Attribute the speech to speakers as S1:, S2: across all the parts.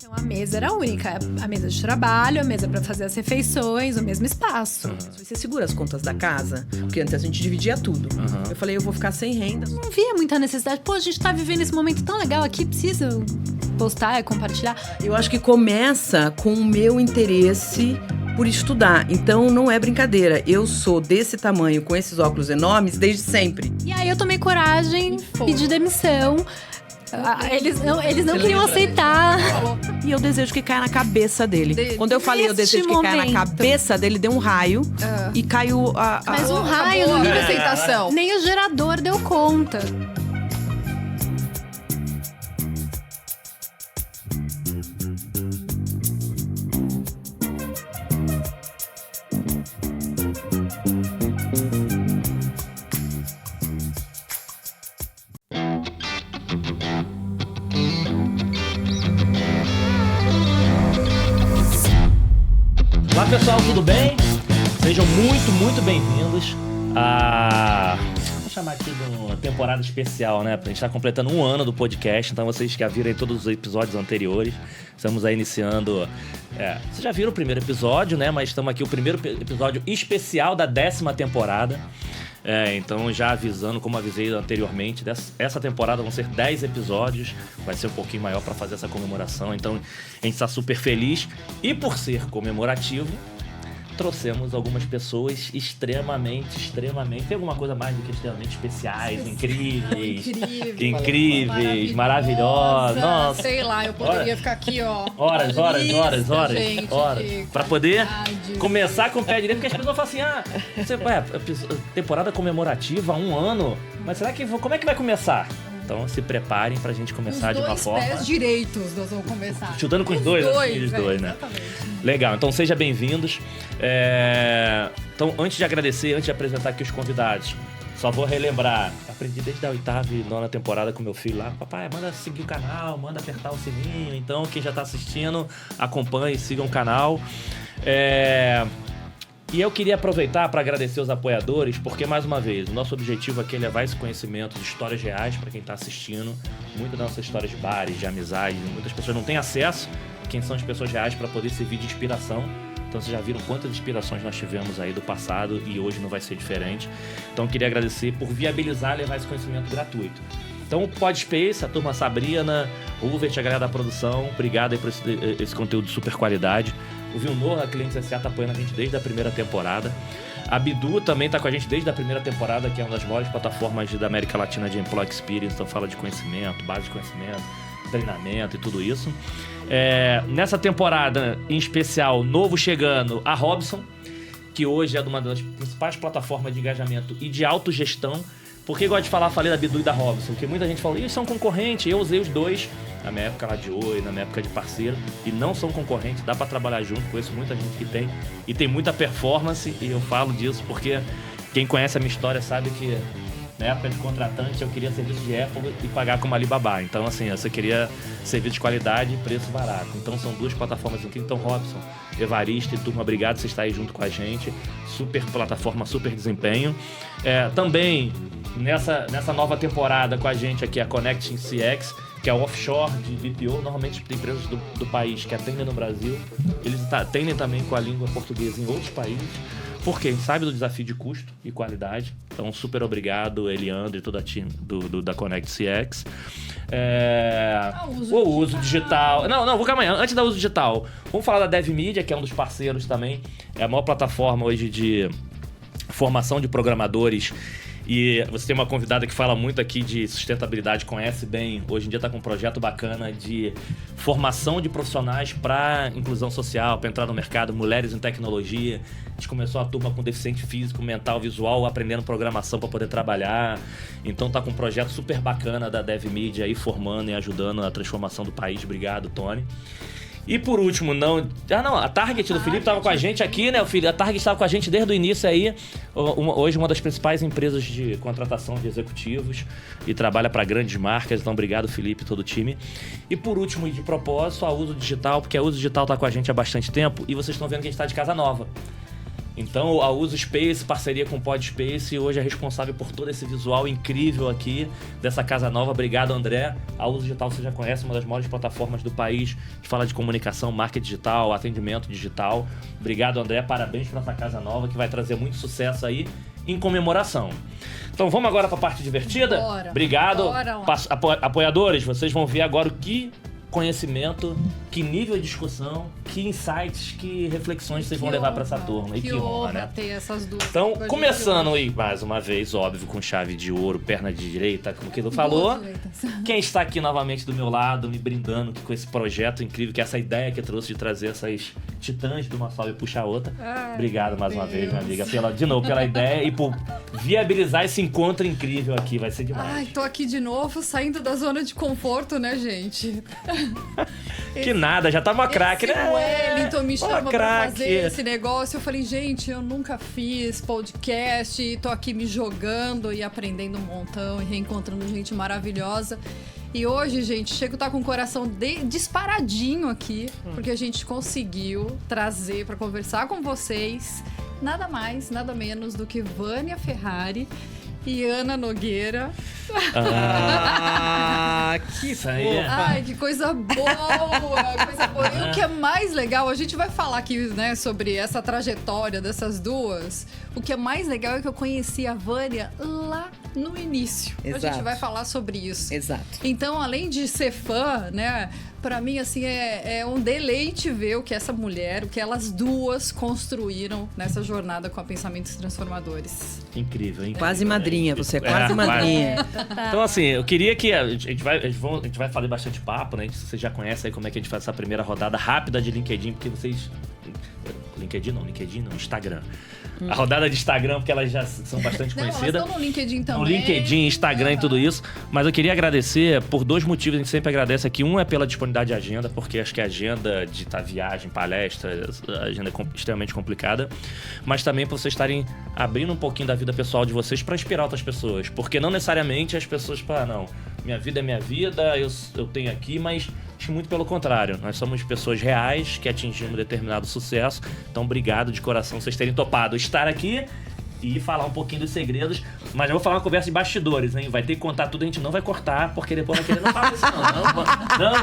S1: Então, a mesa era única. A mesa de trabalho, a mesa pra fazer as refeições, o mesmo espaço.
S2: Você segura as contas da casa? Porque antes a gente dividia tudo. Eu falei, eu vou ficar sem renda.
S1: Não via muita necessidade. Pô, a gente tá vivendo esse momento tão legal aqui, precisa postar, compartilhar.
S2: Eu acho que começa com o meu interesse por estudar. Então, não é brincadeira. Eu sou desse tamanho, com esses óculos enormes, desde sempre.
S1: E aí eu tomei coragem, pedi demissão. Eles não queriam aceitar.
S2: E eu desejo que caia na cabeça dele. Quando eu falei eu desejo que caia na cabeça dele, deu um raio e caiu a...
S1: Mas um raio não
S3: teve aceitação.
S1: Nem o gerador deu conta.
S4: Olá pessoal, tudo bem? Sejam muito bem-vindos a... Vou chamar aqui de uma temporada especial, né? A gente tá completando 1 ano do podcast, então vocês já viram aí todos os episódios anteriores. Estamos aí iniciando... vocês já viram o primeiro episódio, né? Mas estamos aqui, o primeiro episódio especial da 10ª temporada. Então já avisando, como avisei anteriormente, essa temporada vão ser 10 episódios, vai ser um pouquinho maior para fazer essa comemoração, então a gente está super feliz. E por ser comemorativo, trouxemos algumas pessoas extremamente, tem alguma coisa mais do que extremamente especiais, incríveis, maravilhosas. Nossa,
S3: sei lá, eu poderia ficar aqui, ó.
S4: Horas, pra poder começar com o pé direito, porque as pessoas falam assim, temporada comemorativa, 1 ano, mas será que, como é que vai começar? Então se preparem pra gente começar de uma forma...
S3: Os 2 pés direitos nós vamos começar.
S4: Chutando com os dois, né?
S3: Exatamente.
S4: Legal, então sejam bem-vindos. Então, antes de agradecer, antes de apresentar aqui os convidados, só vou relembrar. Aprendi desde a 8ª e 9ª temporada com meu filho lá. Papai, manda seguir o canal, manda apertar o sininho. Então, quem já tá assistindo, acompanhe, sigam o canal. E eu queria aproveitar para agradecer os apoiadores, porque, mais uma vez, o nosso objetivo aqui é levar esse conhecimento de histórias reais para quem está assistindo. Muitas das nossas histórias de bares, de amizade, muitas pessoas não têm acesso a quem são as pessoas reais para poder servir de inspiração. Então vocês já viram quantas inspirações nós tivemos aí do passado e hoje não vai ser diferente. Então eu queria agradecer por viabilizar levar esse conhecimento gratuito. Então o Podspace, a turma Sabrina, o Ruvert, a galera da produção, obrigado aí por esse conteúdo de super qualidade. O Vilnor, a Clientes S.A., tá apoiando a gente desde a primeira temporada. A Bidu também tá com a gente desde a primeira temporada, que é uma das maiores plataformas da América Latina de Employee Experience. Então fala de conhecimento, base de conhecimento, treinamento e tudo isso. Nessa temporada, em especial, novo chegando, a Robson, que hoje é uma das principais plataformas de engajamento e de autogestão. Por que eu gosto de falar, falei da Bidu e da Robson? Porque muita gente falou, eles são concorrentes, eu usei os dois na minha época lá de Oi, na minha época de parceiro, e não são concorrentes, dá pra trabalhar junto, conheço muita gente que tem, e tem muita performance, e eu falo disso porque quem conhece a minha história sabe que na época de contratante eu queria serviço de Apple e pagar como Alibaba, então assim, eu só queria serviço de qualidade e preço barato, então são 2 plataformas aqui, então Robson, Evaristo e turma, obrigado por vocês estarem junto com a gente, super plataforma, super desempenho. Também nessa nova temporada com a gente aqui a Connecting CX, que é o offshore de BPO, normalmente tem empresas do país que atendem no Brasil, eles atendem também com a língua portuguesa em outros países, porque sabe do desafio de custo e qualidade. Então, super obrigado, Eliandro e toda a time da Connect CX. O uso digital. Não, vou calma aí. Antes da uso digital, vamos falar da DevMedia, que é um dos parceiros também. É a maior plataforma hoje de formação de programadores. E você tem uma convidada que fala muito aqui de sustentabilidade, conhece bem. Hoje em dia está com um projeto bacana de formação de profissionais para inclusão social, para entrar no mercado, mulheres em tecnologia. A gente começou a turma com deficiente físico, mental, visual, aprendendo programação para poder trabalhar. Então está com um projeto super bacana da DevMedia aí, formando e ajudando a transformação do país. Obrigado, Tony. E por último, a Target do Felipe estava com a gente aqui, né? A Target estava com a gente desde o início aí. Hoje uma das principais empresas de contratação de executivos e trabalha para grandes marcas. Então, obrigado, Felipe e todo o time. E por último, e de propósito, a Uso Digital, porque a Uso Digital está com a gente há bastante tempo e vocês estão vendo que a gente está de casa nova. Então, a Uso Space, parceria com o Podspace, hoje é responsável por todo esse visual incrível aqui dessa casa nova. Obrigado, André. A Uso Digital você já conhece, uma das maiores plataformas do país que fala de comunicação, marketing digital, atendimento digital. Obrigado, André. Parabéns por essa casa nova que vai trazer muito sucesso aí em comemoração. Então, vamos agora para a parte divertida?
S3: Bora.
S4: Obrigado.
S3: Bora lá.
S4: Apoiadores, vocês vão ver agora o que conhecimento, que nível de discussão, que insights, que reflexões vocês vão levar para essa turma. E
S3: Que honra, né? Ter essas duas.
S4: Então,
S3: com a gente
S4: começando
S3: hoje.
S4: aí, mais uma vez, óbvio, com chave de ouro, perna de direita, como que ele falou.
S3: Duas direitas.
S4: Quem está aqui novamente do meu lado, me brindando com esse projeto incrível, que é essa ideia que eu trouxe de trazer essas titãs de uma salva e puxar a outra.
S3: Ai,
S4: Obrigado mais uma
S3: Deus.
S4: vez, minha amiga, de novo, pela ideia e por viabilizar esse encontro incrível aqui. Vai ser demais.
S3: Ai, tô aqui de novo, saindo da zona de conforto, né, gente?
S4: Que nada, já tá uma craque,
S3: Esse
S4: né?
S3: Wellington me
S4: Uma
S3: chama pra
S4: craque.
S3: fazer esse negócio. Eu falei, gente, eu nunca fiz podcast, tô aqui me jogando e aprendendo um montão e reencontrando gente maravilhosa. E hoje, gente, chego a estar com o coração disparadinho aqui, porque a gente conseguiu trazer pra conversar com vocês nada mais, nada menos do que Vânia Ferrari e Ana Nogueira.
S2: Que
S4: Isso aí é.
S3: Ai, que coisa boa, coisa boa. E o que é mais legal, a gente vai falar aqui, né, sobre essa trajetória dessas duas. O que é mais legal é que eu conheci a Vânia lá no início. A
S2: Exato.
S3: gente vai falar sobre isso.
S2: Exato.
S3: Então, além de ser fã, né, pra mim, assim, é um deleite ver o que essa mulher, o que elas duas construíram nessa jornada com a Pensamentos Transformadores.
S4: Incrível, hein?
S2: Quase madrinha, você é quase
S4: quase.
S2: madrinha.
S4: Então, assim, eu queria que a gente vai fazer bastante papo, né? Vocês já conhecem aí como é que a gente faz essa primeira rodada rápida de LinkedIn, porque vocês... LinkedIn não, Instagram. A rodada de Instagram, porque elas já são bastante
S3: Não, elas
S4: conhecidas.
S3: estão no LinkedIn também.
S4: No LinkedIn, Instagram e tudo isso. Mas eu queria agradecer por dois motivos, a gente sempre agradece aqui. Um é pela disponibilidade de agenda, porque acho que a agenda de viagem, palestra, a agenda é extremamente complicada. Mas também por vocês estarem abrindo um pouquinho da vida pessoal de vocês para inspirar outras pessoas. Porque não necessariamente as pessoas falam, não, minha vida é minha vida, eu tenho aqui, mas acho muito pelo contrário. Nós somos pessoas reais que atingimos determinado sucesso. Então, obrigado de coração vocês terem topado estar aqui e falar um pouquinho dos segredos. Mas eu vou falar uma conversa de bastidores, hein? Vai ter que contar tudo, a gente não vai cortar, porque depois vai querer não falar isso, não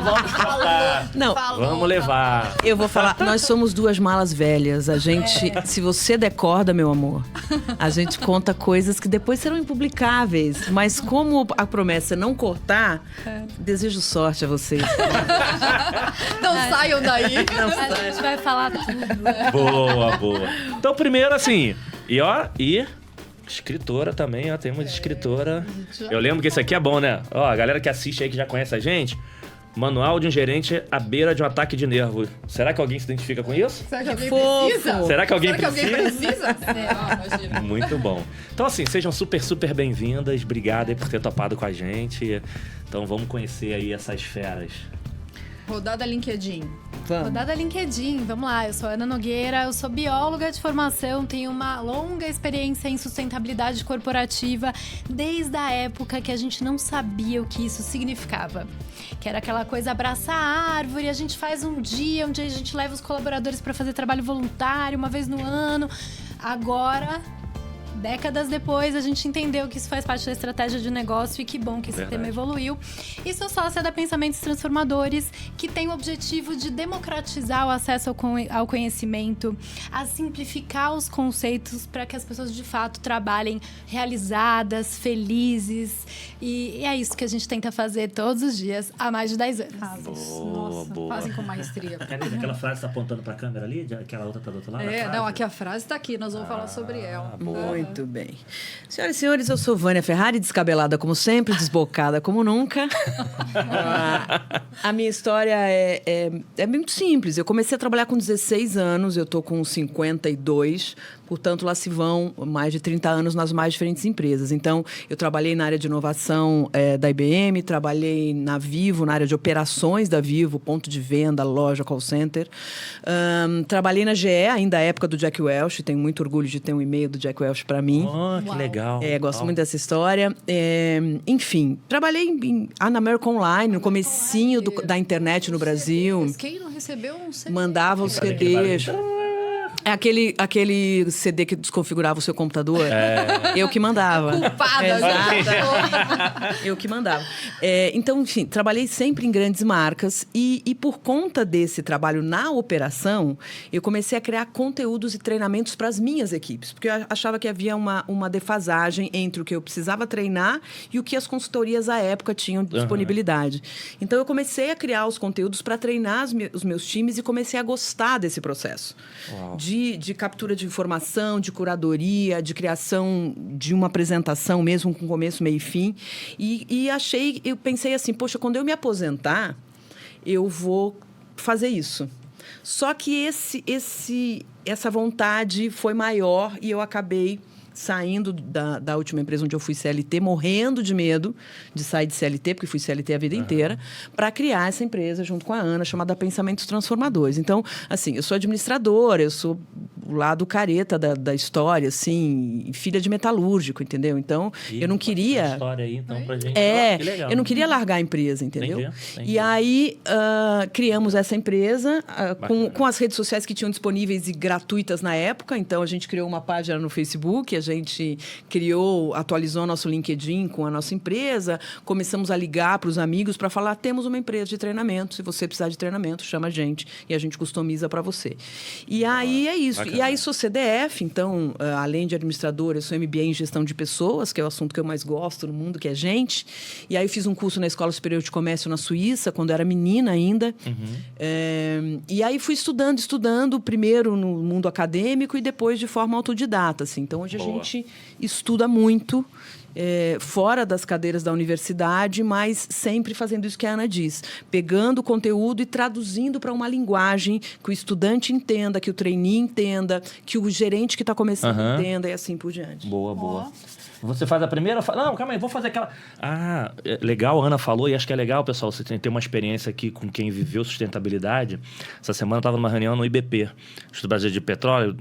S4: vamos cortar.
S2: Não,
S4: Vamos levar.
S2: eu vou falar, nós somos duas malas velhas. A gente, se você decorda, meu amor, a gente conta coisas que depois serão impublicáveis. Mas como a promessa é não cortar, desejo sorte a vocês.
S3: Não saiam daí.
S1: A gente vai falar tudo.
S4: Boa. Então, primeiro, assim, escritora também, ó, temos escritora. Eu lembro que esse aqui é bom, né? Ó, a galera que assiste aí, que já conhece a gente, Manual de um Gerente à beira de um ataque de nervo. Será que alguém se identifica com isso?
S3: Será que alguém
S2: fofo.
S3: precisa?
S4: Será que alguém
S3: precisa? Imagina.
S4: Muito bom. Então, assim, sejam super bem-vindas. Obrigado aí por ter topado com a gente. Então, vamos conhecer aí essas feras.
S3: Rodada LinkedIn.
S2: Vamos.
S1: Rodada LinkedIn, vamos lá. Eu sou Ana Nogueira, eu sou bióloga de formação, tenho uma longa experiência em sustentabilidade corporativa, desde a época que a gente não sabia o que isso significava. Que era aquela coisa abraçar a árvore, a gente faz um dia onde a gente leva os colaboradores para fazer trabalho voluntário uma vez no ano. Agora, décadas depois, a gente entendeu que isso faz parte da estratégia de negócio e que bom que esse
S4: Verdade.
S1: tema evoluiu. E sou sócia da Pensamentos Transformadores, que tem o objetivo de democratizar o acesso ao conhecimento, a simplificar os conceitos para que as pessoas de fato trabalhem realizadas, felizes. E é isso que a gente tenta fazer todos os dias há mais de 10 anos.
S4: Boa.
S3: Fazem com maestria.
S4: Cadê? Aquela frase tá apontando pra câmera ali? Aquela outra tá do outro lado?
S3: É, não, aqui a frase tá aqui, nós vamos falar sobre ela.
S4: Boa.
S2: Muito bem. Senhoras e senhores, eu sou Vânia Ferrari, descabelada como sempre, desbocada como nunca. A minha história é muito simples. Eu comecei a trabalhar com 16 anos, eu tô com 52, portanto, lá se vão mais de 30 anos nas mais diferentes empresas. Então, eu trabalhei na área de inovação da IBM, trabalhei na Vivo, na área de operações da Vivo, ponto de venda, loja, call center. Trabalhei na GE, ainda à época do Jack Welch, tenho muito orgulho de ter um e-mail do Jack Welch para mim.
S4: Oh, que legal.
S2: Gosto muito dessa história. Enfim, trabalhei na American Online, no comecinho da internet no Brasil.
S3: Quem não recebeu um CD?
S2: Mandava os
S4: Sabe aquele
S2: CDs. É aquele CD que desconfigurava o seu computador. Eu que mandava.
S3: Culpada, já.
S2: Eu que mandava. Então, enfim, trabalhei sempre em grandes marcas e por conta desse trabalho na operação, eu comecei a criar conteúdos e treinamentos para as minhas equipes, porque eu achava que havia uma defasagem entre o que eu precisava treinar e o que as consultorias à época tinham de disponibilidade. Então, eu comecei a criar os conteúdos para treinar os meus times e comecei a gostar desse processo. De captura de informação, de curadoria, de criação de uma apresentação mesmo com começo, meio e fim. Eu pensei assim, poxa, quando eu me aposentar, eu vou fazer isso. Só que essa vontade foi maior e eu acabei saindo da última empresa onde eu fui CLT, morrendo de medo de sair de CLT, porque fui CLT a vida inteira, para criar essa empresa junto com a Ana, chamada Pensamentos Transformadores. Então, assim, eu sou administradora, eu sou o lado careta da história, assim, filha de metalúrgico, entendeu? Então, eu não queria...
S4: História aí, então, pra gente. Que legal.
S2: Eu não queria largar a empresa, entendeu?
S4: Entendi.
S2: E aí, criamos essa empresa com as redes sociais que tinham disponíveis e gratuitas na época. Então, a gente criou uma página no Facebook, a gente atualizou nosso LinkedIn com a nossa empresa, começamos a ligar para os amigos para falar, temos uma empresa de treinamento, se você precisar de treinamento, chama a gente e a gente customiza para você. E aí é isso.
S4: Bacana.
S2: E aí sou CDF, então, além de administradora, eu sou MBA em gestão de pessoas, que é o assunto que eu mais gosto no mundo, que é gente. E aí eu fiz um curso na Escola Superior de Comércio na Suíça, quando eu era menina ainda. E aí fui estudando, primeiro no mundo acadêmico e depois de forma autodidata, assim. Então, hoje a gente estuda muito, fora das cadeiras da universidade, mas sempre fazendo isso que a Ana diz. Pegando o conteúdo e traduzindo para uma linguagem que o estudante entenda, que o trainee entenda, que o gerente que está começando entenda e assim por diante.
S4: Boa. Você faz a primeira... Não, calma aí, vou fazer aquela... Legal, a Ana falou, e acho que é legal, pessoal, você tem uma experiência aqui com quem viveu sustentabilidade. Essa semana eu estava numa reunião no IBP, Instituto Brasileiro de Petróleo.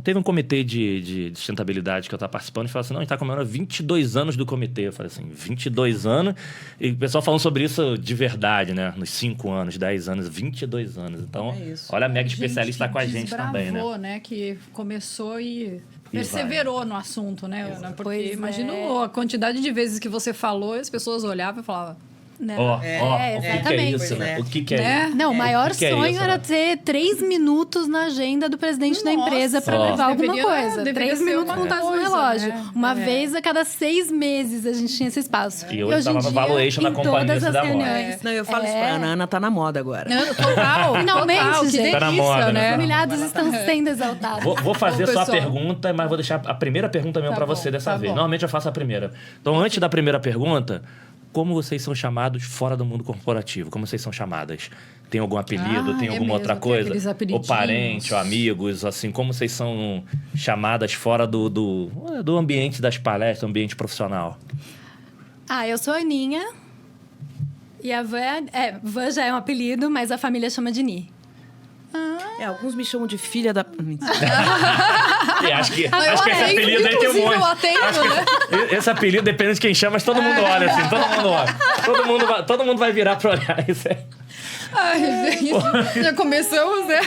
S4: Teve um comitê de sustentabilidade que eu estava participando e falou assim, não, a gente está comemorando 22 anos do comitê. Eu falei assim, 22 anos? E o pessoal falando sobre isso de verdade, né? Nos 5 anos, 10 anos, 22 anos. Então, olha a mega especialista com a gente também, né?
S3: Que começou e perseverou no assunto, né, Ana? Porque imagina a quantidade de vezes que você falou e as pessoas olhavam e falavam...
S1: Exatamente.
S4: O que é isso?
S1: Não, o maior sonho era
S4: né?
S1: ter 3 minutos na agenda do presidente da empresa para levar alguma coisa. 3 minutos contados no relógio.
S3: Né?
S1: Uma vez a cada 6 meses a gente tinha esse espaço.
S4: E hoje estava no valuation da companhia se dá moda.
S2: Não, eu falo isso pra Ana. A Ana tá na moda agora.
S3: Total.
S1: Finalmente, gente.
S4: Tá na moda,
S3: né?
S1: Os humilhados estão sendo exaltados.
S4: Vou fazer só a pergunta, mas vou deixar a primeira pergunta mesmo para você dessa vez. Normalmente eu faço a primeira. Então, antes da primeira pergunta... Como vocês são chamados fora do mundo corporativo? Como vocês são chamadas? Tem algum apelido? Tem alguma outra coisa? Ou parente, ou amigos, assim, como vocês são chamadas fora do ambiente das palestras, do ambiente profissional?
S1: Eu sou a Aninha. E a Van já é um apelido, mas a família chama de Ni.
S2: Alguns me chamam de filha da...
S4: Acho que esse apelido aí tem um monte. Esse apelido depende de quem chama, mas todo mundo olha assim, todo mundo olha. Todo mundo vai virar pra olhar isso aí.
S3: Ai, gente, já começamos, né?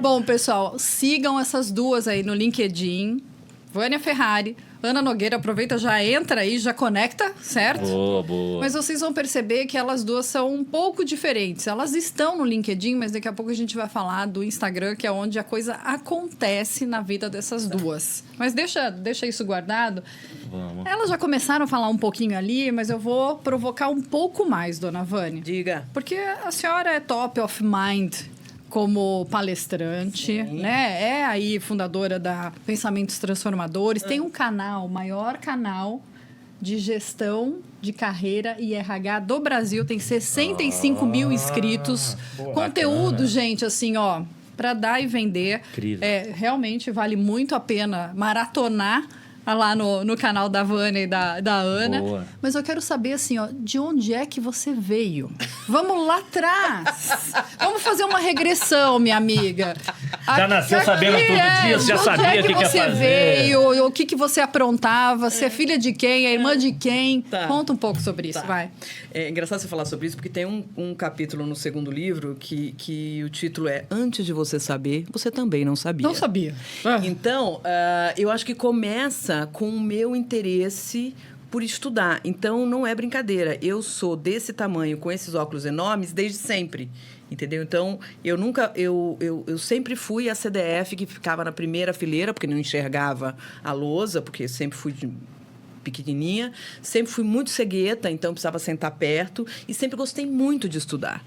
S3: Bom, pessoal, sigam essas duas aí no LinkedIn. Vânia Ferrari, Ana Nogueira, aproveita, já entra aí, já conecta, certo?
S4: Boa.
S3: Mas vocês vão perceber que elas duas são um pouco diferentes. Elas estão no LinkedIn, mas daqui a pouco a gente vai falar do Instagram, que é onde a coisa acontece na vida dessas duas. Mas deixa isso guardado.
S4: Vamos.
S3: Elas já começaram a falar um pouquinho ali, mas eu vou provocar um pouco mais, dona Vânia.
S2: Diga.
S3: Porque a senhora é top of mind como palestrante, né? É aí fundadora da Pensamentos Transformadores. Tem um canal, o maior canal de gestão de carreira e RH do Brasil. Tem 65 mil inscritos. Conteúdo,
S4: bacana.
S3: Gente, assim, ó, para dar e vender.
S4: Incrível.
S3: Realmente vale muito a pena maratonar lá no canal da Vânia e da Ana.
S4: Boa.
S3: Mas eu quero saber, assim, ó, de onde é que você veio? Vamos lá atrás. Vamos fazer uma regressão, minha amiga.
S4: Já nasceu sabendo tudo disso, já sabia o que ia
S3: você
S4: fazer.
S3: veio, o que você aprontava, você é filha de quem, é irmã de quem.
S2: Tá.
S3: Conta um pouco sobre isso, vai.
S2: É engraçado você falar sobre isso, porque tem um capítulo no segundo livro que o título é Antes de você saber, você também não sabia.
S3: Não sabia.
S2: Então, eu acho que começa com o meu interesse por estudar. Então, não é brincadeira. Eu sou desse tamanho, com esses óculos enormes, desde sempre. Entendeu? Então, eu sempre fui a CDF que ficava na primeira fileira, porque não enxergava a lousa, porque sempre fui pequenininha. Sempre fui muito cegueta, então precisava sentar perto. E sempre gostei muito de estudar.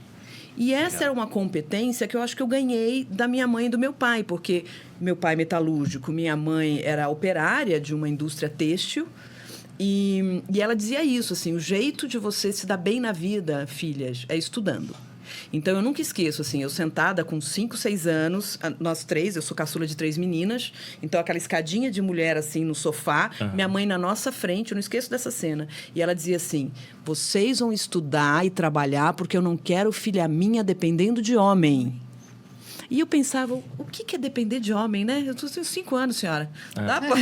S2: E essa era uma competência que eu acho que eu ganhei da minha mãe e do meu pai, porque meu pai é metalúrgico, minha mãe era operária de uma indústria têxtil. E ela dizia isso, assim, o jeito de você se dar bem na vida, filhas, é estudando. Então, eu nunca esqueço, assim, eu sentada com 5, 6 anos, nós 3, eu sou caçula de 3 meninas, então aquela escadinha de mulher, assim, no sofá, minha mãe na nossa frente, eu não esqueço dessa cena. E ela dizia assim, vocês vão estudar e trabalhar porque eu não quero filha minha dependendo de homem. E eu pensava, o que é depender de homem, né? Eu tenho 5 anos, senhora. Dá pra...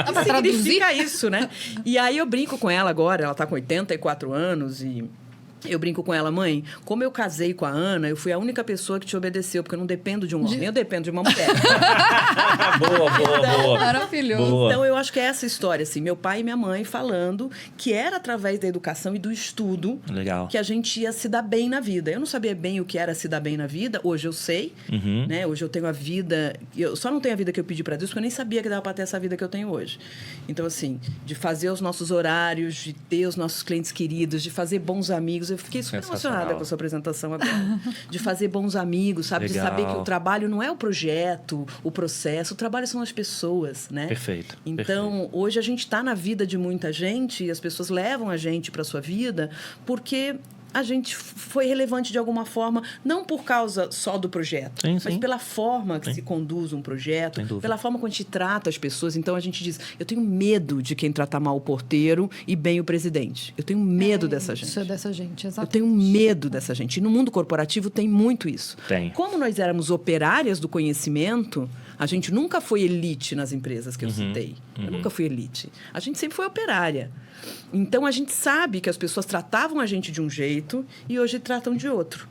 S3: Dá pra traduzir?
S2: Significa isso, né? E aí eu brinco com ela agora, ela tá com 84 anos e... Eu brinco com ela, mãe, como eu casei com a Ana, eu fui a única pessoa que te obedeceu, porque eu não dependo de um homem, eu dependo de uma mulher.
S4: Boa.
S3: Maravilhoso.
S4: Boa.
S2: Então, eu acho que é essa história, assim, meu pai e minha mãe falando que era através da educação e do estudo
S4: Legal.
S2: que a gente ia se dar bem na vida. Eu não sabia bem o que era se dar bem na vida, hoje eu sei, né? Hoje eu tenho a vida... Eu só não tenho a vida que eu pedi para Deus, porque eu nem sabia que dava para ter essa vida que eu tenho hoje. Então, assim, de fazer os nossos horários, de ter os nossos clientes queridos, de fazer bons amigos... Eu fiquei super emocionada com a sua apresentação agora. De fazer bons amigos, sabe?
S4: Legal.
S2: De saber que o trabalho não é o projeto, o processo. O trabalho são as pessoas, né?
S4: Perfeito.
S2: Então, hoje a gente está na vida de muita gente e as pessoas levam a gente para sua vida porque... a gente foi relevante de alguma forma, não por causa só do projeto, mas pela forma que se conduz um projeto, pela forma como a gente trata as pessoas. Então, a gente diz, eu tenho medo de quem trata mal o porteiro e bem o presidente. Eu tenho medo dessa gente.
S3: Isso é dessa gente, exatamente.
S2: Eu tenho medo dessa gente. E no mundo corporativo tem muito isso.
S4: Tem.
S2: Como nós éramos operárias do conhecimento, a gente nunca foi elite nas empresas que eu citei. Eu nunca fui elite. A gente sempre foi operária. Então, a gente sabe que as pessoas tratavam a gente de um jeito e hoje tratam de outro.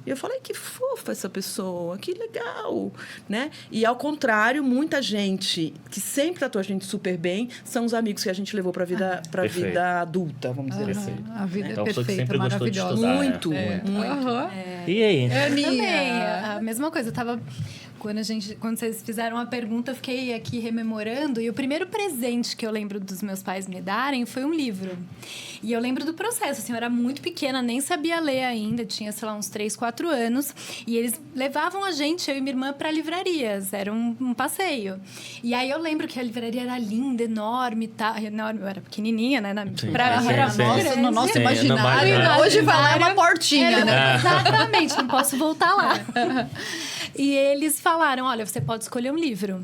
S2: E eu falei, que fofa essa pessoa, que legal, né? E, ao contrário, muita gente que sempre tratou a gente super bem são os amigos que a gente levou para a vida adulta, vamos dizer assim.
S3: A vida
S4: Então,
S3: é
S4: pessoa que
S3: perfeita,
S4: sempre gostou de
S3: maravilhosa.
S4: estudar,
S2: Muito,
S4: né?
S2: muito.
S4: E aí?
S1: Também, a mesma coisa. Eu tava... Quando vocês fizeram a pergunta, eu fiquei aqui rememorando. E o primeiro presente que eu lembro dos meus pais me darem foi um livro. E eu lembro do processo. Assim, eu era muito pequena, nem sabia ler ainda. Tinha, sei lá, uns 3, 4 anos. E eles levavam a gente, eu e minha irmã, para livrarias. Era um passeio. E aí eu lembro que a livraria era linda, enorme e tal. Enorme, eu era pequenininha, né? Pra mim era grande.
S3: No nosso
S4: Sim,
S3: imaginário,
S4: no
S3: hoje vai lá uma portinha, né?
S1: Exatamente, não posso voltar lá. E eles falaram, olha, você pode escolher um livro.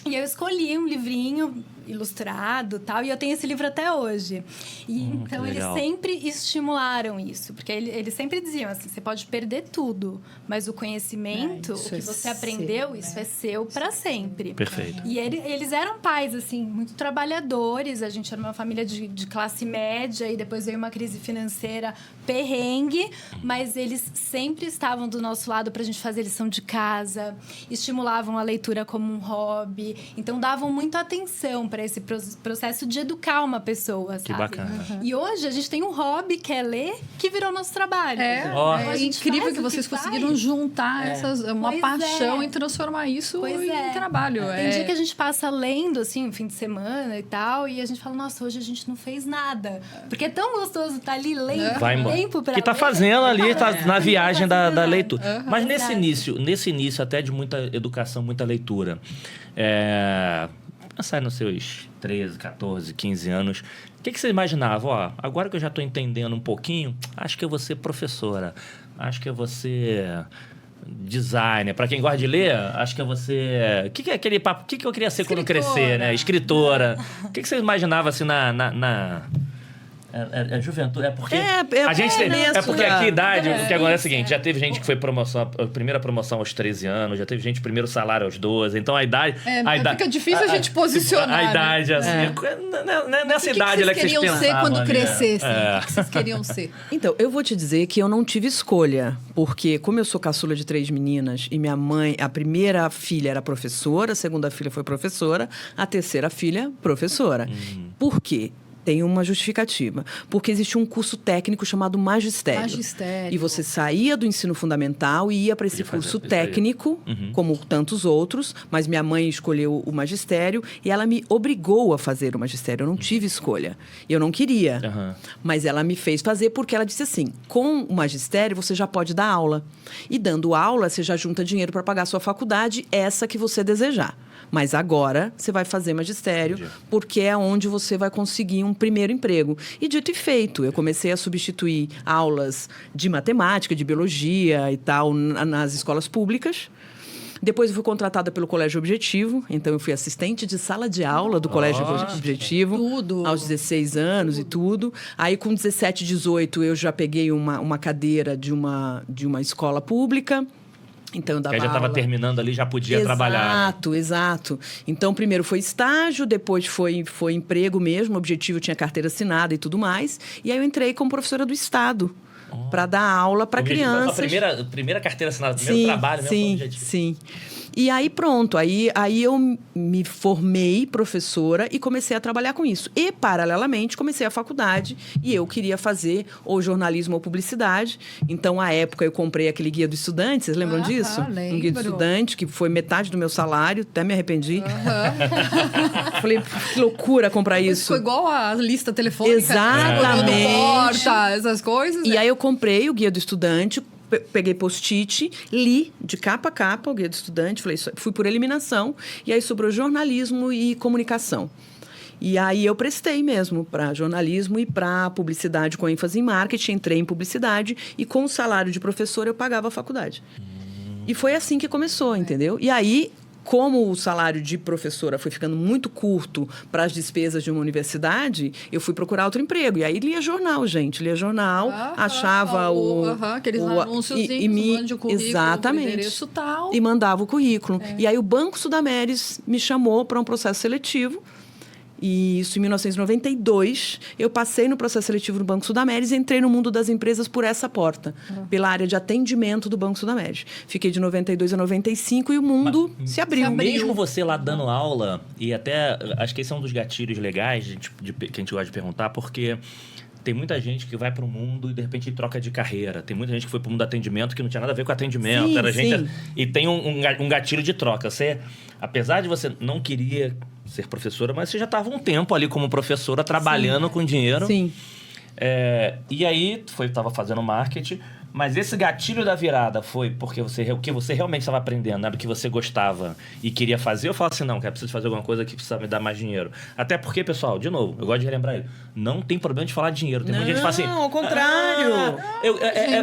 S1: E eu escolhi um livrinho ilustrado e tal, e eu tenho esse livro até hoje. E então eles sempre estimularam isso, porque eles sempre diziam assim, você pode perder tudo, mas o conhecimento, o que você aprendeu, isso é seu para sempre.
S4: Perfeito.
S1: E eles eram pais, assim, muito trabalhadores, a gente era uma família de classe média, e depois veio uma crise financeira perrengue, mas eles sempre estavam do nosso lado pra gente fazer lição de casa, estimulavam a leitura como um hobby, então davam muita atenção para esse processo de educar uma pessoa, sabe?
S4: Que bacana.
S1: E hoje a gente tem um hobby que é ler, que virou nosso trabalho.
S3: É incrível que vocês conseguiram juntar uma
S1: Pois
S3: paixão
S1: é.
S3: e transformar isso
S1: Pois
S3: em
S1: é.
S3: trabalho.
S1: Tem dia que a gente passa lendo, assim, no fim de semana e tal, e a gente fala, nossa, hoje a gente não fez nada. Porque é tão gostoso estar ali lendo,
S4: Vai embora.
S1: tempo pra
S4: Que tá
S1: ler.
S4: fazendo ali, tá na viagem da leitura. Mas
S1: Exato.
S4: nesse início até de muita educação, muita leitura, pensar nos seus 13, 14, 15 anos, o que você imaginava? Ó, agora que eu já estou entendendo um pouquinho, acho que eu vou ser professora, acho que eu vou ser designer. Para quem gosta de ler, acho que eu vou ser... O que é aquele papo? O que eu queria ser quando crescer, né? Escritora. O que você imaginava assim É juventude. É porque.
S2: a
S4: gente tem. É porque aqui a idade. O que agora é o seguinte:
S1: isso,
S4: já teve gente que foi a primeira promoção aos 13 anos, já teve gente primeiro salário aos 12. Então a idade.
S3: Fica difícil a gente posicionar.
S4: A idade, assim. Nessa idade
S3: que
S4: é que vocês
S3: queriam ser quando crescessem?
S4: É.
S3: O que vocês queriam ser?
S2: Então, eu vou te dizer que eu não tive escolha, porque como eu sou caçula de 3 meninas e minha mãe, a primeira filha era professora, a segunda filha foi professora, a terceira filha, professora. Por quê? Tem uma justificativa. Porque existe um curso técnico chamado magistério.
S3: Magistério.
S2: E você saía do ensino fundamental e ia para esse curso técnico, como tantos outros, mas minha mãe escolheu o magistério e ela me obrigou a fazer o magistério. Eu não tive escolha. Eu não queria. Mas ela me fez fazer porque ela disse assim, com o magistério você já pode dar aula. E dando aula, você já junta dinheiro para pagar a sua faculdade, essa que você desejar. Mas agora você vai fazer magistério, porque é onde você vai conseguir um primeiro emprego. E dito e feito, eu comecei a substituir aulas de matemática, de biologia e tal, nas escolas públicas. Depois eu fui contratada pelo Colégio Objetivo, então eu fui assistente de sala de aula do Colégio Objetivo.
S3: Tudo.
S2: Aos 16 anos e tudo. Aí com 17, 18 eu já peguei uma cadeira de uma escola pública. Então, eu dava
S4: já estava terminando ali, já podia trabalhar.
S2: Exato. Então, primeiro foi estágio, depois foi emprego mesmo, o Objetivo tinha carteira assinada e tudo mais. E aí eu entrei como professora do Estado para dar aula para crianças.
S4: A primeira carteira assinada, primeiro trabalho mesmo. Objetivo.
S2: Sim. E aí pronto, aí eu me formei professora e comecei a trabalhar com isso. E, paralelamente, comecei a faculdade e eu queria fazer ou jornalismo ou publicidade. Então, à época, eu comprei aquele guia do estudante, vocês lembram disso?
S3: Lembro.
S2: Um guia do estudante, que foi metade do meu salário, até me arrependi. Falei, que loucura comprar isso.
S3: Foi igual a lista telefônica.
S2: Exatamente.
S3: Porta, essas coisas.
S2: E aí eu comprei o guia do estudante, peguei post-it, li de capa a capa o guia do estudante, fui por eliminação, e aí sobrou jornalismo e comunicação. E aí eu prestei mesmo para jornalismo e para publicidade com ênfase em marketing, entrei em publicidade e com o salário de professor eu pagava a faculdade. E foi assim que começou, entendeu? E aí, como o salário de professora foi ficando muito curto para as despesas de uma universidade, eu fui procurar outro emprego. E aí lia jornal, gente. Lia jornal, achava
S3: aqueles anúnciozinhos, mande o currículo,
S2: exatamente,
S3: o endereço tal.
S2: E mandava o currículo. E aí o Banco Sudameris me chamou para um processo seletivo. E isso em 1992, eu passei no processo seletivo no Banco Sudameris e entrei no mundo das empresas por essa porta, pela área de atendimento do Banco Sudameris. Fiquei de 92 a 95 e o mundo se abriu.
S4: Mesmo você lá dando aula, e até acho que esse é um dos gatilhos legais que a gente gosta de perguntar, porque tem muita gente que vai para o mundo e de repente troca de carreira. Tem muita gente que foi para o mundo do atendimento que não tinha nada a ver com atendimento. E tem um gatilho de troca. Você, apesar de você não queria ser professora, mas você já estava um tempo ali como professora trabalhando com dinheiro.
S2: Sim.
S4: E aí, estava fazendo marketing, mas esse gatilho da virada foi porque o que você realmente estava aprendendo, era o que você gostava e queria fazer, eu falo assim, não, cara, preciso fazer alguma coisa que precisa me dar mais dinheiro. Até porque, pessoal, de novo, eu gosto de relembrar ele, não tem problema de falar de dinheiro. Tem muita gente que fala assim...
S2: Não, ao contrário.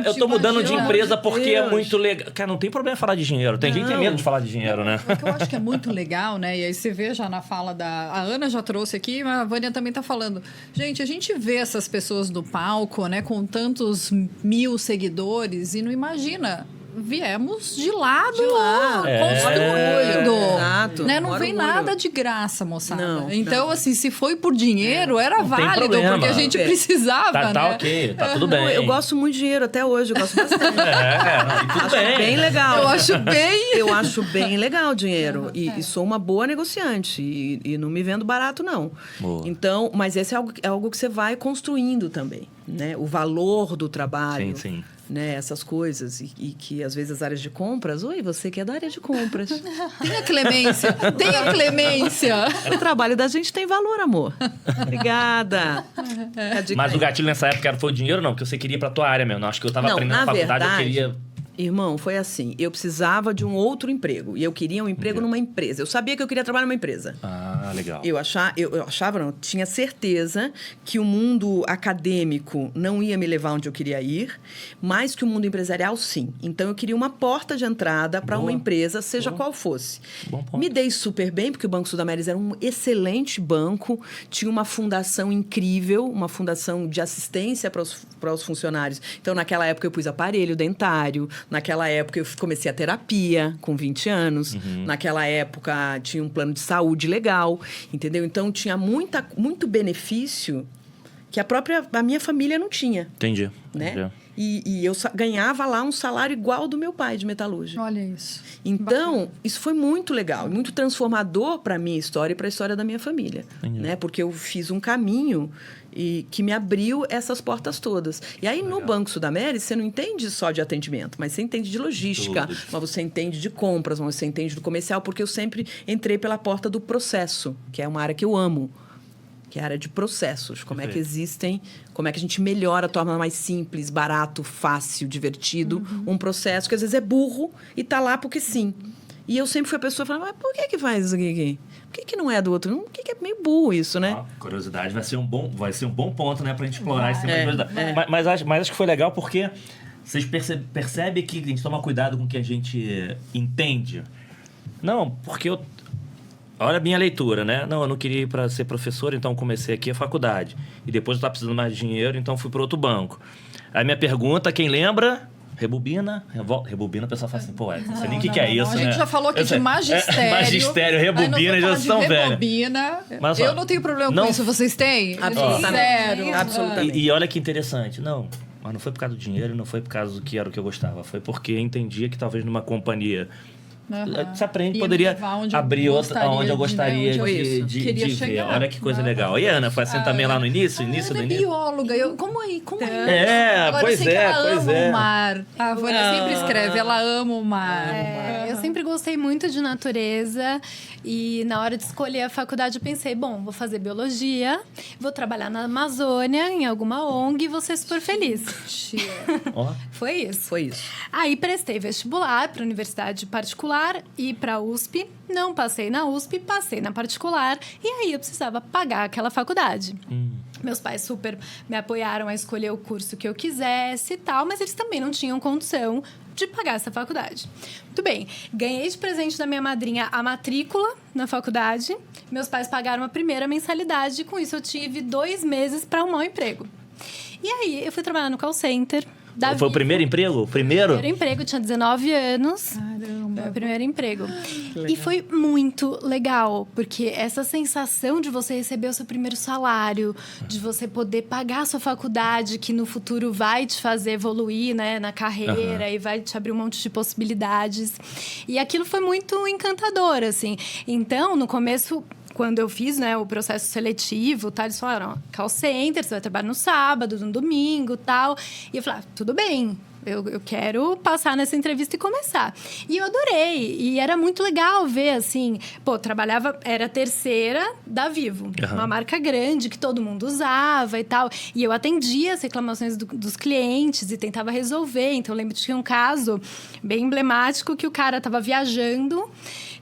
S4: Eu tô mudando de empresa porque é muito legal. Cara, não tem problema falar de dinheiro. Tem gente que tem medo de falar de dinheiro, né?
S3: O que eu acho que é muito legal, né? E aí você vê já na fala da... A Ana já trouxe aqui, mas a Vânia também tá falando. Gente, a gente vê essas pessoas no palco, né? Com tantos 1000 seguidores e não imagina... Viemos de lá, construindo.
S2: Exato.
S3: Né? Não vem nada de graça, moçada.
S2: Não,
S3: então, assim, se foi por dinheiro, era
S4: não tem
S3: válido,
S4: problema.
S3: porque a gente precisava,
S4: Tá
S3: né?
S4: ok, tá tudo bem.
S2: Eu gosto muito de dinheiro até hoje, eu gosto bastante.
S4: E tudo
S2: Acho
S4: bem.
S2: bem legal.
S3: Eu acho bem
S2: legal o dinheiro. E sou uma boa negociante. E não me vendo barato, não.
S4: Boa.
S2: Então, mas esse é algo que você vai construindo também, né? O valor do trabalho.
S4: Sim.
S2: Né, essas coisas, e que às vezes as áreas de compras... Oi, você que é da área de compras.
S3: Tenha clemência.
S2: O trabalho da gente tem valor, amor. Obrigada.
S4: Mas o gatilho nessa época foi o dinheiro, não? Porque você queria ir pra tua área mesmo. Não, acho que eu tava aprendendo na faculdade,
S2: verdade,
S4: eu queria...
S2: Irmão, foi assim. Eu precisava de um outro emprego. E eu queria um emprego numa empresa. Eu sabia que eu queria trabalhar numa empresa.
S4: Ah, legal.
S2: Eu achava, não, tinha certeza que o mundo acadêmico não ia me levar onde eu queria ir, mas que o mundo empresarial, sim. Então, eu queria uma porta de entrada para uma empresa, seja qual fosse.
S4: Bom ponto.
S2: Me dei super bem, porque o Banco Sul-América era um excelente banco, tinha uma fundação incrível, uma fundação de assistência para os funcionários. Então, naquela época, eu pus aparelho dentário, naquela época, eu comecei a terapia, com 20 anos, naquela época, tinha um plano de saúde legal, entendeu? Então, tinha muito benefício que a minha família não tinha.
S4: Entendi.
S2: Né?
S4: Entendi.
S2: E eu ganhava lá um salário igual ao do meu pai, de metalúrgico.
S3: Olha isso.
S2: Então, isso foi muito legal, muito transformador para a minha história e para a história da minha família. Né? Porque eu fiz um caminho que me abriu essas portas todas. E aí, no Banco Sudamérica, você não entende só de atendimento, mas você entende de logística, mas você entende de compras, mas você entende do comercial, porque eu sempre entrei pela porta do processo, que é uma área que eu amo. Que é a área de processos, como é que existem, como é que a gente melhora, torna mais simples, barato, fácil, divertido, um processo que às vezes é burro e tá lá porque sim. E eu sempre fui a pessoa falando, mas por que faz isso aqui? Por que não é do outro? Por que é meio burro isso, né?
S4: Curiosidade vai ser um bom ponto, né, pra gente explorar esse tema de curiosidade. Mas acho que foi legal porque vocês percebem que a gente toma cuidado com o que a gente entende. Não, porque olha a minha leitura, né? Não, eu não queria ir para ser professor, então comecei aqui a faculdade. E depois eu estava precisando mais de dinheiro, então fui para outro banco. Aí minha pergunta, quem lembra? Rebobina. Rebobina, o pessoal fala assim, pô, não sei nem o que é isso,
S3: A
S4: né?
S3: gente já falou aqui de magistério.
S4: Magistério, rebobina, já são velhos.
S3: Rebobina.
S4: Mas,
S3: eu não tenho problema com isso, vocês têm?
S2: Absolutamente. Absolutamente.
S4: E olha que interessante. Não, mas não foi por causa do dinheiro, não foi por causa do que era o que eu gostava. Foi porque eu entendia que talvez numa companhia... Você aprende, poderia abrir outra onde eu gostaria de ver. Olha que coisa legal. E a Ana, foi assim também lá no início?
S3: Ela é bióloga. Como aí?
S4: Agora, pois é,
S3: ela
S4: pois
S3: ama
S4: é.
S3: o mar. A Vânia sempre escreve, ela ama o mar.
S1: Eu sempre gostei muito de natureza e na hora de escolher a faculdade eu pensei, bom, vou fazer biologia, vou trabalhar na Amazônia, em alguma ONG e vou ser super feliz. Foi isso.
S2: Foi isso.
S1: Aí prestei vestibular para universidade particular e para USP. Não passei na USP, passei na particular. E aí eu precisava pagar aquela faculdade. Meus pais super me apoiaram a escolher o curso que eu quisesse e tal, mas eles também não tinham condição de pagar essa faculdade. Muito bem, ganhei de presente da minha madrinha a matrícula na faculdade. Meus pais pagaram a primeira mensalidade e com isso eu tive 2 meses para arrumar um emprego. E aí eu fui trabalhar no call center.
S4: Foi o primeiro emprego?
S1: Primeiro emprego, tinha 19 anos.
S3: Caramba.
S1: Foi o primeiro emprego. E foi muito legal, porque essa sensação de você receber o seu primeiro salário, de você poder pagar a sua faculdade, que no futuro vai te fazer evoluir, né, na carreira e vai te abrir um monte de possibilidades. E aquilo foi muito encantador, assim. Então, no começo... Quando eu fiz, né, o processo seletivo, tá, eles falaram, call center, você vai trabalhar no sábado, no domingo, tal. E eu falei, tudo bem, eu quero passar nessa entrevista e começar. E eu adorei. E era muito legal ver, assim... trabalhava... Era a terceira da Vivo. Uma marca grande que todo mundo usava e tal. E eu atendia as reclamações dos clientes e tentava resolver. Então, eu lembro que tinha um caso bem emblemático que o cara estava viajando...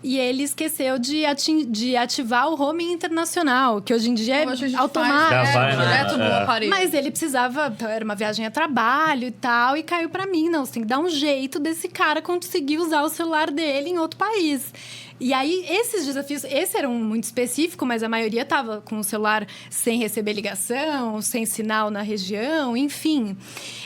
S1: E ele esqueceu de ativar o roaming internacional, que hoje em dia é automático.
S3: Direto no aparelho.
S1: Mas ele precisava... Era uma viagem a trabalho e tal, e caiu pra mim. Não, você tem que dar um jeito desse cara conseguir usar o celular dele em outro país. E aí, esses desafios... Esse era um muito específico, mas a maioria tava com o celular sem receber ligação, sem sinal na região, enfim.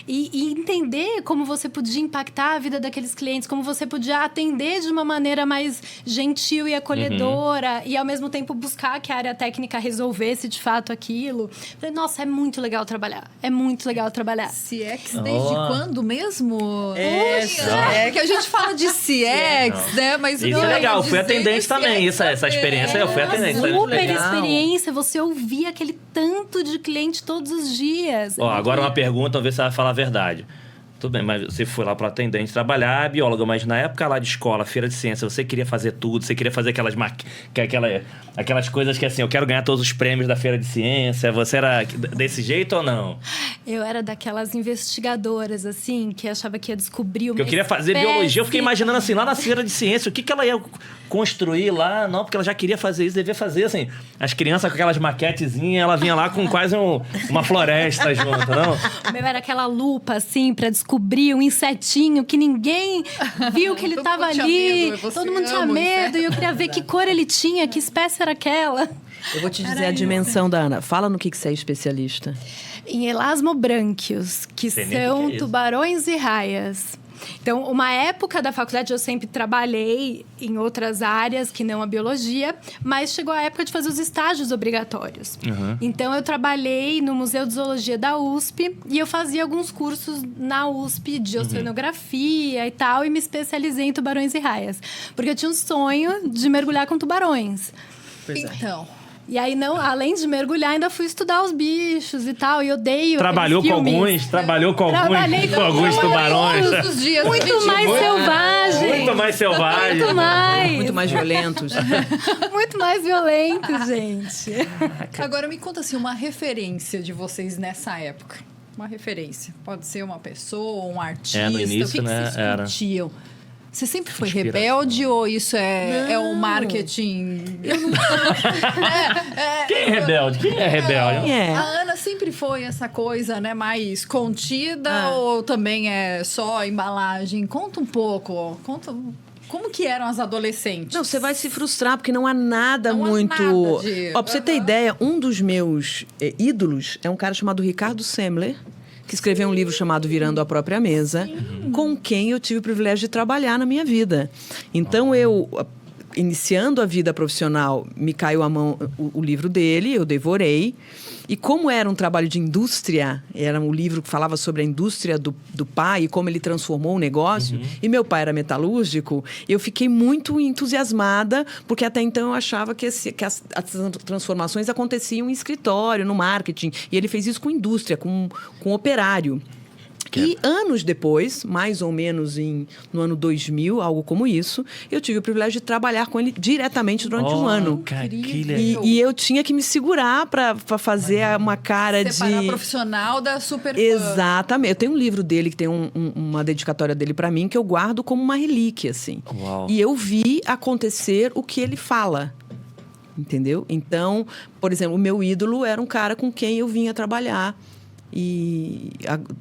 S1: E entender como você podia impactar a vida daqueles clientes, como você podia atender de uma maneira mais gentil e acolhedora, e ao mesmo tempo buscar que a área técnica resolvesse de fato aquilo. Falei, nossa, é muito legal trabalhar. É muito legal trabalhar.
S3: CX desde quando mesmo?
S2: CX.
S3: Que a gente fala de CX, né? Mas
S4: isso é legal, fui atendente também. Essa experiência eu fui atendente.
S1: Super experiência, você ouvia aquele tanto de cliente todos os dias.
S4: Agora uma pergunta, vamos ver se ela vai falar a verdade. Tudo bem, mas você foi lá para atendente trabalhar, bióloga, mas na época lá de escola, feira de ciência, você queria fazer tudo, você queria fazer aquelas coisas que assim, eu quero ganhar todos os prêmios da feira de ciência, você era desse jeito ou não?
S1: Eu era daquelas investigadoras, assim, que achava que ia descobrir uma
S4: Porque eu queria fazer
S1: espécie.
S4: biologia, eu fiquei imaginando assim, lá na feira de ciência, o que ela ia construir lá, não, porque ela já queria fazer isso, devia fazer assim, as crianças com aquelas maquetezinhas, ela vinha lá com quase uma floresta junto, não?
S1: O meu era aquela lupa, assim, pra descobrir um insetinho que ninguém viu que ele
S3: Todo
S1: tava
S3: mundo tinha
S1: ali.
S3: medo, você
S1: Todo mundo tinha
S3: ama o
S1: medo
S3: inseto.
S1: e eu queria ver que cor ele tinha, que espécie era aquela.
S2: Eu vou te dizer a dimensão da Ana. Fala no que você é especialista.
S1: Em elasmobrânquios, que
S4: Sei nem o
S1: são
S4: que é isso.
S1: tubarões e raias. Então, uma época da faculdade eu sempre trabalhei em outras áreas que não a biologia, mas chegou a época de fazer os estágios obrigatórios. Então, eu trabalhei no Museu de Zoologia da USP e eu fazia alguns cursos na USP de oceanografia e tal, e me especializei em tubarões e raias. Porque eu tinha um sonho de mergulhar com tubarões.
S3: Então,
S1: E aí, não, além de mergulhar, ainda fui estudar os bichos e tal. E odeio
S4: Trabalhou com
S1: aqueles filmes.
S4: alguns, trabalhou com
S1: Trabalhei
S4: com alguns tubarões.
S3: todos os dias.
S1: Muito mais selvagem.
S4: Muito mais selvagem.
S1: Muito mais.
S2: Muito mais violentos.
S1: Muito mais violento, gente.
S3: Agora me conta assim, uma referência de vocês nessa época. Uma referência. Pode ser uma pessoa, um artista.
S4: no início,
S3: o que
S4: né,
S3: vocês
S4: era.
S3: curtiam? Você sempre foi
S4: Inspiração.
S3: rebelde ou isso é um
S2: Não.
S3: marketing?
S4: Quem é rebelde? Quem é rebelde?
S2: Quem é?
S3: A Ana sempre foi essa coisa, né, mais contida
S2: Ah.
S3: ou também é só embalagem? Conta um pouco, conta como que eram as adolescentes.
S2: Não, você vai se frustrar, porque não há nada
S3: Não há
S2: muito...
S3: nada de-
S2: Ó, pra você ter
S3: Aham.
S2: ideia, um dos meus ídolos é um cara chamado Ricardo Semler, que escreveu um livro chamado Virando a Própria Mesa, com quem eu tive o privilégio de trabalhar na minha vida. Então, iniciando a vida profissional, me caiu à mão o livro dele, eu devorei. E como era um trabalho de indústria, era um livro que falava sobre a indústria do pai e como ele transformou o negócio, e meu pai era metalúrgico, eu fiquei muito entusiasmada, porque até então eu achava que as transformações aconteciam em escritório, no marketing, e ele fez isso com indústria, com operário. E anos depois, mais ou menos no ano 2000, algo como isso, eu tive o privilégio de trabalhar com ele diretamente durante um ano.
S4: Cara, que
S3: Incrível.
S4: legal.
S2: E eu tinha que me segurar para fazer uma cara
S3: Separar
S2: de...
S3: profissional da super fã.
S2: Exatamente. Eu tenho um livro dele que tem uma dedicatória dele para mim que eu guardo como uma relíquia, assim.
S4: Uau.
S2: E eu vi acontecer o que ele fala. Entendeu? Então, por exemplo, o meu ídolo era um cara com quem eu vinha trabalhar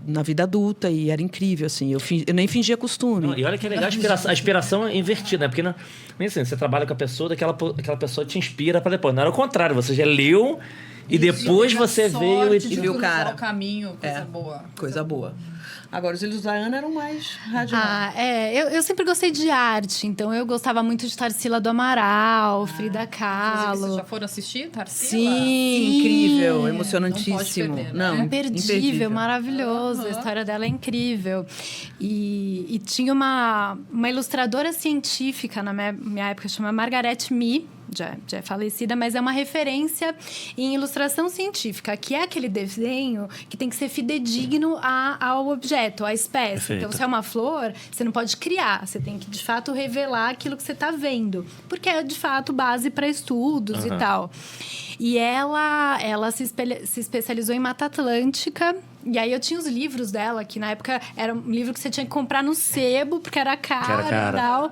S2: na vida adulta, e era incrível, assim. Eu nem fingia costume.
S4: Não, e olha que legal, a inspiração é invertida, né? Porque nem assim, você trabalha com a pessoa, aquela pessoa te inspira para depois. Não era o contrário, você já leu e depois você veio e...
S3: de
S2: viu o
S3: cruzar
S2: cara.
S3: o caminho, coisa boa.
S2: Coisa boa. Agora, os ídolos da Ana eram mais radicais.
S1: Eu sempre gostei de arte, então eu gostava muito de Tarsila do Amaral, Frida
S3: Inclusive,
S1: Kahlo.
S3: vocês já foram assistir, Tarsila?
S2: Sim, incrível,
S3: Não
S2: emocionantíssimo.
S3: pode perder, né?
S2: Não,
S1: Imperdível, maravilhoso. A história dela é incrível. E tinha uma ilustradora científica na minha época, chama Margaret Mee, já é falecida, mas é uma referência em ilustração científica, que é aquele desenho que tem que ser fidedigno ao objeto, à espécie.
S4: Perfeito.
S1: Então, se é uma flor, você não pode criar, você tem que, de fato, revelar aquilo que você está vendo, porque é, de fato, base para estudos e tal. E ela se especializou em Mata Atlântica. E aí eu tinha os livros dela, que na época era um livro que você tinha que comprar no sebo, porque era caro e tal.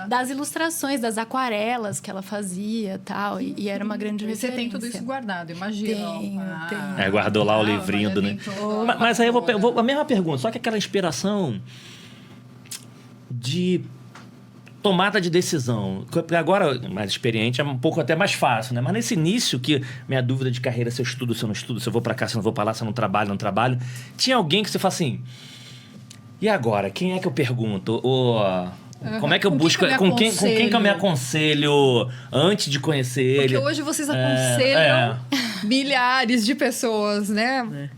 S1: Das ilustrações, das aquarelas que ela fazia tal, e era uma grande
S3: E você
S1: referência.
S3: tem tudo isso guardado, imagina.
S1: Tenho.
S4: Guardou lá o livrinho do... Né? Mas aí eu vou... A mesma pergunta, só que aquela inspiração de tomada de decisão. Porque agora, mais experiente, é um pouco até mais fácil, né? Mas nesse início, que minha dúvida de carreira, se eu estudo, se eu não estudo, se eu vou pra cá, se eu não vou pra lá, se eu não trabalho, tinha alguém que você fala assim, e agora? Quem é que eu pergunto? Ou... Como é que eu
S3: Com quem
S4: busco?
S3: que eu me
S4: Com quem que eu me aconselho antes de conhecer ele?
S3: Porque hoje vocês aconselham milhares de pessoas, né?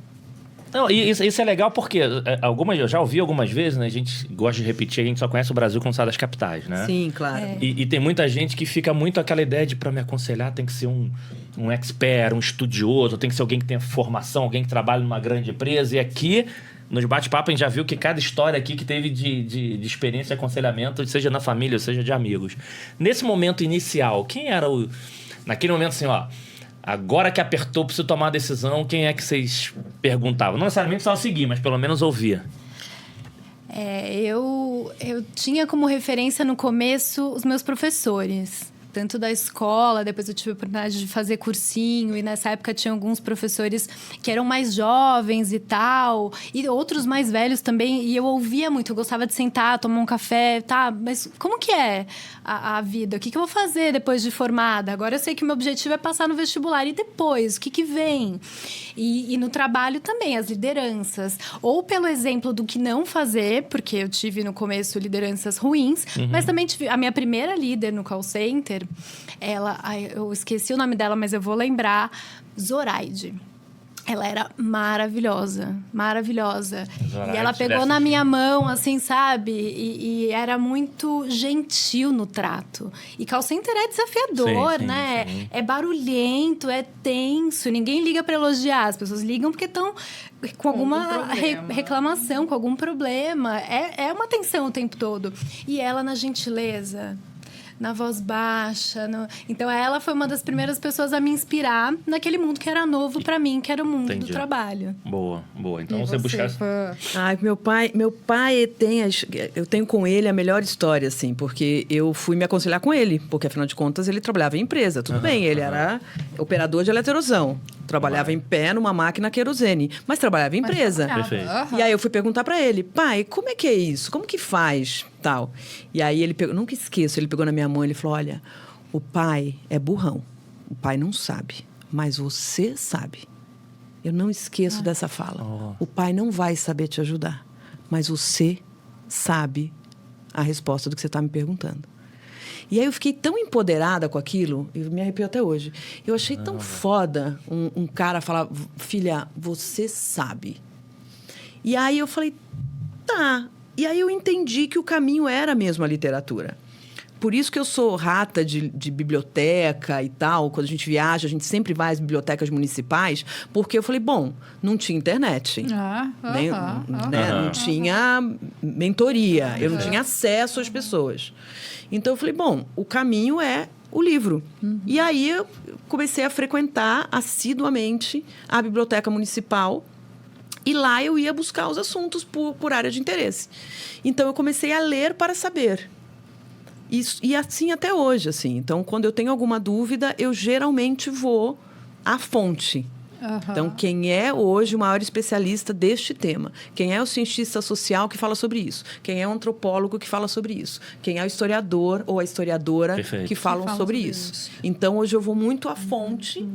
S4: Não, e isso é legal porque eu já ouvi algumas vezes, né? A gente gosta de repetir, a gente só conhece o Brasil quando sai das capitais, né?
S2: Sim, claro.
S4: E tem muita gente que fica muito aquela ideia de, para me aconselhar, tem que ser um expert, um estudioso, tem que ser alguém que tenha formação, alguém que trabalha numa grande empresa. E aqui nos bate-papo a gente já viu que cada história aqui que teve de experiência e aconselhamento, seja na família, seja de amigos. Nesse momento inicial, quem era o... Naquele momento assim, ó, agora que apertou, preciso tomar uma decisão, quem é que vocês perguntavam? Não necessariamente só seguir, mas pelo menos ouvir.
S1: Eu tinha como referência no começo os meus professores. Tanto da escola, depois eu tive a oportunidade de fazer cursinho. E nessa época tinha alguns professores que eram mais jovens e tal. E outros mais velhos também. E eu ouvia muito, eu gostava de sentar, tomar um café. Tá, mas como que é a vida? O que eu vou fazer depois de formada? Agora eu sei que o meu objetivo é passar no vestibular. E depois? O que vem? E no trabalho também, as lideranças. Ou pelo exemplo do que não fazer, porque eu tive no começo lideranças ruins. Mas também tive a minha primeira líder no call center. Eu esqueci o nome dela, mas eu vou lembrar. Zoraide. Ela era maravilhosa, maravilhosa.
S4: Zoraide,
S1: e ela pegou na minha mão, assim, sabe? E era muito gentil no trato. E call center é desafiador,
S4: sim,
S1: né?
S4: Sim.
S1: É barulhento, é tenso. Ninguém liga para elogiar. As pessoas ligam porque estão com alguma reclamação, com algum problema. É uma tensão o tempo todo. E ela na gentileza, na voz baixa. Então, ela foi uma das primeiras pessoas a me inspirar naquele mundo que era novo para mim, que era o mundo do trabalho.
S4: Boa. Então, você buscar...
S2: Ai, meu pai tem... Eu tenho com ele a melhor história, assim, porque eu fui me aconselhar com ele, porque, afinal de contas, ele trabalhava em empresa. Tudo bem, ele era operador de eletrosão. Trabalhava em pé numa máquina querosene, mas trabalhava em empresa.
S4: Perfeito.
S2: E aí eu fui perguntar para ele, pai, como é que é isso? Como que faz? Tal. E aí ele pegou, nunca esqueço, ele pegou na minha mão e ele falou, olha, o pai é burrão, o pai não sabe, mas você sabe. Eu não esqueço dessa fala. O pai não vai saber te ajudar, mas você sabe a resposta do que você está me perguntando. E aí eu fiquei tão empoderada com aquilo, e me arrepio até hoje. Eu achei tão foda um cara falar, filha, você sabe. E aí eu falei, tá. E aí eu entendi que o caminho era mesmo a literatura. Por isso que eu sou rata de biblioteca e tal. Quando a gente viaja, a gente sempre vai às bibliotecas municipais. Porque eu falei, bom, não tinha internet. Não tinha mentoria. Eu não tinha acesso às pessoas. Então, eu falei, bom, o caminho é o livro. E aí, eu comecei a frequentar assiduamente a biblioteca municipal. E lá eu ia buscar os assuntos por área de interesse. Então, eu comecei a ler para saber. E assim até hoje, assim. Então, quando eu tenho alguma dúvida, eu geralmente vou à fonte. Então, quem é hoje o maior especialista deste tema? Quem é o cientista social que fala sobre isso? Quem é o antropólogo que fala sobre isso? Quem é o historiador ou a historiadora que falam sobre isso? Então, hoje eu vou muito à fonte,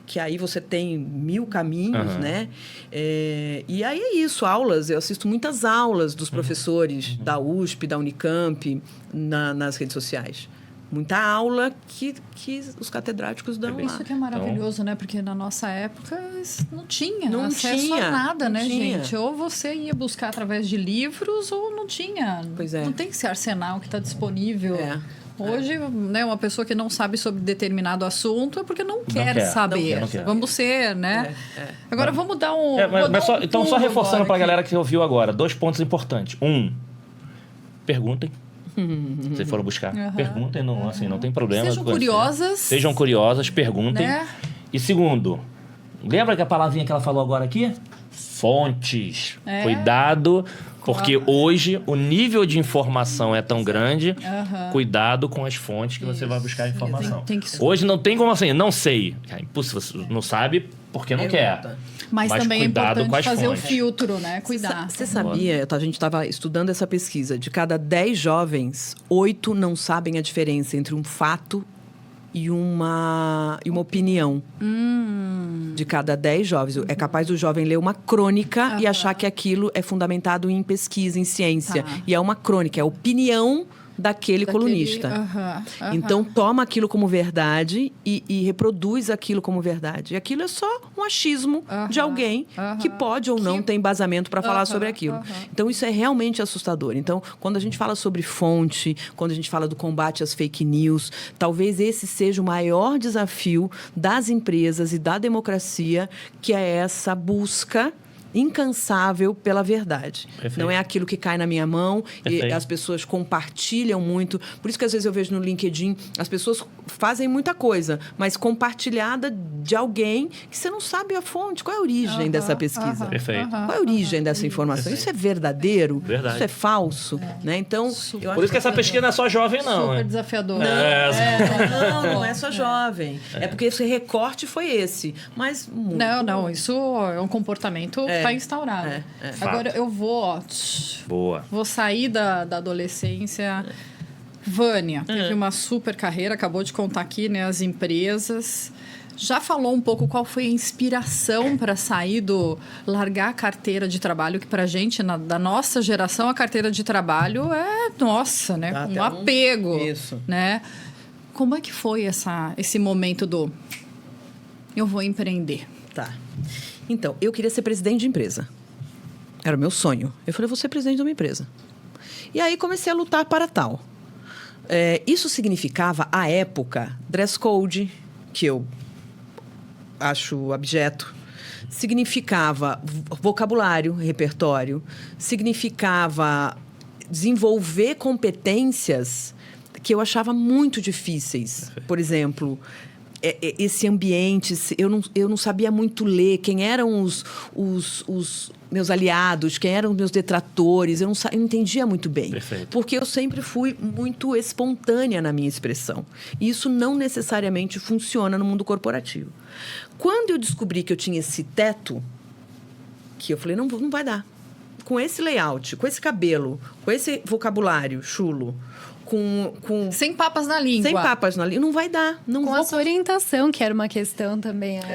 S2: que aí você tem 1000 caminhos, né? E aí é isso, aulas. Eu assisto muitas aulas dos professores da USP, da Unicamp, nas redes sociais. Muita aula que os catedráticos dão lá.
S3: Isso que é maravilhoso, né? Porque na nossa época não tinha
S2: não
S3: acesso
S2: tinha,
S3: a nada, né,
S2: tinha.
S3: gente? Ou você ia buscar através de livros ou não tinha.
S2: Pois é.
S3: Não tem esse arsenal que está disponível. Hoje, né, uma pessoa que não sabe sobre determinado assunto é porque não quer saber.
S4: Não quer.
S3: Vamos ser, né? Agora, vamos dar um...
S4: Então, só reforçando para a galera que ouviu agora, 2 pontos importantes. Perguntem. Se foram buscar, perguntem, não tem problema.
S3: Sejam
S4: curiosas, perguntem.
S3: Né?
S4: E segundo, lembra que a palavrinha que ela falou agora aqui? Fontes. Cuidado, porque hoje o nível de informação é tão grande. Cuidado com as fontes que você vai buscar a informação. Hoje não tem como assim, não sei. É impossível, você não sabe porque não quer.
S3: Mas também é importante fazer
S4: fontes.
S3: o filtro, né? Cuidar.
S2: Você sabia, a gente estava estudando essa pesquisa, de cada 10 jovens, 8 não sabem a diferença entre um fato e uma opinião. De cada 10 jovens. É capaz do jovem ler uma crônica e achar que aquilo é fundamentado em pesquisa, em ciência. E é uma crônica, é a opinião daquele colunista. Então, toma aquilo como verdade e reproduz aquilo como verdade. E aquilo é só um achismo de alguém que pode ou não ter embasamento para falar sobre aquilo. Então, isso é realmente assustador. Então, quando a gente fala sobre fonte, quando a gente fala do combate às fake news, talvez esse seja o maior desafio das empresas e da democracia, que é essa busca incansável pela verdade.
S4: Perfeito.
S2: Não é aquilo que cai na minha mão e
S4: Perfeito.
S2: as pessoas compartilham muito. Por isso que às vezes eu vejo no LinkedIn, as pessoas fazem muita coisa, mas compartilhada de alguém que você não sabe a fonte. Qual é a origem dessa pesquisa?
S4: Perfeito.
S2: Qual é a origem dessa informação? Isso é verdadeiro?
S4: Verdade.
S2: Isso é falso? Né? Então, eu
S4: Por isso que essa pesquisa não é só jovem, não.
S3: Super
S4: né?
S3: desafiador.
S2: não é só jovem. É porque esse recorte foi esse. Mas muito...
S3: Não, isso é um comportamento que está instaurado. Agora
S4: Fato.
S3: eu vou,
S4: Boa.
S3: vou sair da adolescência. Vânia teve uma super carreira, acabou de contar aqui, né, as empresas. Já falou um pouco qual foi a inspiração para sair largar a carteira de trabalho, que pra gente, da nossa geração, a carteira de trabalho é nossa, né?
S2: Dá até
S3: Um apego.
S2: Isso.
S3: Né? Como é que foi esse momento eu vou empreender?
S2: Tá. Então, eu queria ser presidente de empresa. Era o meu sonho. Eu falei, vou ser presidente de uma empresa. E aí comecei a lutar para tal. Isso significava, à época, dress code, que eu acho abjeto. Significava vocabulário, repertório. Significava desenvolver competências que eu achava muito difíceis. Por exemplo, esse ambiente, eu não sabia muito ler quem eram os meus aliados, quem eram os meus detratores, eu não entendia muito bem.
S4: Perfeito.
S2: Porque eu sempre fui muito espontânea na minha expressão. E isso não necessariamente funciona no mundo corporativo. Quando eu descobri que eu tinha esse teto, que eu falei, não vai dar. Com esse layout, com esse cabelo, com esse vocabulário chulo,
S3: Sem papas na língua.
S2: sem papas na língua, não vai dar. Não
S1: Com
S2: vou
S1: a sua orientação, que era uma questão também.
S2: Hoje,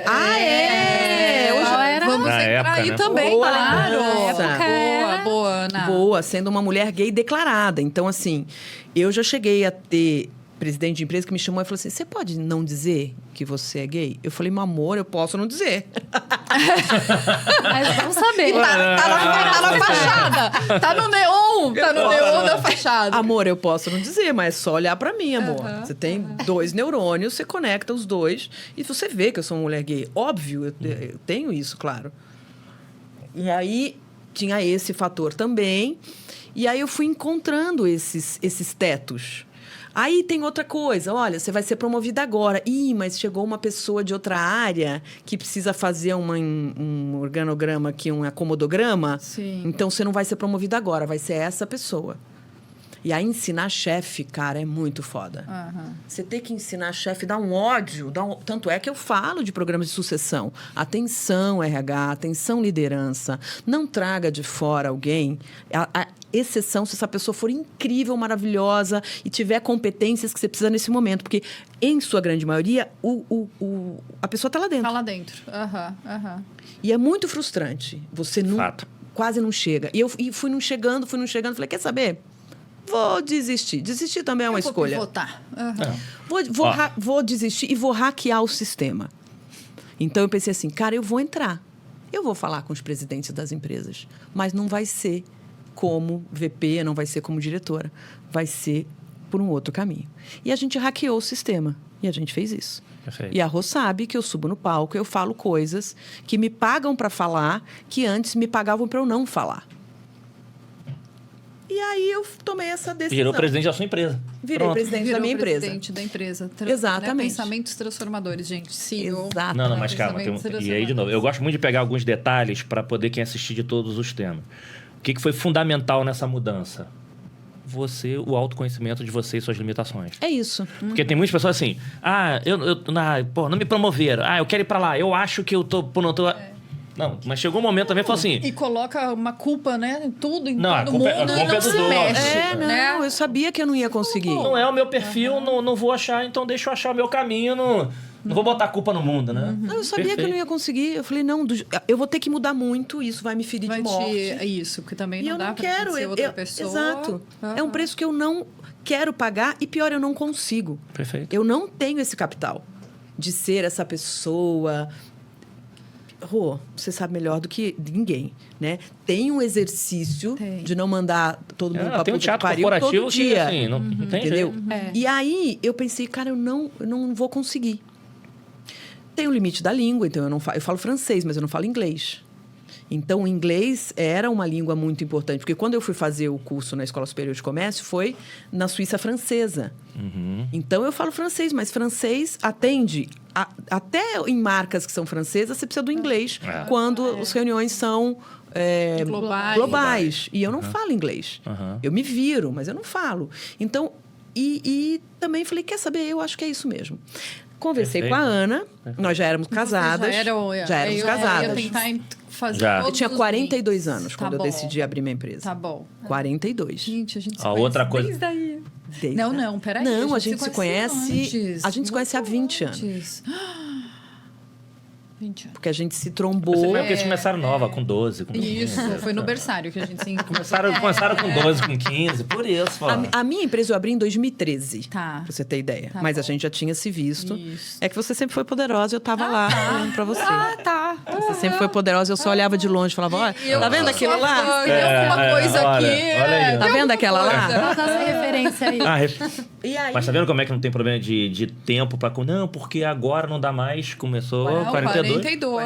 S1: Qual era?
S3: Vamos
S4: Na
S3: entrar
S4: época,
S3: aí
S4: né?
S3: também,
S2: Boa
S3: claro.
S2: lembrança.
S3: Boa, Ana.
S2: boa, sendo uma mulher gay declarada. Então, assim, eu já cheguei a ter presidente de empresa que me chamou e falou assim, você pode não dizer que você é gay? Eu falei, meu amor, eu posso não dizer.
S1: Mas vamos saber.
S3: Tá na fachada. Tá no neon. Tá no neon da fachada.
S2: Amor, eu posso não dizer, mas é só olhar pra mim, amor. Você tem 2 neurônios, você conecta os 2 e você vê que eu sou uma mulher gay. Óbvio, eu tenho isso, claro. E aí, tinha esse fator também. E aí, eu fui encontrando esses tetos. Aí tem outra coisa, olha, você vai ser promovida agora. Mas chegou uma pessoa de outra área que precisa fazer um organograma aqui, um acomodograma.
S3: Sim.
S2: Então, você não vai ser promovida agora, vai ser essa pessoa. E aí, ensinar chefe, cara, é muito foda. Você ter que ensinar chefe dá um ódio. Tanto é que eu falo de programas de sucessão. Atenção, RH, atenção, liderança. Não traga de fora alguém. A exceção se essa pessoa for incrível, maravilhosa e tiver competências que você precisa nesse momento. Porque, em sua grande maioria, a pessoa está lá dentro.
S3: Tá lá dentro.
S2: E é muito frustrante. Você
S4: Fato.
S2: quase não chega. E fui não chegando. Falei, quer saber? Vou desistir. Desistir também é uma escolha.
S3: Vou pivotar.
S2: Vou desistir e vou hackear o sistema. Então, eu pensei assim, cara, eu vou entrar. Eu vou falar com os presidentes das empresas. Mas não vai ser como VP, não vai ser como diretora. Vai ser por um outro caminho. E a gente hackeou o sistema. E a gente fez isso.
S4: Perfeito.
S2: E a Rô sabe que eu subo no palco, eu falo coisas que me pagam para falar, que antes me pagavam para eu não falar. E aí eu tomei essa decisão.
S4: Virou presidente da sua empresa.
S2: Virei
S4: Pronto.
S2: presidente da minha empresa.
S3: Presidente da empresa.
S2: Exatamente.
S3: Né? Pensamentos transformadores, gente. CEO.
S2: Exato.
S4: Não, mas calma.
S3: Pensamento
S4: E aí, de novo, eu gosto muito de pegar alguns detalhes para poder quem assistir de todos os temas. O que foi fundamental nessa mudança? O autoconhecimento de você e suas limitações.
S2: É isso.
S4: Porque tem muitas pessoas assim, não me promoveram. Eu quero ir para lá. Eu acho que eu tô... Não, mas chegou um momento também, falou assim...
S3: E coloca uma culpa, né? Em tudo, em
S4: Não, a
S3: todo
S4: culpa é-
S3: mundo.
S4: a culpa
S3: não
S4: é dos
S3: se
S4: outros.
S3: mexe.
S2: Não, eu sabia que eu não ia conseguir.
S4: Não é o meu perfil, não vou achar, então deixa eu achar o meu caminho. Não vou botar a culpa no mundo, né?
S2: Não, eu sabia que eu não ia conseguir. Eu falei, não, eu vou ter que mudar muito, isso vai me ferir de morte.
S3: Isso, porque também
S2: E
S3: não
S2: eu
S3: dá
S2: não
S3: pra
S2: quero.
S3: ser outra pessoa.
S2: Exato. É um preço que eu não quero pagar e, pior, eu não consigo.
S4: Perfeito.
S2: Eu não tenho esse capital de ser essa pessoa... Rô, você sabe melhor do que ninguém, né? Tem um exercício de não mandar todo mundo pra
S4: tem um
S2: puta que
S4: teatro
S2: pariu
S4: corporativo
S2: todo
S4: que,
S2: dia.
S4: assim, não tem
S2: Entendeu?
S4: jeito.
S2: E aí, eu pensei, cara, eu não vou conseguir. Tem o limite da língua, então eu falo francês, mas eu não falo inglês. Então, o inglês era uma língua muito importante. Porque quando eu fui fazer o curso na Escola Superior de Comércio, foi na Suíça francesa. Então, eu falo francês, mas francês atende... até em marcas que são francesas, você precisa do inglês. Quando as reuniões são... globais. E eu não falo inglês. Eu me viro, mas eu não falo. Então, e também falei, quer saber? Eu acho que é isso mesmo. Conversei com a Ana, nós já éramos casadas. Já éramos casadas.
S3: Eu ia tentar fazer
S2: Eu tinha 42 anos quando eu decidi abrir minha empresa.
S3: Tá bom.
S2: 42.
S3: Gente, a gente se
S4: outra coisa...
S3: desde aí.
S2: Desde
S3: Não, peraí.
S2: Não, a gente se conhece...
S3: Antes,
S2: a gente se conhece há 20 anos.
S3: 20 anos.
S2: Porque a gente se trombou.
S4: Você porque eles começaram nova, com 12, com 15.
S3: Isso, foi no berçário que a gente se encontrou.
S4: Começaram com 12, com 15, por isso.
S2: A minha empresa eu abri em 2013,
S3: Tá.
S2: pra você ter ideia.
S3: Tá
S2: Mas
S3: bom.
S2: a gente já tinha se visto.
S3: Isso.
S2: É que você sempre foi poderosa, eu tava lá olhando pra você.
S3: Tá.
S2: Você sempre foi poderosa, eu só olhava de longe e falava, olha, tá vendo aquilo lá?
S3: Tem alguma coisa
S4: olha,
S3: aqui.
S4: olha aí, ó.
S2: Tá vendo aquela lá?
S1: Qual que é a sua referência aí?
S2: E aí,
S4: Mas tá vendo como é que não tem problema de tempo pra... Não, porque agora não dá mais. Começou
S3: Não,
S4: 42.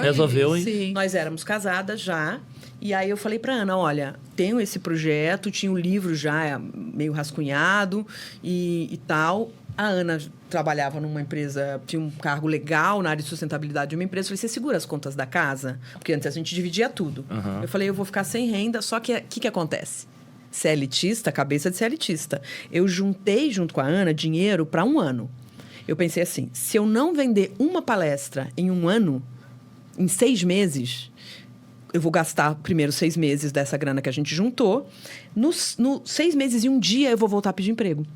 S4: Resolveu, hein?
S3: Sim.
S2: nós éramos casadas já. E aí eu falei pra Ana, olha, tenho esse projeto, tinha um livro já meio rascunhado e tal. A Ana trabalhava numa empresa, tinha um cargo legal na área de sustentabilidade de uma empresa. Eu falei, você segura as contas da casa? Porque antes a gente dividia tudo. Eu falei, eu vou ficar sem renda, só que o que acontece? CLTista, cabeça de CLTista. Eu juntei, junto com a Ana, dinheiro para 1 ano. Eu pensei assim, se eu não vender uma palestra em 1 ano, em 6 meses... eu vou gastar primeiro 6 meses dessa grana que a gente juntou. Nos 6 meses e 1 dia, eu vou voltar a pedir emprego.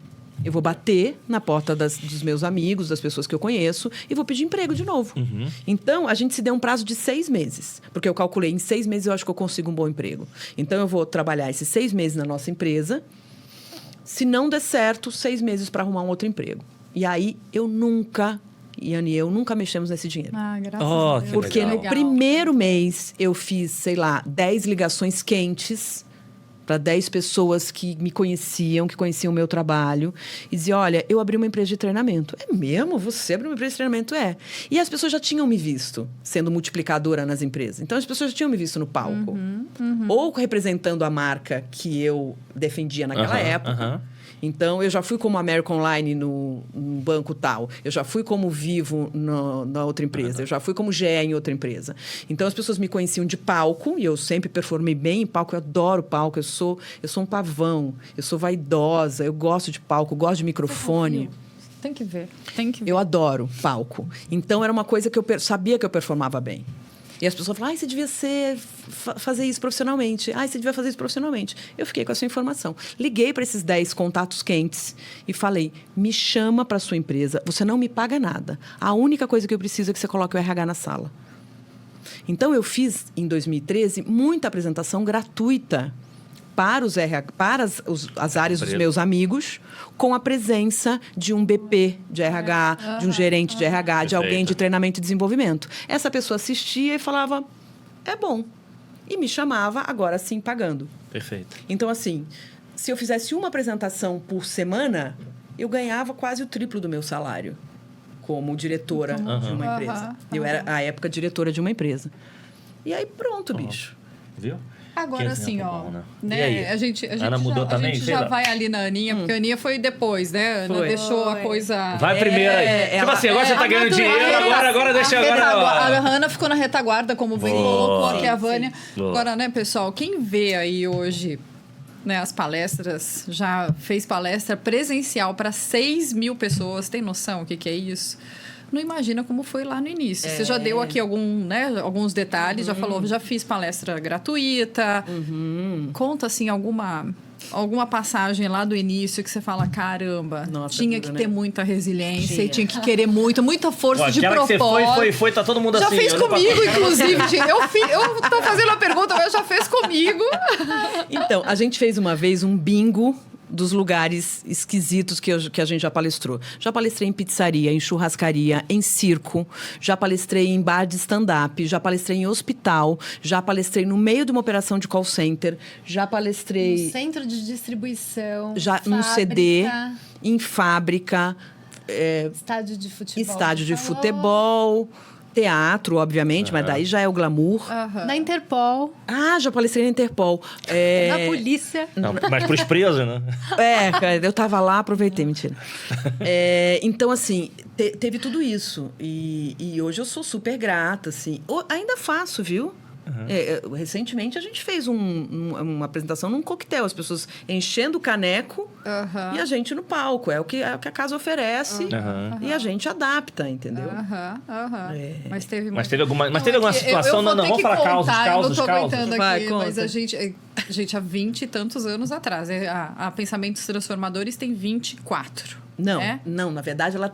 S2: Eu vou bater na porta dos meus amigos, das pessoas que eu conheço, e vou pedir emprego de novo. Então, a gente se deu um prazo de 6 meses. Porque eu calculei, em 6 meses eu acho que eu consigo um bom emprego. Então, eu vou trabalhar esses 6 meses na nossa empresa. Se não der certo, 6 meses para arrumar um outro emprego. E aí, eu nunca... Iane e eu nunca mexemos nesse dinheiro.
S3: Ah, graças
S4: Oh,
S3: a Deus.
S4: que
S2: Porque
S4: legal.
S2: no primeiro mês eu fiz, sei lá, 10 ligações quentes para 10 pessoas que me conheciam, que conheciam o meu trabalho. E dizia, olha, eu abri uma empresa de treinamento. É mesmo? Você abriu uma empresa de treinamento? É. E as pessoas já tinham me visto sendo multiplicadora nas empresas. Então, as pessoas já tinham me visto no palco. Ou representando a marca que eu defendia naquela época. Então, eu já fui como American Online no banco tal. Eu já fui como Vivo na outra empresa. Eu já fui como GE em outra empresa. Então, as pessoas me conheciam de palco. E eu sempre performei bem em palco. Eu adoro palco. Eu sou um pavão. Eu sou vaidosa. Eu gosto de palco. Eu gosto de microfone.
S3: Tem que ver.
S2: Eu adoro palco. Então, era uma coisa que eu sabia que eu performava bem. E as pessoas falam, você devia fazer isso profissionalmente. Você devia fazer isso profissionalmente. Eu fiquei com essa informação. Liguei para esses 10 contatos quentes e falei, me chama para sua empresa. Você não me paga nada. A única coisa que eu preciso é que você coloque o RH na sala. Então, eu fiz, em 2013, muita apresentação gratuita para as áreas dos meus amigos, com a presença de um BP de RH, de um gerente de RH, de alguém de treinamento e desenvolvimento. Essa pessoa assistia e falava, é bom. E me chamava, agora sim, pagando.
S4: Perfeito.
S2: Então, assim, se eu fizesse uma apresentação por semana, eu ganhava quase o triplo do meu salário como diretora de uma empresa. Eu era, à época, diretora de uma empresa. E aí, pronto, bicho.
S4: Viu?
S3: Agora,
S4: Que
S3: assim,
S4: exemplo
S3: ó,
S4: bom, né?
S3: né?
S4: E aí?
S3: A gente
S4: Ana mudou também?
S3: A gente
S4: Sei
S3: já
S4: lá.
S3: vai ali na Aninha, porque a Aninha foi depois, né? A Ana
S2: Foi.
S3: deixou a coisa...
S4: Vai primeiro aí. Tipo assim, agora você tá ganhando dinheiro, agora deixa agora...
S3: A Ana ficou na retaguarda, como bem colocou aqui a Vânia.
S4: Boa.
S3: Agora, né, pessoal, quem vê aí hoje, né, as palestras, já fez palestra presencial para 6 mil pessoas, tem noção o que é isso? Não imagina como foi lá no início. Você já deu aqui alguns detalhes, já falou, já fiz palestra gratuita. Conta, assim, alguma passagem lá do início que você fala, caramba,
S2: Nossa,
S3: tinha
S2: duro,
S3: que
S2: né?
S3: ter muita resiliência e tinha que querer muita força de
S4: Aquela que
S3: propósito.
S4: você foi, tá todo mundo
S3: Já
S4: assim.
S3: fez
S4: olhando pra
S3: comigo,
S4: tua cara.
S3: inclusive. Eu tô fazendo a pergunta, mas já fez comigo.
S2: Então, a gente fez uma vez um bingo dos lugares esquisitos que a gente já palestrou. Já palestrei em pizzaria, em churrascaria, em circo, já palestrei em bar de stand-up, já palestrei em hospital, já palestrei no meio de uma operação de call center, já palestrei...
S1: No centro de distribuição,
S2: num CD,
S1: fábrica,
S2: em fábrica,
S1: estádio de futebol.
S2: estádio de
S1: Falou.
S2: futebol, Teatro, obviamente, mas daí já é o glamour.
S1: Da Interpol,
S2: Já palestrei na Interpol.
S1: da polícia.
S4: Não, mas pros presos, né?
S2: Cara, eu tava lá, aproveitei, mentira. Então, assim, teve tudo isso. E hoje eu sou super grata, assim. Ainda faço, viu? Recentemente a gente fez uma apresentação num coquetel, as pessoas enchendo o caneco e a gente no palco. É o que a casa oferece e a gente adapta, entendeu?
S3: Mas teve
S4: alguma situação... Não, vamos falar causos.
S3: Eu não tô aguentando
S2: Vai,
S3: aqui, mas
S2: conta.
S3: a gente, há 20 e tantos anos atrás. A Pensamentos Transformadores tem 24.
S2: Não,
S3: né?
S2: não, na verdade ela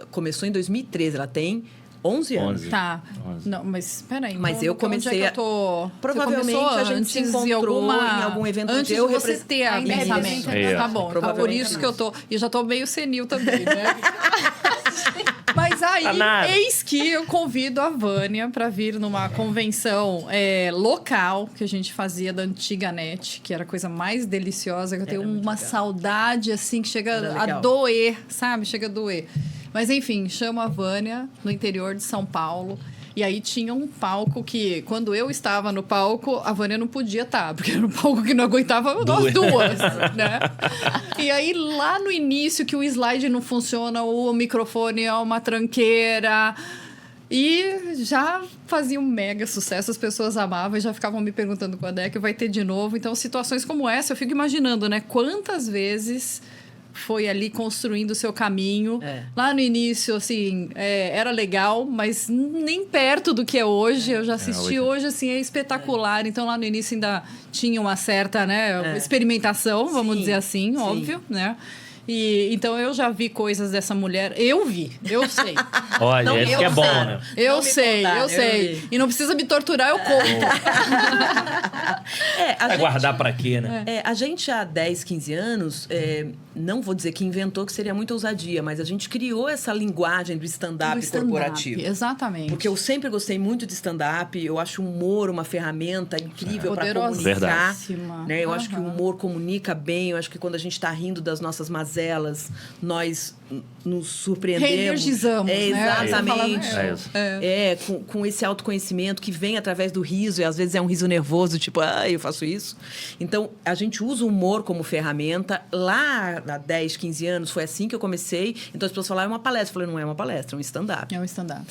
S2: começou em 2013, ela tem 11 anos.
S4: 11.
S3: Tá.
S4: 11.
S3: Não, mas peraí.
S2: Mas eu comecei
S3: onde é que eu tô...
S2: Provavelmente
S3: Você começou
S2: a gente se
S3: antes
S2: encontrou em algum evento
S3: antes
S2: eu
S3: de você ter a
S1: Ainda
S3: pensamento.
S4: é.
S3: Tá bom. Então, por
S2: Provavelmente
S3: isso que eu tô... E já tô meio senil também, né? Mas aí,
S4: Tá nada.
S3: eis que eu convido a Vânia para vir numa convenção local que a gente fazia da antiga NET, que era a coisa mais deliciosa, que eu tenho uma saudade, assim, que chega
S2: Era
S3: a
S2: legal.
S3: doer, sabe? Chega a doer. Mas, enfim, chamo a Vânia no interior de São Paulo. E aí tinha um palco que, quando eu estava no palco, a Vânia não podia estar, porque era um palco que não aguentava nós duas, né? E aí, lá no início, que o slide não funciona, o microfone é uma tranqueira. E já fazia um mega sucesso, as pessoas amavam e já ficavam me perguntando quando é que vai ter de novo. Então, situações como essa, eu fico imaginando, né? Quantas vezes foi ali construindo o seu caminho. Lá no início, assim, era legal, mas nem perto do que é hoje. Eu já assisti hoje, assim, é espetacular. Então, lá no início ainda tinha uma certa, né, experimentação, vamos dizer assim, óbvio, né? E, então, eu já vi coisas dessa mulher. Eu sei.
S4: Olha,
S2: Não,
S4: esse
S2: eu
S4: que é bom,
S2: sei.
S4: né?
S3: Eu
S2: Não me
S3: sei,
S2: contaram,
S3: eu
S2: eu
S3: sei.
S2: vi.
S3: E não precisa me torturar, eu conto.
S4: Vai guardar pra quê, né?
S2: A gente, há 10, 15 anos, não vou dizer que inventou, que seria muita ousadia, mas a gente criou essa linguagem do stand-up corporativo.
S3: Exatamente.
S2: Porque eu sempre gostei muito de stand-up, eu acho o humor uma ferramenta incrível para comunicar.
S3: Poderosíssima.
S2: Né? Eu acho que o humor comunica bem, eu acho que quando a gente está rindo das nossas mazelas, nós nos surpreendemos.
S3: Reenergizamos, né?
S2: Exatamente.
S3: Você fala,
S2: Com esse autoconhecimento que vem através do riso, e às vezes é um riso nervoso, tipo, eu faço isso. Então, a gente usa o humor como ferramenta. Lá, há 10, 15 anos, foi assim que eu comecei. Então, as pessoas falavam, é uma palestra. Eu falei, não é uma palestra, é um stand-up.
S3: É um stand-up.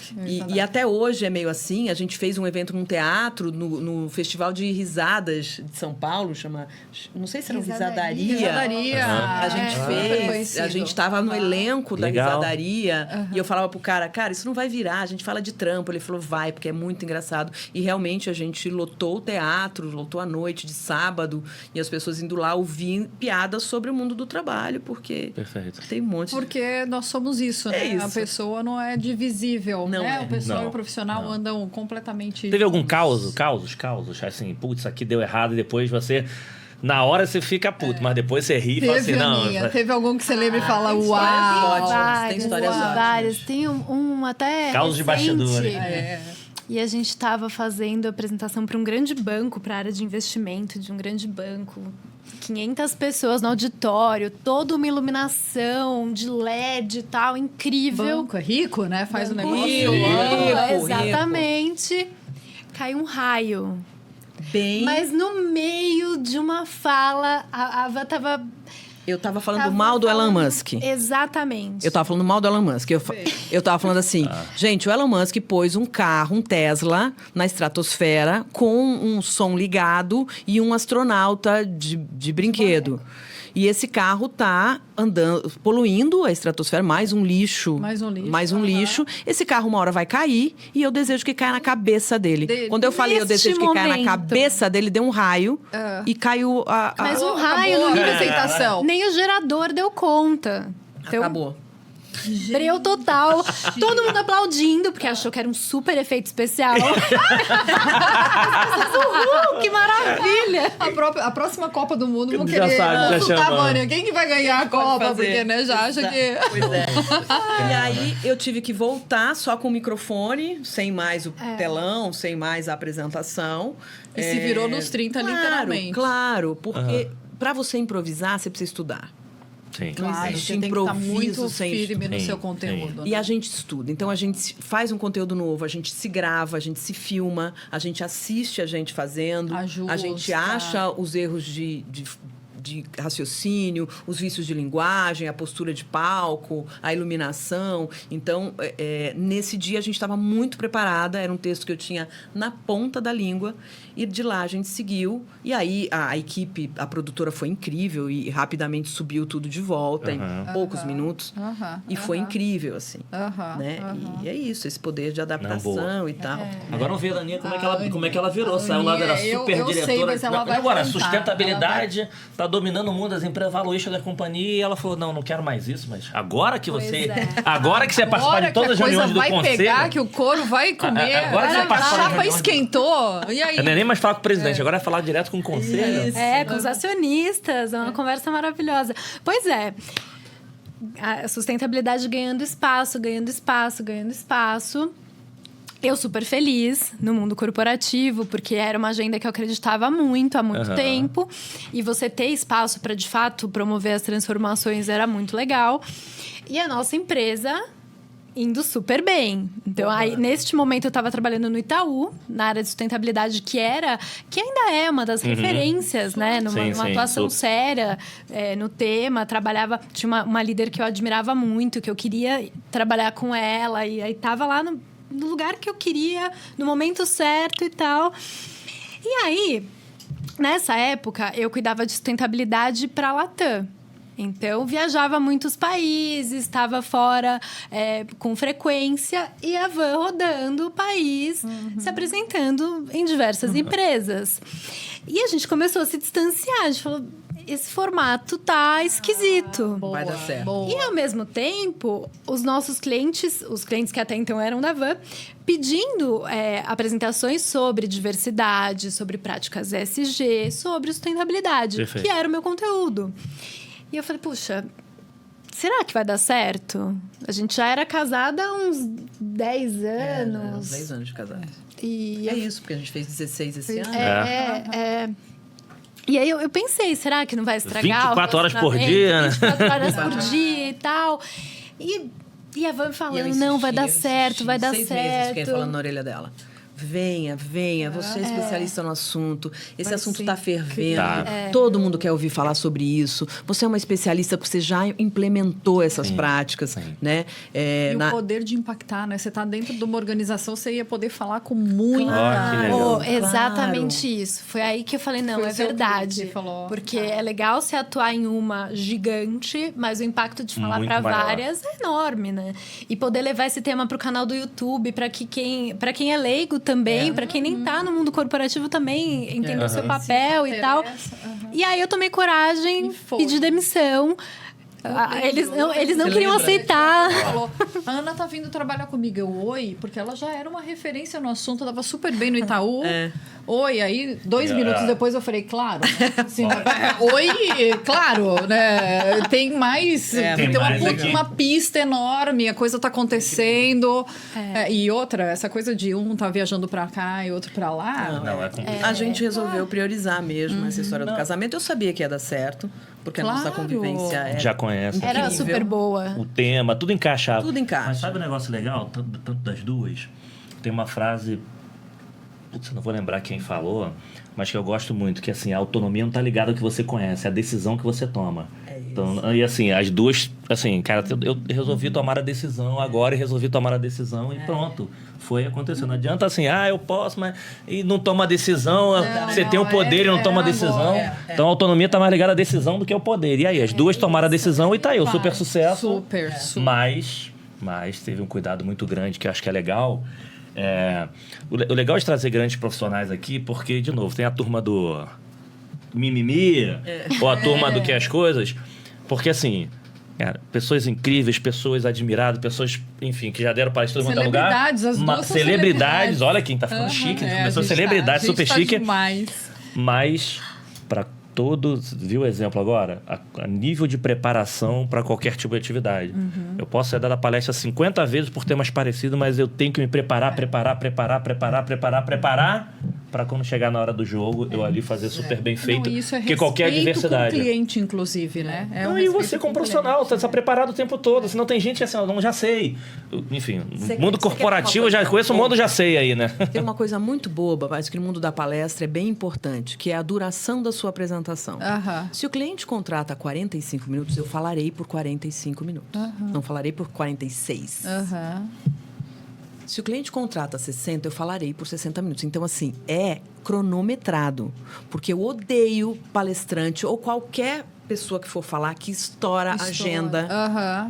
S2: E até hoje é meio assim. A gente fez um evento num teatro, no Festival de Risadas de São Paulo, chama... Não sei se era Risadaria.
S3: Risadaria.
S2: A gente fez,
S3: conhecido.
S2: a gente estava no elenco da
S4: Legal.
S2: Risadaria. E eu falava pro cara, isso não vai virar, a gente fala de trampo. Ele falou, vai, porque é muito engraçado. E realmente a gente lotou o teatro, lotou a noite de sábado, e as pessoas indo lá ouvir piadas sobre o mundo do trabalho, porque
S4: Perfeito.
S2: tem um monte de...
S3: Porque nós somos isso, né?
S2: isso.
S3: A pessoa não é divisível,
S2: Não
S3: né?
S2: é.
S3: O pessoal
S4: Não.
S3: e o profissional andam completamente...
S4: Teve algum causos, assim, putz, isso aqui deu errado e depois você... Na hora você fica puto, mas depois você ri e fala assim,
S3: Teve,
S4: não...
S3: Aninha, teve algum que você lembra e fala,
S2: tem
S3: uau!
S2: histórias ótimas,
S1: Várias,
S2: tem histórias ótimas.
S1: várias. Tem um até
S4: Causos de
S1: recente.
S4: bastidor.
S1: E a gente estava fazendo a apresentação para um grande banco, para a área de investimento de um grande banco. 500 pessoas no auditório, toda uma iluminação de LED e tal, incrível.
S3: Banco é rico, né? Faz o negócio.
S2: Rico.
S1: Exatamente. Caiu um raio.
S2: Bem...
S1: Mas no meio de uma fala, a Ava tava...
S2: Eu tava falando mal do Elon Musk.
S1: Exatamente.
S2: Eu tava falando mal do Elon Musk. Eu tava falando assim, gente, o Elon Musk pôs um carro, um Tesla, na estratosfera, com um som ligado e um astronauta de brinquedo. E esse carro tá andando, poluindo a estratosfera, mais um lixo. Mais um lixo. Esse carro uma hora vai cair e eu desejo que caia na cabeça dele. Quando eu falei eu
S1: Neste
S2: desejo que caia na
S1: momento.
S2: cabeça dele, deu um raio e caiu a...
S1: Mas um
S3: Acabou
S1: raio
S3: a
S1: não
S3: representação.
S1: Nem o gerador deu conta. Então,
S2: Acabou.
S1: breu total. Todo mundo aplaudindo, porque achou que era um super efeito especial. Que maravilha!
S3: A próxima Copa do Mundo vão
S4: Já
S3: querer
S4: sabe, já
S3: consultar a
S4: chama.
S3: Vânia. Quem que vai ganhar a Copa?
S2: fazer.
S3: Porque, né, já acha que...
S2: Pois é. E aí eu tive que voltar só com o microfone, sem mais o telão, sem mais a apresentação.
S3: E se virou nos 30, literalmente.
S2: Claro, porque para você improvisar, você precisa estudar.
S4: Sim.
S2: Não
S3: Claro,
S2: existe
S3: você tem que estar
S2: improviso
S3: muito
S2: sem...
S3: firme no
S4: Sim,
S3: seu
S4: sim.
S3: conteúdo.
S2: E a gente estuda. Então, a gente faz um conteúdo novo, a gente se grava, a gente se filma, a gente assiste a gente fazendo.
S3: Ajusta.
S2: A gente acha os erros de raciocínio, os vícios de linguagem, a postura de palco, a iluminação. Então, nesse dia, a gente estava muito preparada. Era um texto que eu tinha na ponta da língua. E de lá a gente seguiu. E aí a equipe, a produtora foi incrível e rapidamente subiu tudo de volta em poucos minutos. E foi incrível, assim. Né? E é isso, esse poder de adaptação e tal.
S4: Agora vamos ver a Aninha como é que ela virou. Saiu lá, era super
S3: eu
S4: diretora.
S3: sei, mas ela vai
S4: agora,
S3: contar.
S4: sustentabilidade, tá dominando o mundo, as empresas valuation da companhia. E ela falou, não quero mais isso, mas agora que você... Agora que você participar de todas as reuniões do conselho...
S3: Agora que a coisa vai pegar, que o couro vai comer.
S4: Agora que você participa
S3: a
S4: das
S3: chapa
S4: reuniões
S3: esquentou. E aí?
S4: não é nem mais falar com o presidente, agora é falar direto com o conselho.
S1: Com os acionistas, é uma conversa maravilhosa. Pois é, a sustentabilidade ganhando espaço, ganhando espaço, ganhando espaço. Eu super feliz no mundo corporativo, porque era uma agenda que eu acreditava muito há muito tempo. E você ter espaço para, de fato, promover as transformações era muito legal. E a nossa empresa indo super bem. Então, aí, neste momento, eu estava trabalhando no Itaú, na área de sustentabilidade, que ainda é uma das referências, né? Numa atuação séria no tema. Tinha uma líder que eu admirava muito, que eu queria trabalhar com ela. E aí, estava lá no lugar que eu queria, no momento certo e tal. E aí, nessa época, eu cuidava de sustentabilidade para a Latam. Então, viajava a muitos países, estava fora com frequência e a van rodando o país, se apresentando em diversas empresas. E a gente começou a se distanciar, a gente falou, esse formato tá esquisito.
S2: Vai dar certo.
S3: Boa.
S1: E, ao mesmo tempo, os nossos clientes, os clientes que até então eram da van, pedindo apresentações sobre diversidade, sobre práticas ESG, sobre sustentabilidade,
S4: Perfeito.
S1: que era o meu conteúdo. E eu falei, puxa, será que vai dar certo? A gente já era casada há uns 10 anos.
S2: Uns 10 anos de casado.
S1: E
S2: É isso, porque a gente fez 16 esse ano.
S1: E aí eu pensei, será que não vai estragar?
S4: 24 horas por dia, né?
S1: 24 horas por dia e tal. E a Van falando, não, vai dar certo, vai dar
S2: 6 meses
S1: certo.
S2: fiquei falando na orelha dela. Venha, você é especialista no assunto. Esse assunto está fervendo.
S4: Tá.
S2: Todo mundo quer ouvir falar sobre isso. Você é uma especialista porque você já implementou essas práticas, né?
S3: E o poder de impactar, né? Você está dentro de uma organização, você ia poder falar com muita...
S4: que legal.
S1: Exatamente isso. Foi aí que eu falei, não,
S3: Foi
S1: é
S3: o seu
S1: verdade.
S3: que falou.
S1: Porque é legal você atuar em uma gigante, mas o impacto de falar
S4: Muito
S1: para
S4: maior.
S1: várias é enorme, né? E poder levar esse tema para o canal do YouTube, para quem é leigo também, para quem nem tá no mundo corporativo também entender o seu papel e tal. E aí eu tomei coragem, pedi demissão. Eles não queriam aceitar.
S3: Falou, a Ana tá vindo trabalhar comigo. Eu, oi, porque ela já era uma referência no assunto, eu tava super bem no Itaú. Oi, aí 2 minutos depois eu falei, claro. Assim, oi, claro, né? Tem mais. Tem uma pista enorme, a coisa tá acontecendo. E outra, essa coisa de um tá viajando pra cá e outro pra lá.
S4: Não, é complicado.
S2: A gente resolveu priorizar mesmo essa história do casamento. Eu sabia que ia dar certo, porque a nossa convivência era...
S4: Já conhece.
S1: Era
S2: Incrível.
S1: super boa.
S4: O tema, tudo encaixava.
S2: Tudo encaixa.
S4: Mas sabe um negócio legal, tanto das duas? Tem uma frase, putz, eu não vou lembrar quem falou, mas que eu gosto muito, que assim, a autonomia não tá ligada ao que você conhece, é a decisão que você toma.
S2: É isso.
S4: Então, e assim, as duas, assim, cara, eu resolvi tomar a decisão agora e resolvi tomar a decisão e pronto. Foi acontecendo. Não adianta assim, eu posso, mas... E não toma a decisão, você tem o poder e não toma a decisão. Então a autonomia tá mais ligada à decisão do que ao poder. E aí, as duas tomaram a decisão e tá aí, o super sucesso.
S3: Super.
S4: Mas teve um cuidado muito grande, que eu acho que é legal. O legal de trazer grandes profissionais aqui, porque, de novo, tem a turma do mimimi, ou a turma do que as coisas. Porque, assim, cara, pessoas incríveis, pessoas admiradas, pessoas, enfim, que já deram palestra em todo lugar.
S3: Celebridades, as duas são celebridades.
S4: Olha quem tá ficando chique, começou celebridade, super chique.
S3: Demais.
S4: Mas, para todos, viu o exemplo agora? A nível de preparação para qualquer tipo de atividade. Eu posso ser dada palestra 50 vezes por temas parecidos, mas eu tenho que me preparar para quando chegar na hora do jogo, eu ali fazer super bem feito.
S3: Não, isso é
S4: que qualquer
S3: respeito
S4: adversidade.
S3: com o cliente, inclusive, né? É um
S4: Não, e
S3: respeito
S4: você
S3: com
S4: como
S3: o
S4: profissional,
S3: cliente.
S4: tá preparado o tempo todo. Senão tem gente que assim, não, já sei. Enfim,
S2: Você
S4: mundo
S2: quer
S4: corporativo,
S2: uma
S4: já
S2: coisa
S4: conheço o
S2: boa?
S4: mundo, já sei aí, né?
S2: Tem uma coisa muito boba, mas que no mundo da palestra é bem importante, que é a duração da sua apresentação.
S3: Aham.
S2: Se o cliente contrata 45 minutos, eu falarei por 45 minutos. Não falarei por 46.
S3: Aham.
S2: Se o cliente contrata 60, eu falarei por 60 minutos. Então, assim, é cronometrado. Porque eu odeio palestrante ou qualquer pessoa que for falar que estoura a agenda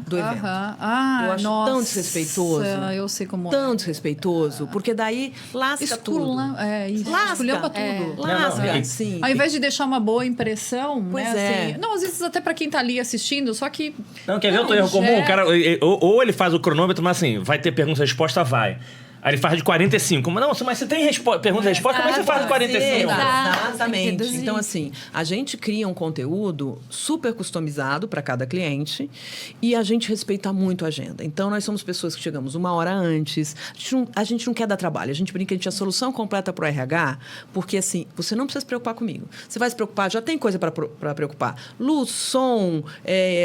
S2: do evento.
S3: Ah,
S2: Eu acho
S3: nossa,
S2: tão desrespeitoso.
S3: Eu sei como
S2: Tão desrespeitoso, porque daí lasca tudo.
S3: Isso.
S2: Lasca.
S3: Esculhamba tudo.
S2: Lasca,
S4: Não,
S2: sim.
S3: Ao invés de deixar uma boa impressão,
S2: Pois
S3: né?
S2: é.
S3: Assim, não, às vezes até pra quem tá ali assistindo, só que...
S4: Não, quer ver outro erro comum? O cara, ou ele faz o cronômetro, mas assim, vai ter pergunta e resposta, vai. Aí ele faz de 45. Mas não, mas você tem pergunta e resposta, como é que você faz de 45?
S2: Exatamente.
S1: Reduzir.
S2: Então, assim, a gente cria um conteúdo super customizado para cada cliente e a gente respeita muito a agenda. Então, nós somos pessoas que chegamos 1 hora antes. A gente não quer dar trabalho. A gente brinca que a gente é a solução completa para o RH, porque, assim, você não precisa se preocupar comigo. Você vai se preocupar, já tem coisa para preocupar. Luz, som,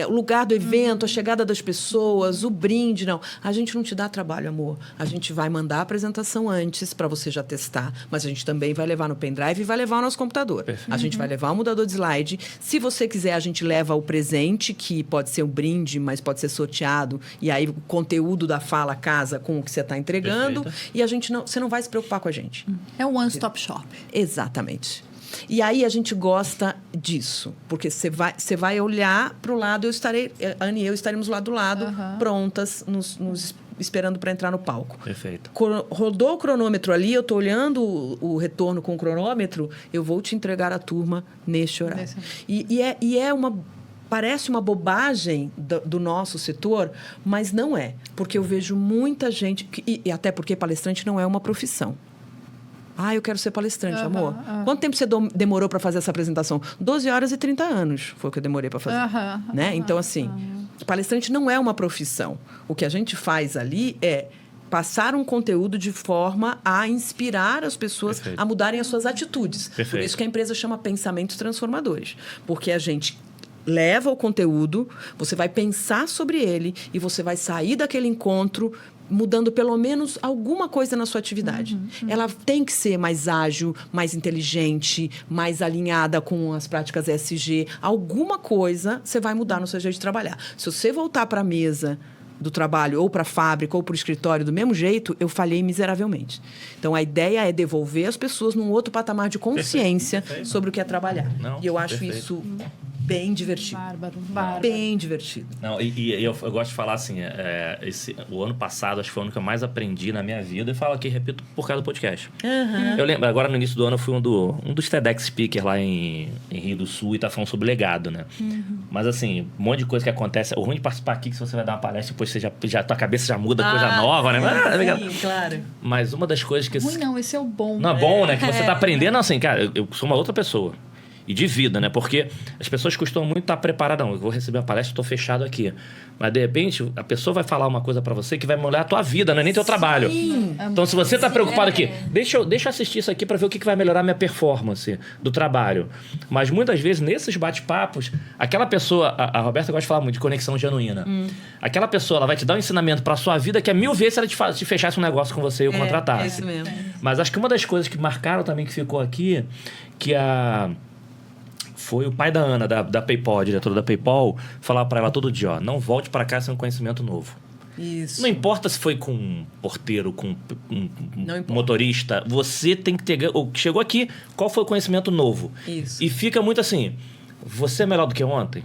S2: o lugar do evento, a chegada das pessoas, o brinde, não. A gente não te dá trabalho, amor. A gente vai mandar a apresentação antes para você já testar, mas a gente também vai levar no pendrive e vai levar o nosso computador.
S4: Perfeito.
S2: A gente vai levar o mudador de slide. Se você quiser, a gente leva o presente, que pode ser um brinde, mas pode ser sorteado, e aí o conteúdo da fala casa com o que você está entregando.
S4: Perfeito.
S2: E você não vai se preocupar com a gente.
S3: É um one-stop shop.
S2: Exatamente. E aí a gente gosta disso, porque você vai olhar para o lado, a Ana e eu estaremos lado a lado, prontas, nos esperando para entrar no palco.
S4: Perfeito.
S2: Rodou o cronômetro ali, eu estou olhando o retorno com o cronômetro, eu vou te entregar a turma neste horário. Parece uma bobagem do nosso setor, mas não é. Porque eu vejo muita gente... E até porque palestrante não é uma profissão. Ah, eu quero ser palestrante, amor. Quanto tempo você demorou para fazer essa apresentação? 12 horas e 30 anos foi o que eu demorei para fazer. Né? Então, assim, palestrante não é uma profissão. O que a gente faz ali é passar um conteúdo de forma a inspirar as pessoas
S4: Perfeito.
S2: a mudarem as suas atitudes.
S4: Perfeito.
S2: Por isso que a empresa chama pensamentos transformadores. Porque a gente leva o conteúdo, você vai pensar sobre ele e você vai sair daquele encontro mudando pelo menos alguma coisa na sua atividade. Ela tem que ser mais ágil, mais inteligente, mais alinhada com as práticas ESG. Alguma coisa você vai mudar no seu jeito de trabalhar. Se você voltar para a mesa do trabalho, ou para a fábrica, ou para o escritório, do mesmo jeito, eu falhei miseravelmente. Então, a ideia é devolver as pessoas num outro patamar de consciência sobre o que é trabalhar.
S4: Não,
S2: e eu acho
S4: perfeito.
S2: isso bem divertido.
S3: Bárbaro.
S2: Bem divertido.
S4: Não, e eu gosto de falar assim, o ano passado, acho que foi o ano que eu mais aprendi na minha vida, e falo aqui, repito, por causa do podcast. Eu lembro, agora no início do ano, eu fui um dos TEDx speakers lá em Rio do Sul, e tá falando sobre legado, né? Mas assim, um monte de coisa que acontece. O ruim de participar aqui, que se você vai dar uma palestra, depois você tua cabeça já muda, coisa nova, né?
S2: Sim, claro.
S4: Mas uma das coisas que...
S3: Ruim não, esse é o bom.
S4: Não, é bom, né? Que você tá aprendendo, assim, cara, eu sou uma outra pessoa. E de vida, né? Porque as pessoas costumam muito estar preparadas. Não, eu vou receber uma palestra, estou fechado aqui. Mas, de repente, a pessoa vai falar uma coisa para você que vai molhar a tua vida, não é nem teu trabalho. Então, se você está preocupado aqui, deixa eu assistir isso aqui para ver o que vai melhorar a minha performance do trabalho. Mas, muitas vezes, nesses bate-papos, aquela pessoa... A Roberta gosta de falar muito de conexão genuína. Aquela pessoa, ela vai te dar um ensinamento para a sua vida que é 1000 vezes se ela te fechasse um negócio com você e o contratasse.
S2: É isso mesmo.
S4: Mas acho que uma das coisas que marcaram também, que ficou aqui, que foi o pai da Ana, da PayPal, a diretora da PayPal, falar para ela todo dia, não volte para cá sem um conhecimento novo.
S2: Isso.
S4: Não importa se foi com um porteiro, com um
S2: importa.
S4: motorista, você tem que ter... Chegou aqui, qual foi o conhecimento novo?
S2: Isso.
S4: E fica muito assim, você é melhor do que ontem?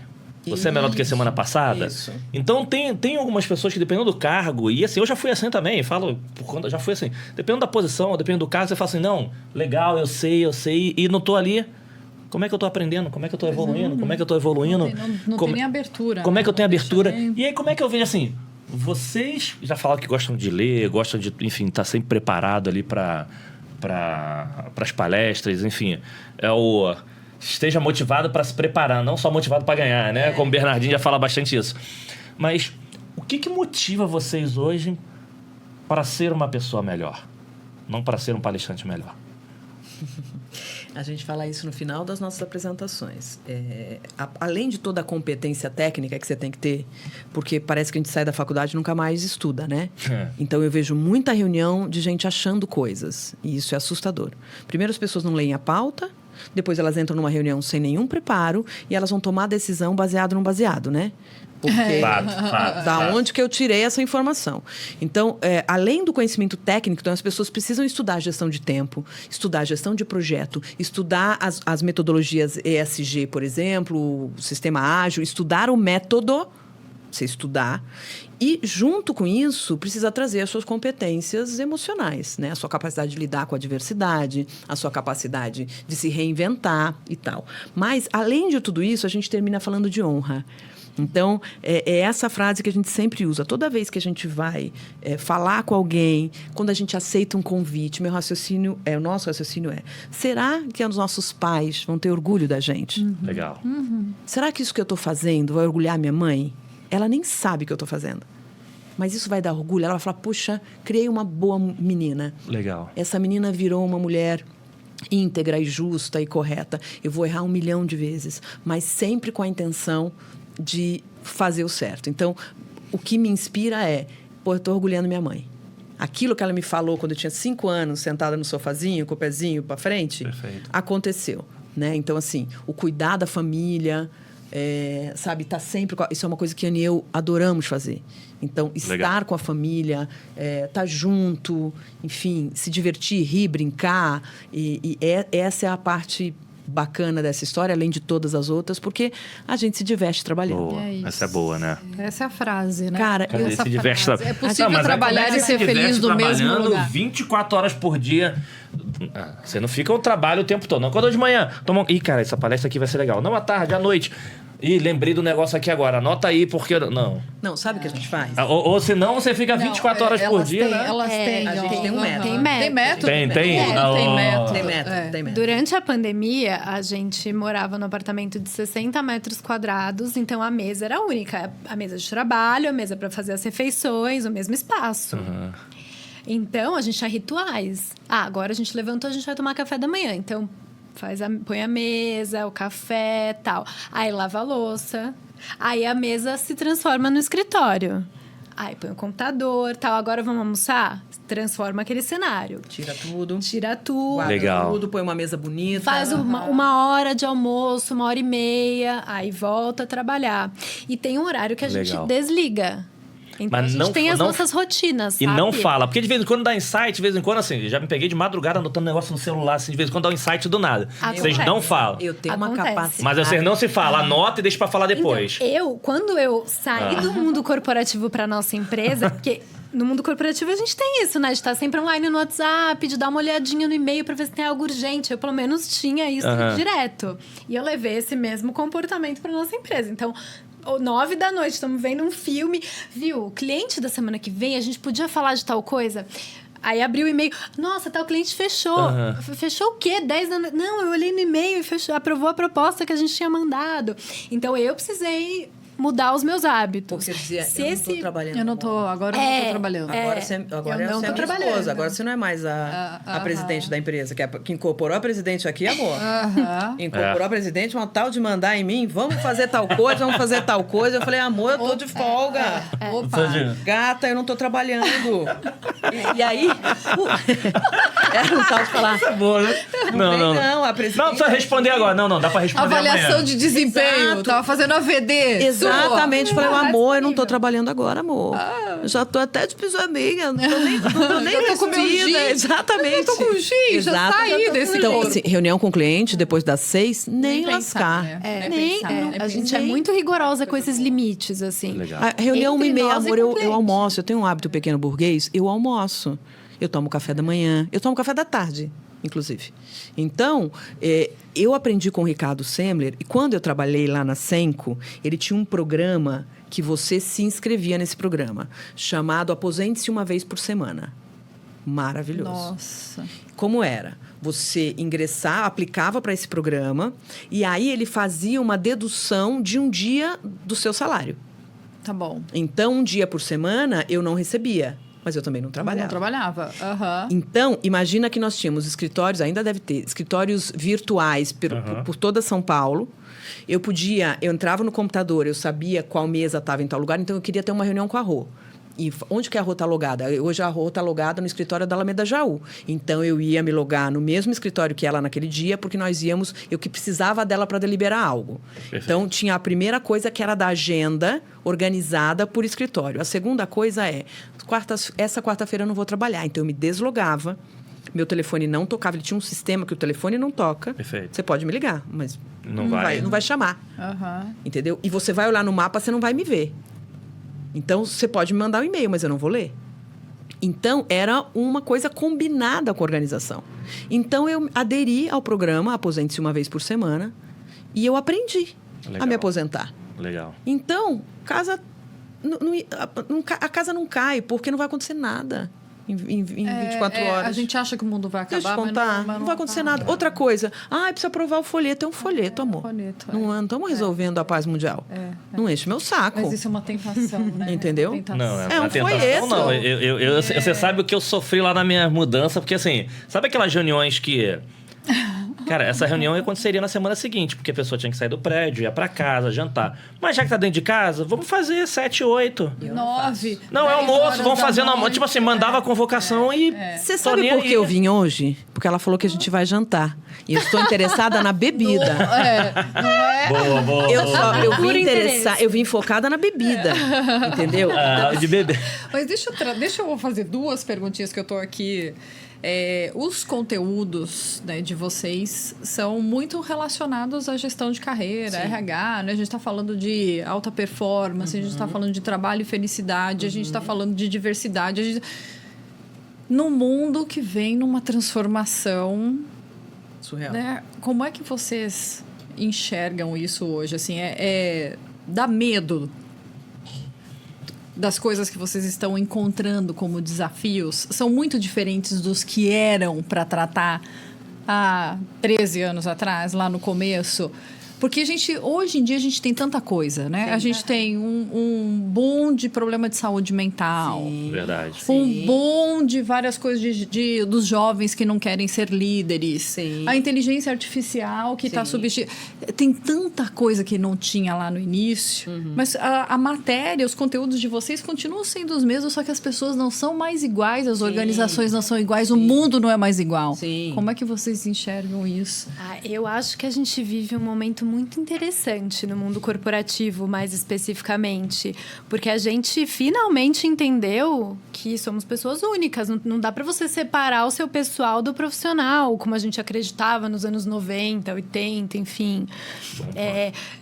S4: Você é melhor do que a semana passada?
S2: Isso.
S4: Então, tem algumas pessoas que, dependendo do cargo, e assim, eu já fui assim também, falo por conta, já fui assim, dependendo da posição, dependendo do cargo, você fala assim, não, legal, eu sei, e não tô ali... Como é que eu tô aprendendo? Como é que eu tô evoluindo? Como é que eu tô evoluindo?
S3: Não tem nem abertura.
S4: Como é que eu tenho abertura?
S3: Deixa
S4: E aí, como é que eu vejo assim? Vocês já falaram que gostam de ler, gostam de, enfim, estar sempre preparado ali para as palestras, enfim. Esteja motivado para se preparar, não só motivado para ganhar, né? Como o Bernardinho já fala bastante isso. Mas o que motiva vocês hoje para ser uma pessoa melhor? Não para ser um palestrante melhor?
S2: A gente fala isso no final das nossas apresentações. Além de toda a competência técnica que você tem que ter, porque parece que a gente sai da faculdade e nunca mais estuda, né? Então, eu vejo muita reunião de gente achando coisas. E isso é assustador. Primeiro, as pessoas não leem a pauta. Depois, elas entram numa reunião sem nenhum preparo. E elas vão tomar a decisão baseado no baseado, né? Porque onde que eu tirei essa informação? Então, além do conhecimento técnico, então as pessoas precisam estudar gestão de tempo, estudar gestão de projeto, estudar as metodologias ESG, por exemplo, o sistema ágil, estudar o método, você estudar. E, junto com isso, precisa trazer as suas competências emocionais, né? A sua capacidade de lidar com a diversidade, a sua capacidade de se reinventar e tal. Mas, além de tudo isso, a gente termina falando de honra. Então, é essa frase que a gente sempre usa. Toda vez que a gente vai falar com alguém, quando a gente aceita um convite, o nosso raciocínio é: será que os nossos pais vão ter orgulho da gente?
S4: Uhum. Legal.
S1: Uhum.
S2: Será que isso que eu estou fazendo vai orgulhar minha mãe? Ela nem sabe o que eu estou fazendo. Mas isso vai dar orgulho? Ela vai falar: puxa, criei uma boa menina.
S4: Legal.
S2: Essa menina virou uma mulher íntegra e justa e correta. Eu vou errar 1 milhão de vezes, mas sempre com a intenção de fazer o certo. Então, o que me inspira eu estou orgulhando minha mãe. Aquilo que ela me falou quando eu tinha 5 anos, sentada no sofazinho, com o pezinho para frente,
S4: Perfeito.
S2: Aconteceu, né? Então, assim, o cuidar da família, sabe, tá sempre... Isso é uma coisa que a Anne e eu adoramos fazer. Então, estar com a família, estar junto, enfim, se divertir, rir, brincar. Essa é a parte bacana dessa história, além de todas as outras, porque a gente se diverte trabalhando.
S4: Boa. Essa é boa, né?
S3: Essa é a frase, né?
S2: Cara,
S4: se diverte
S3: É possível trabalhar e ser feliz no mesmo lugar.
S4: 24 horas por dia. Você não fica o trabalho o tempo todo. Não, acordou de manhã. Ih, cara, essa palestra aqui vai ser legal. Não, à tarde, à noite. Ih, lembrei do negócio aqui agora. Anota aí, porque... Não,
S2: sabe o que a gente faz?
S4: Ou senão você fica 24 horas por dia, né?
S3: Elas têm.
S2: A gente tem um método.
S1: Tem método.
S3: Tem método?
S4: Tem método.
S2: Tem método.
S1: Durante a pandemia, a gente morava num apartamento de 60 metros quadrados, então a mesa era única. A mesa de trabalho, a mesa para fazer as refeições, o mesmo espaço.
S4: Uhum.
S1: Então, a gente tinha rituais. Agora a gente levantou, a gente vai tomar café da manhã. Então, põe a mesa, o café, tal. Aí lava a louça. Aí a mesa se transforma no escritório. Aí põe o computador, tal. Agora vamos almoçar? Transforma aquele cenário.
S2: Tira tudo.
S1: Guarda
S4: Legal.
S2: Tudo, põe uma mesa bonita.
S1: Faz uma hora de almoço, 1h30, aí volta a trabalhar. E tem um horário que a gente desliga. Então,
S4: mas
S1: a gente tem as nossas rotinas, sabe?
S4: E não fala. Porque de vez em quando dá insight, de vez em quando, assim, já me peguei de madrugada anotando negócio no celular, assim, de vez em quando dá um insight do nada. Vocês não falam.
S2: Eu tenho uma capacidade.
S4: Mas vocês não se falam, anota e deixa pra falar depois.
S1: Então, quando eu saí do mundo corporativo pra nossa empresa, porque no mundo corporativo a gente tem isso, né? De estar sempre online no WhatsApp, de dar uma olhadinha no e-mail pra ver se tem algo urgente. Eu, pelo menos, tinha isso direto. E eu levei esse mesmo comportamento pra nossa empresa. Então, 9 da noite, estamos vendo um filme. Viu? O cliente da semana que vem, a gente podia falar de tal coisa? Aí abriu o e-mail. Nossa, tal cliente fechou. Fechou o quê? 10 da noite? Não, eu olhei no e-mail e aprovou a proposta que a gente tinha mandado. Então, eu precisei mudar os meus hábitos.
S2: Porque eu dizia, eu não tô trabalhando.
S3: Agora eu não tô trabalhando.
S2: Agora você é minha esposa. Agora você não é mais a presidente da empresa, que incorporou a presidente aqui, amor. Incorporou a presidente, uma tal de mandar em mim, vamos fazer tal coisa, vamos fazer tal coisa. Eu falei, amor, eu tô de folga.
S3: Opa.
S2: Gata, eu não tô trabalhando. E aí, era um tal de falar.
S4: Isso é boa, né? Não,
S2: a presidente...
S4: Não precisa responder agora. Não, dá pra responder
S3: Avaliação
S4: amanhã.
S3: de desempenho.
S2: Exato.
S3: Tava fazendo AVD.
S2: Exatamente. Falei, amor, eu não tô trabalhando agora, amor. Eu já tô até de pijaminha. Não tô nem
S3: Já tô com meu
S2: vestida.
S3: giz.
S2: Exatamente.
S3: Eu tô com giz, já saí desse
S2: Então,
S3: couro.
S2: assim, reunião com o cliente, depois das 6, nem lascar.
S1: A gente é muito rigorosa com esses limites, assim.
S4: Legal.
S2: A reunião
S1: Entre
S2: 1h30,
S1: nós e
S2: amor,
S1: com o cliente.
S2: eu almoço. Eu tenho um hábito pequeno burguês, eu almoço. Eu tomo café da manhã, eu tomo café da tarde, inclusive. Então, eu aprendi com o Ricardo Semler, e quando eu trabalhei lá na Senco, ele tinha um programa que você se inscrevia nesse programa, chamado Aposente-se uma vez por semana. Maravilhoso.
S3: Nossa.
S2: Como era? Você ingressava, aplicava para esse programa, e aí ele fazia uma dedução de um dia do seu salário.
S3: Tá bom.
S2: Então, um dia por semana, eu não recebia. mas eu também não trabalhava.
S3: Não trabalhava. Aham.
S2: Então, imagina que nós tínhamos escritórios, ainda deve ter, escritórios virtuais por toda São Paulo. Eu entrava no computador, eu sabia qual mesa estava em tal lugar, então eu queria ter uma reunião com a Rô. E onde que a Rô está logada? Hoje a Rô está logada no escritório da Alameda Jaú. Então, eu ia me logar no mesmo escritório que ela naquele dia, porque eu que precisava dela para deliberar algo.
S4: Perfeito.
S2: Então, tinha a primeira coisa que era da agenda organizada por escritório. A segunda coisa essa quarta-feira eu não vou trabalhar. Então, eu me deslogava, meu telefone não tocava. Ele tinha um sistema que o telefone não toca.
S4: Perfeito.
S2: Você pode me ligar, mas
S4: Não vai
S2: chamar.
S3: Aham.
S2: Entendeu? E você vai olhar no mapa, você não vai me ver. Então, você pode me mandar um e-mail, mas eu não vou ler. Então, era uma coisa combinada com a organização. Então, eu aderi ao programa Aposente-se uma vez por semana e eu aprendi a me aposentar.
S4: Legal.
S2: Então, a casa não cai, porque não vai acontecer nada em 24 horas.
S3: A gente acha que o mundo vai acabar,
S2: Deixa eu te contar,
S3: mas
S2: não vai acontecer nada. Outra coisa, precisa aprovar o folheto. É um folheto, amor.
S3: Folheto,
S2: Não estamos resolvendo a paz mundial. Não enche meu saco.
S3: Mas isso é uma tentação, né?
S2: Entendeu?
S3: Uma tentação.
S4: Não,
S2: É um
S4: tentação,
S2: folheto.
S4: não. Você sabe o que eu sofri lá na minha mudança, porque assim, sabe aquelas reuniões que... Cara, essa reunião aconteceria na semana seguinte, porque a pessoa tinha que sair do prédio, ia pra casa, jantar. Mas já que tá dentro de casa, vamos fazer 7, 8.
S3: 9.
S4: Não, é
S3: 10
S4: almoço,
S3: horas
S4: vamos
S3: da
S4: fazer no
S3: noite.
S4: almoço. Tipo assim, mandava a convocação e...
S2: Você sabe por que eu vim hoje? Porque ela falou que a gente vai jantar. E eu estou interessada na bebida.
S3: Não é?
S4: Boa.
S2: Eu vim focada na bebida. Entendeu?
S4: De bebê.
S3: Mas deixa eu fazer 2 perguntinhas que eu tô aqui. Os conteúdos, né, de vocês são muito relacionados à gestão de carreira, RH, né? A gente está falando de alta performance, a gente está falando de trabalho e felicidade, a gente está falando de diversidade. Num mundo que vem numa transformação...
S2: Surreal.
S3: Né? Como é que vocês enxergam isso hoje? Assim, dá medo das coisas que vocês estão encontrando como desafios? São muito diferentes dos que eram para tratar há 13 anos atrás, lá no começo? Porque hoje em dia a gente tem tanta coisa, né? A gente tem um boom de problema de saúde mental.
S2: Sim.
S4: Verdade.
S3: Um boom de várias coisas dos jovens que não querem ser líderes.
S2: Sim.
S3: A inteligência artificial que está substituindo. Tem tanta coisa que não tinha lá no início. Mas a matéria, os conteúdos de vocês continuam sendo os mesmos, só que as pessoas não são mais iguais, as organizações não são iguais, o mundo não é mais igual.
S2: Sim.
S3: Como é que vocês enxergam isso?
S1: Eu acho que a gente vive um momento muito interessante no mundo corporativo, mais especificamente, porque a gente finalmente entendeu que somos pessoas únicas, não dá para você separar o seu pessoal do profissional, como a gente acreditava nos anos 90, 80, enfim.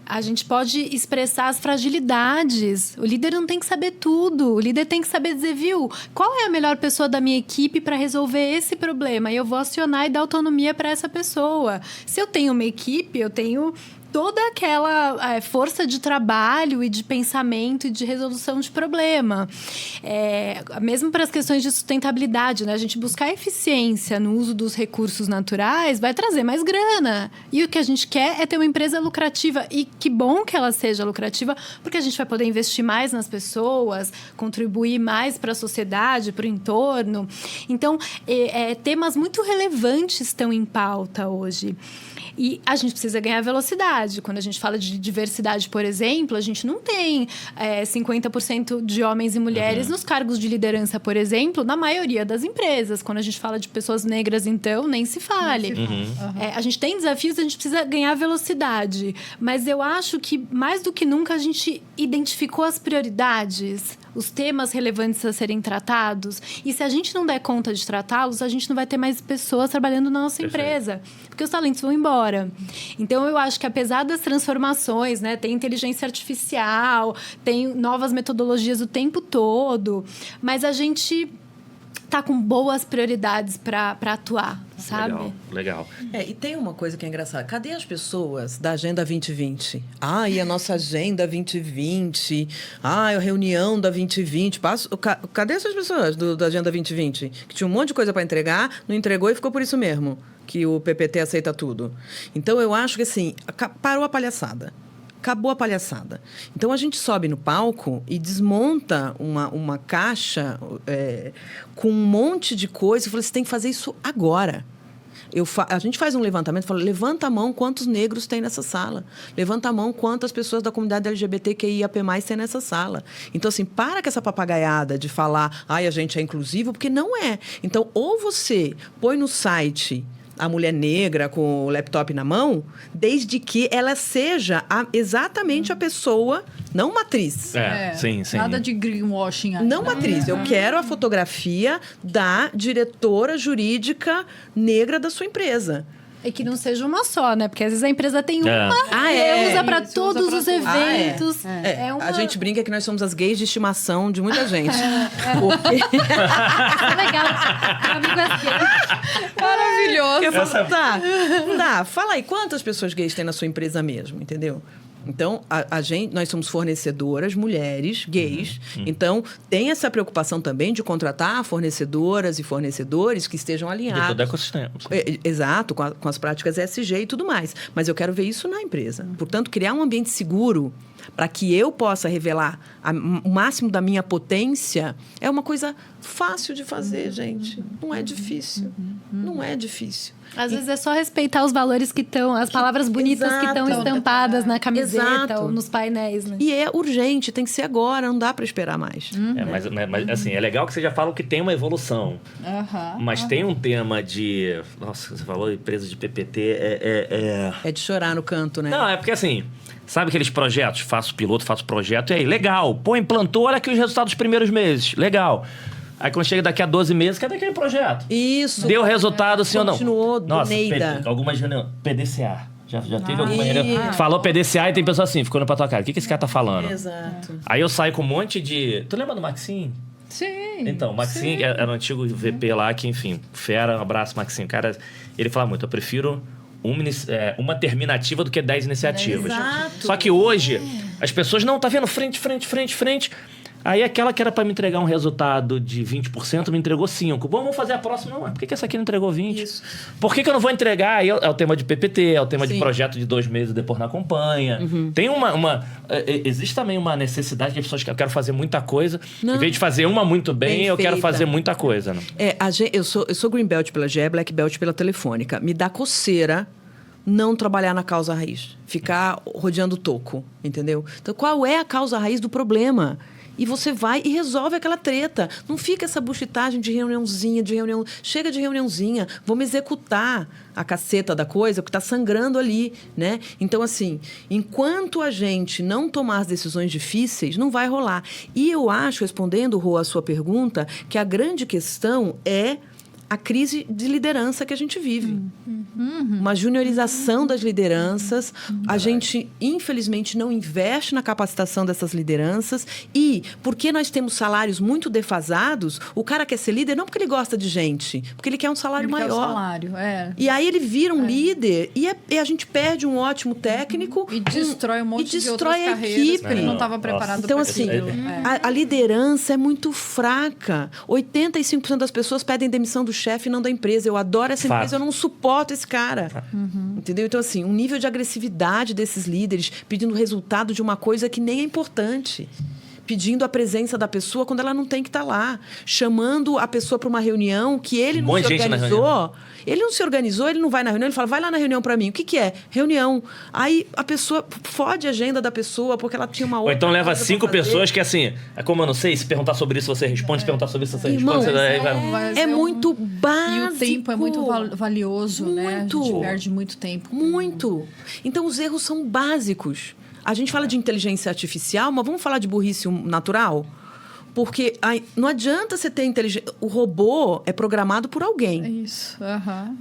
S1: A gente pode expressar as fragilidades. O líder não tem que saber tudo, o líder tem que saber dizer, viu, qual é a melhor pessoa da minha equipe para resolver esse problema, e eu vou acionar e dar autonomia para essa pessoa. Se eu tenho uma equipe, eu tenho toda aquela força de trabalho e de pensamento e de resolução de problema. Mesmo para as questões de sustentabilidade, né? A gente buscar eficiência no uso dos recursos naturais vai trazer mais grana. E o que a gente quer é ter uma empresa lucrativa. E que bom que ela seja lucrativa, porque a gente vai poder investir mais nas pessoas, contribuir mais para a sociedade, para o entorno. Então, temas muito relevantes estão em pauta hoje. E a gente precisa ganhar velocidade. Quando a gente fala de diversidade, por exemplo, a gente não tem 50% de homens e mulheres nos cargos de liderança, por exemplo, na maioria das empresas. Quando a gente fala de pessoas negras, então, nem se fale. A gente tem desafios, a gente precisa ganhar velocidade. Mas eu acho que, mais do que nunca, a gente identificou as prioridades, os temas relevantes a serem tratados. E se a gente não der conta de tratá-los, a gente não vai ter mais pessoas trabalhando na nossa empresa. Porque os talentos vão embora. Então, eu acho que apesar das transformações, né, tem inteligência artificial, tem novas metodologias o tempo todo, mas a gente tá com boas prioridades para atuar, sabe?
S4: Legal.
S2: E tem uma coisa que é engraçada. Cadê as pessoas da Agenda 2020? E a nossa Agenda 2020. A reunião da 2020. Cadê essas pessoas da Agenda 2020? Que tinha um monte de coisa para entregar, não entregou e ficou por isso mesmo, que o PPT aceita tudo. Então, eu acho que, assim, parou a palhaçada. acabou a palhaçada. Então, a gente sobe no palco e desmonta uma caixa com um monte de coisa. Eu falei, você tem que fazer isso agora. A gente faz um levantamento, fala, levanta a mão quantos negros tem nessa sala. Levanta a mão quantas pessoas da comunidade LGBTQIAP+ tem nessa sala. Então, assim, para com essa papagaiada de falar, a gente é inclusivo, porque não é. Então, ou você põe no site a mulher negra com o laptop na mão, desde que ela seja exatamente a pessoa, não uma atriz.
S4: Sim.
S3: Nada de greenwashing aí.
S2: Não uma atriz. Eu quero a fotografia da diretora jurídica negra da sua empresa.
S1: E que não seja uma só, né? Porque às vezes a empresa tem uma e usa para
S3: Isso,
S1: todos
S3: usa pra
S1: os
S3: tudo.
S1: eventos.
S2: A gente brinca que nós somos as gays de estimação de muita gente. Porque...
S1: É legal. Meu amigo é gay.
S3: Maravilhoso.
S2: Eu falo, não dá. Fala aí, quantas pessoas gays tem na sua empresa mesmo, entendeu? Então, nós somos fornecedoras, mulheres, gays. Então, tem essa preocupação também de contratar fornecedoras e fornecedores que estejam alinhados.
S4: De todo o ecossistema.
S2: Exato, com as práticas ESG e tudo mais. Mas eu quero ver isso na empresa. Portanto, criar um ambiente seguro para que eu possa revelar o máximo da minha potência é uma coisa fácil de fazer, gente. Não é difícil. Não é difícil.
S1: Às vezes é só respeitar os valores que estão, as palavras bonitas que estão estampadas na camiseta ou nos painéis, né?
S2: E é urgente, tem que ser agora, não dá para esperar mais.
S4: Mas assim, é legal que você já fala que tem uma evolução. Mas tem um tema de... Nossa, você falou empresa de PPT,
S2: É de chorar no canto, né?
S4: Não, é porque assim... Sabe aqueles projetos? Faço piloto, faço projeto, e aí, legal. Pô, implantou, olha aqui os resultados dos primeiros meses. Legal. Aí quando chega daqui a 12 meses, cadê aquele projeto?
S2: Isso.
S4: Deu resultado, sim ou não?
S2: Continuou,
S4: Nossa,
S2: Neida.
S4: algumas reuniões. PDCA. Já teve alguma reunião? Falou PDCA e tem pessoa assim, ficou olhando pra tua cara. O que esse cara tá falando?
S2: Exato.
S4: Aí eu saio com um monte de... Tu lembra do Maxim?
S3: Sim.
S4: Então, o Maxim era um antigo VP lá que, enfim, fera, um abraço, Maxim. Cara, ele fala muito, eu prefiro uma terminativa do que 10 iniciativas.
S2: Exato.
S4: Só que hoje, as pessoas, não, tá vendo? Frente. Aí aquela que era para me entregar um resultado de 20%, me entregou 5%. Vamos fazer a próxima. Não, por que essa aqui não entregou 20%? Isso. Por que eu não vou entregar? Aí é o tema de PPT, é o tema de projeto de 2 meses depois na campanha. Tem existe também uma necessidade de pessoas que eu quero fazer muita coisa. Em vez de fazer uma muito bem, eu quero fazer muita coisa. Né?
S2: Eu sou Green Belt pela GE, Black Belt pela Telefônica. Me dá coceira não trabalhar na causa raiz. Ficar rodeando o toco, entendeu? Então, qual é a causa raiz do problema? E você vai e resolve aquela treta. Não fica essa buchitagem de reuniãozinha, Chega de reuniãozinha. Vamos executar a caceta da coisa, porque está sangrando ali, né? Então, assim, enquanto a gente não tomar as decisões difíceis, não vai rolar. E eu acho, respondendo, Rô, a sua pergunta, que a grande questão é a crise de liderança que a gente vive. Uma juniorização das lideranças. A gente, infelizmente, não investe na capacitação dessas lideranças. E, porque nós temos salários muito defasados, o cara quer ser líder não porque ele gosta de gente, porque ele quer um salário maior.
S3: Quer o salário,
S2: E aí ele vira um líder e a gente perde um ótimo técnico.
S3: E destrói um monte de outras
S2: a
S3: carreiras
S2: equipe.
S3: que ele não estava preparado
S2: Então,
S3: para
S2: assim,
S3: aquilo.
S2: a liderança é muito fraca. 85% das pessoas pedem demissão do chefe e não da empresa. Eu adoro essa empresa, eu não suporto esse cara. Entendeu? Então, assim, um nível de agressividade desses líderes pedindo resultado de uma coisa que nem é importante. Pedindo a presença da pessoa quando ela não tem que estar lá. Chamando a pessoa para uma reunião que ele não se organizou. Ele não se organizou, ele não vai na reunião, ele fala, vai lá na reunião para mim. O que é? Reunião. Aí a pessoa fode a agenda da pessoa porque ela tinha uma outra.
S4: Ou então leva 5 pessoas que, assim, como eu não sei, se perguntar sobre isso você responde, se perguntar sobre isso você responde.
S2: É muito básico.
S3: E o tempo é muito valioso, né? A gente perde muito tempo.
S2: Muito. Então os erros são básicos. A gente fala de inteligência artificial, mas vamos falar de burrice natural? Porque não adianta você ter inteligência... O robô é programado por alguém.
S3: É isso.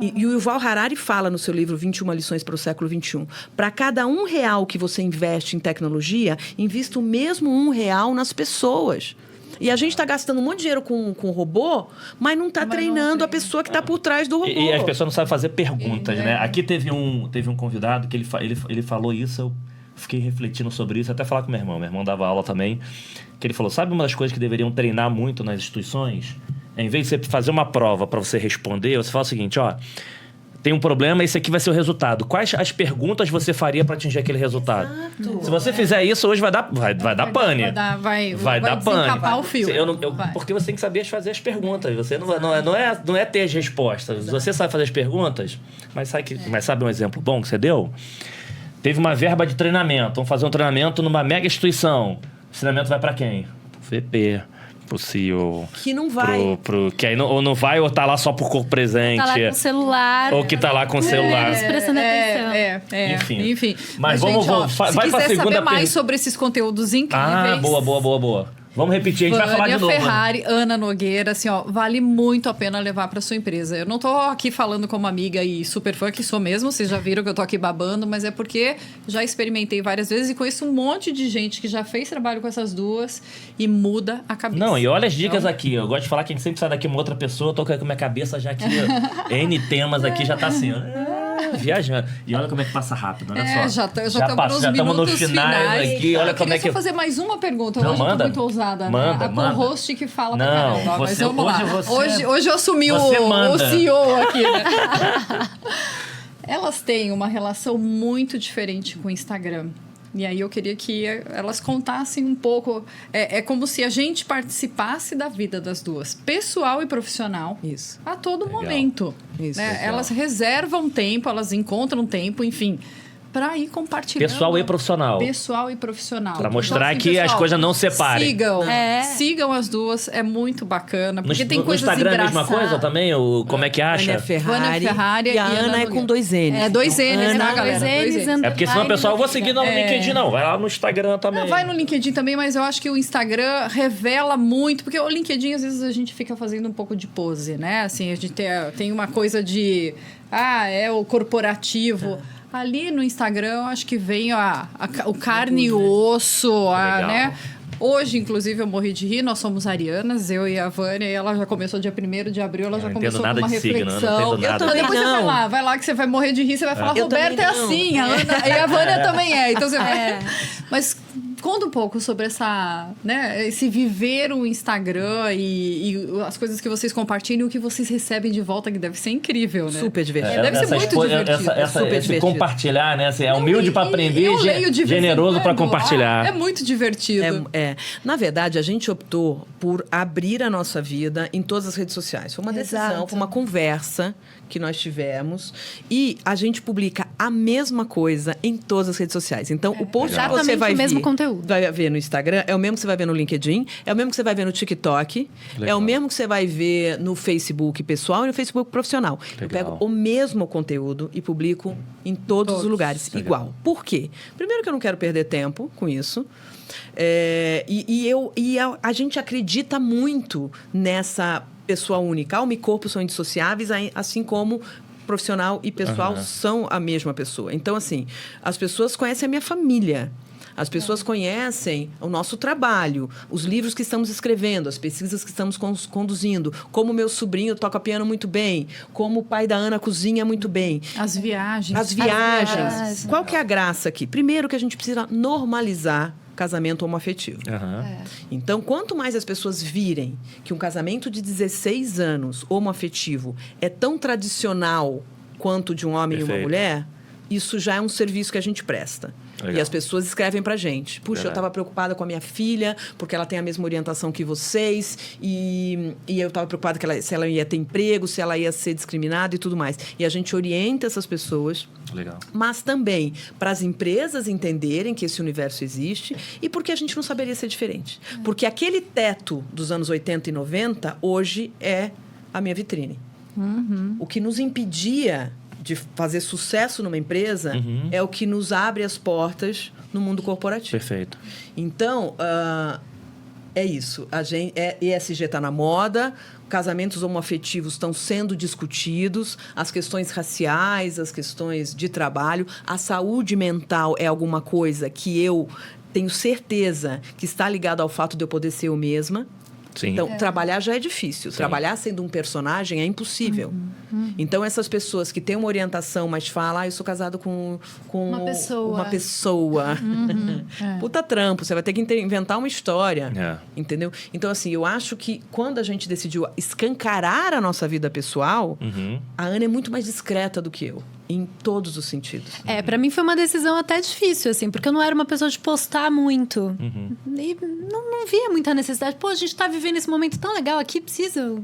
S2: E o Yuval Harari fala no seu livro 21 lições para o século XXI. Para cada R$1 que você investe em tecnologia, invista o mesmo R$1 nas pessoas. E a gente está gastando um monte de dinheiro com o robô, mas não está treinando a pessoa que está por trás do robô.
S4: E as pessoas não sabem fazer perguntas, né? Aqui teve um convidado que ele falou isso, eu fiquei refletindo sobre isso, até falar com meu irmão dava aula também, que ele falou, sabe uma das coisas que deveriam treinar muito nas instituições? Em vez de você fazer uma prova para você responder, você fala o seguinte, tem um problema, esse aqui vai ser o resultado. Quais as perguntas você faria para atingir aquele resultado?
S2: Exato.
S4: Se você fizer isso, hoje vai dar pane.
S3: Vai
S4: dar pane.
S3: desencapar o fio.
S4: Porque você tem que saber fazer as perguntas. Você não é ter as respostas. Você sabe fazer as perguntas, mas sabe um exemplo bom que você deu? Teve uma verba de treinamento. Vamos fazer um treinamento numa mega instituição. O treinamento vai para quem? Pro VP. Pro CEO.
S2: Que não vai.
S4: Que aí ou não vai, ou tá lá só por corpo presente.
S1: Tá lá com o celular.
S4: Ou que tá lá com o celular.
S1: Prestando atenção.
S4: Enfim. Mas
S3: gente,
S4: vamos
S3: se
S4: vai pra
S3: quiser
S4: segunda
S3: saber mais sobre esses conteúdos incríveis...
S4: Boa. Vamos repetir, a gente vai falar de novo.
S3: Ferrari, Ana Nogueira, assim, ó, vale muito a pena levar para sua empresa. Eu não tô aqui falando como amiga e super fã, que sou mesmo, vocês já viram que eu tô aqui babando, mas é porque já experimentei várias vezes e conheço um monte de gente que já fez trabalho com essas duas e muda a cabeça.
S4: Não, e olha as dicas aqui. Eu gosto de falar que a gente sempre sai daqui uma outra pessoa, eu tô com a minha cabeça já aqui, N temas aqui, já tá assim, ó. Viajando. E olha como é que passa rápido, olha só.
S3: Já estamos nos finais
S4: aqui, olha como é que...
S3: Eu queria só fazer mais uma pergunta.
S4: Não,
S3: hoje eu tô
S4: manda.
S3: muito ousada,
S4: Manda,
S3: né? A co-host que fala pra
S4: não,
S3: caramba. Mas
S4: você,
S3: vamos lá. Hoje eu assumi o
S4: manda.
S3: CEO aqui, né? Elas têm uma relação muito diferente com o Instagram. E aí eu queria que elas contassem um pouco. É como se a gente participasse da vida das duas, pessoal e profissional.
S2: Isso.
S3: A todo
S4: Legal.
S3: momento.
S2: Isso.
S3: Né? Elas reservam tempo, elas encontram tempo, enfim, para ir compartilhando.
S4: Pessoal e profissional.
S3: Pessoal e profissional.
S4: Pra mostrar
S3: assim,
S4: que as coisas não separem.
S3: Sigam as duas, é muito bacana. Porque tem
S4: no
S3: coisas
S4: Instagram é a mesma
S3: engraçadas.
S4: coisa também? Como é que acha?
S2: Vânia Ferrari
S3: e
S2: a Ana é com 2 N's.
S3: É 2 N's, né,
S2: Ana,
S3: galera? 2 N's.
S4: É porque senão o pessoal, eu vou seguir no LinkedIn, não. Vai lá no Instagram também.
S3: Vai no LinkedIn também, mas eu acho que o Instagram revela muito, porque o LinkedIn, às vezes, a gente fica fazendo um pouco de pose, né? Assim, a gente tem uma coisa de... é o corporativo... Ali no Instagram, eu acho que vem o carne e osso, né? Hoje, inclusive, eu morri de rir, nós somos arianas, eu e a Vânia, e ela já começou dia 1º de abril, ela já começou com uma reflexão.
S4: Não
S2: também
S3: depois
S2: não.
S3: você vai lá que você vai morrer de rir, você vai falar,
S2: Eu
S3: Roberta é
S2: também não.
S3: assim, a Ana, e a Vânia também é. Então você vai... Mas conta um pouco sobre esse viver o Instagram e as coisas que vocês compartilham e o que vocês recebem de volta, que deve ser incrível, né?
S2: Super divertido.
S3: Deve ser muito divertido.
S2: Super
S4: Esse
S2: divertido.
S4: compartilhar, né? É humilde para aprender e generoso para compartilhar.
S3: É muito divertido.
S2: Na verdade, a gente optou por abrir a nossa vida em todas as redes sociais. Foi uma decisão, foi uma conversa que nós tivemos e a gente publica a mesma coisa em todas as redes sociais. Então, o post que você vai
S1: o mesmo
S2: ver,
S1: conteúdo.
S2: vai ver no Instagram é o mesmo que você vai ver no LinkedIn, é o mesmo que você vai ver no TikTok,
S4: Legal.
S2: é o mesmo que você vai ver no Facebook pessoal e no Facebook profissional.
S4: Legal.
S2: Eu pego o mesmo conteúdo e publico em todos os lugares, igual. Por quê? Primeiro que eu não quero perder tempo com isso. A gente acredita muito nessa pessoa única. Alma e corpo são indissociáveis, assim como profissional e pessoal são a mesma pessoa. Então, assim, as pessoas conhecem a minha família. As pessoas conhecem o nosso trabalho, os livros que estamos escrevendo, as pesquisas que estamos conduzindo, como meu sobrinho toca piano muito bem, como o pai da Ana cozinha muito bem.
S3: As viagens.
S2: As viagens. Qual que é a graça aqui? Primeiro que a gente precisa normalizar casamento homoafetivo. Então, quanto mais as pessoas virem que um casamento de 16 anos homoafetivo é tão tradicional quanto de um homem e uma mulher, isso já é um serviço que a gente presta. Legal. E as pessoas escrevem pra gente. Puxa, eu estava preocupada com a minha filha, porque ela tem a mesma orientação que vocês, e eu estava preocupada se ela ia ter emprego, se ela ia ser discriminada e tudo mais. E a gente orienta essas pessoas.
S4: Legal.
S2: Mas também para as empresas entenderem que esse universo existe e porque a gente não saberia ser diferente. Porque aquele teto dos anos 80 e 90, hoje é a minha vitrine. O que nos impedia de fazer sucesso numa empresa é o que nos abre as portas no mundo corporativo.
S4: Perfeito.
S2: Então, é isso. ESG está na moda, casamentos homoafetivos estão sendo discutidos, as questões raciais, as questões de trabalho, a saúde mental é alguma coisa que eu tenho certeza que está ligada ao fato de eu poder ser eu mesma.
S4: Sim.
S2: Então, trabalhar já é difícil. Trabalhar sendo um personagem é impossível. Então, essas pessoas que têm uma orientação, mas falam, eu sou casado com uma pessoa. Puta trampo, você vai ter que inventar uma história. Entendeu? Então, assim, eu acho que quando a gente decidiu escancarar a nossa vida pessoal, a Ana é muito mais discreta do que eu. Em todos os sentidos.
S1: Pra mim foi uma decisão até difícil, assim, porque eu não era uma pessoa de postar muito. E não via muita necessidade. Pô, a gente tá vivendo esse momento tão legal aqui, precisa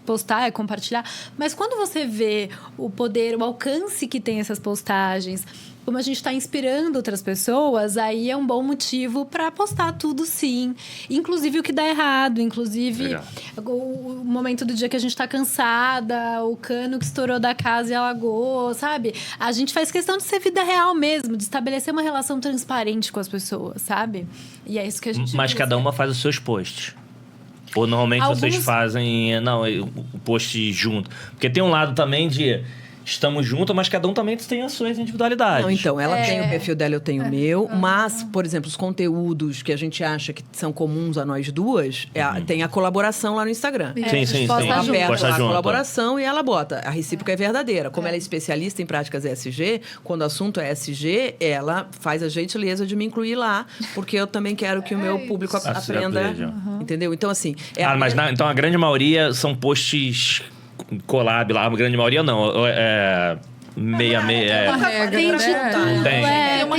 S1: postar, compartilhar. Mas quando você vê o poder, o alcance que tem essas postagens, como a gente está inspirando outras pessoas, aí é um bom motivo para postar tudo, sim. Inclusive o que dá errado, inclusive o momento do dia que a gente está cansada, o cano que estourou da casa e alagou, sabe? A gente faz questão de ser vida real mesmo, de estabelecer uma relação transparente com as pessoas, sabe? E é isso que a gente...
S4: Mas cada uma faz os seus posts. Ou normalmente vocês fazem o post junto. Porque tem um lado também de... Estamos juntos, mas cada um também tem as suas individualidades.
S2: Não, então, ela tem o perfil dela, eu tenho o meu. Mas, por exemplo, os conteúdos que a gente acha que são comuns a nós duas, tem a colaboração lá no Instagram.
S4: Sim.
S2: Ela aperta
S4: Posta
S2: a
S4: junto.
S2: colaboração e ela bota. A recíproca é verdadeira. Como ela é especialista em práticas ESG, quando o assunto é ESG, ela faz a gentileza de me incluir lá, porque eu também quero que o meu público aprenda. Entendeu? Então, assim...
S4: Então a grande maioria são posts... collab lá, a grande maioria não. Meia.
S3: Tem de tudo.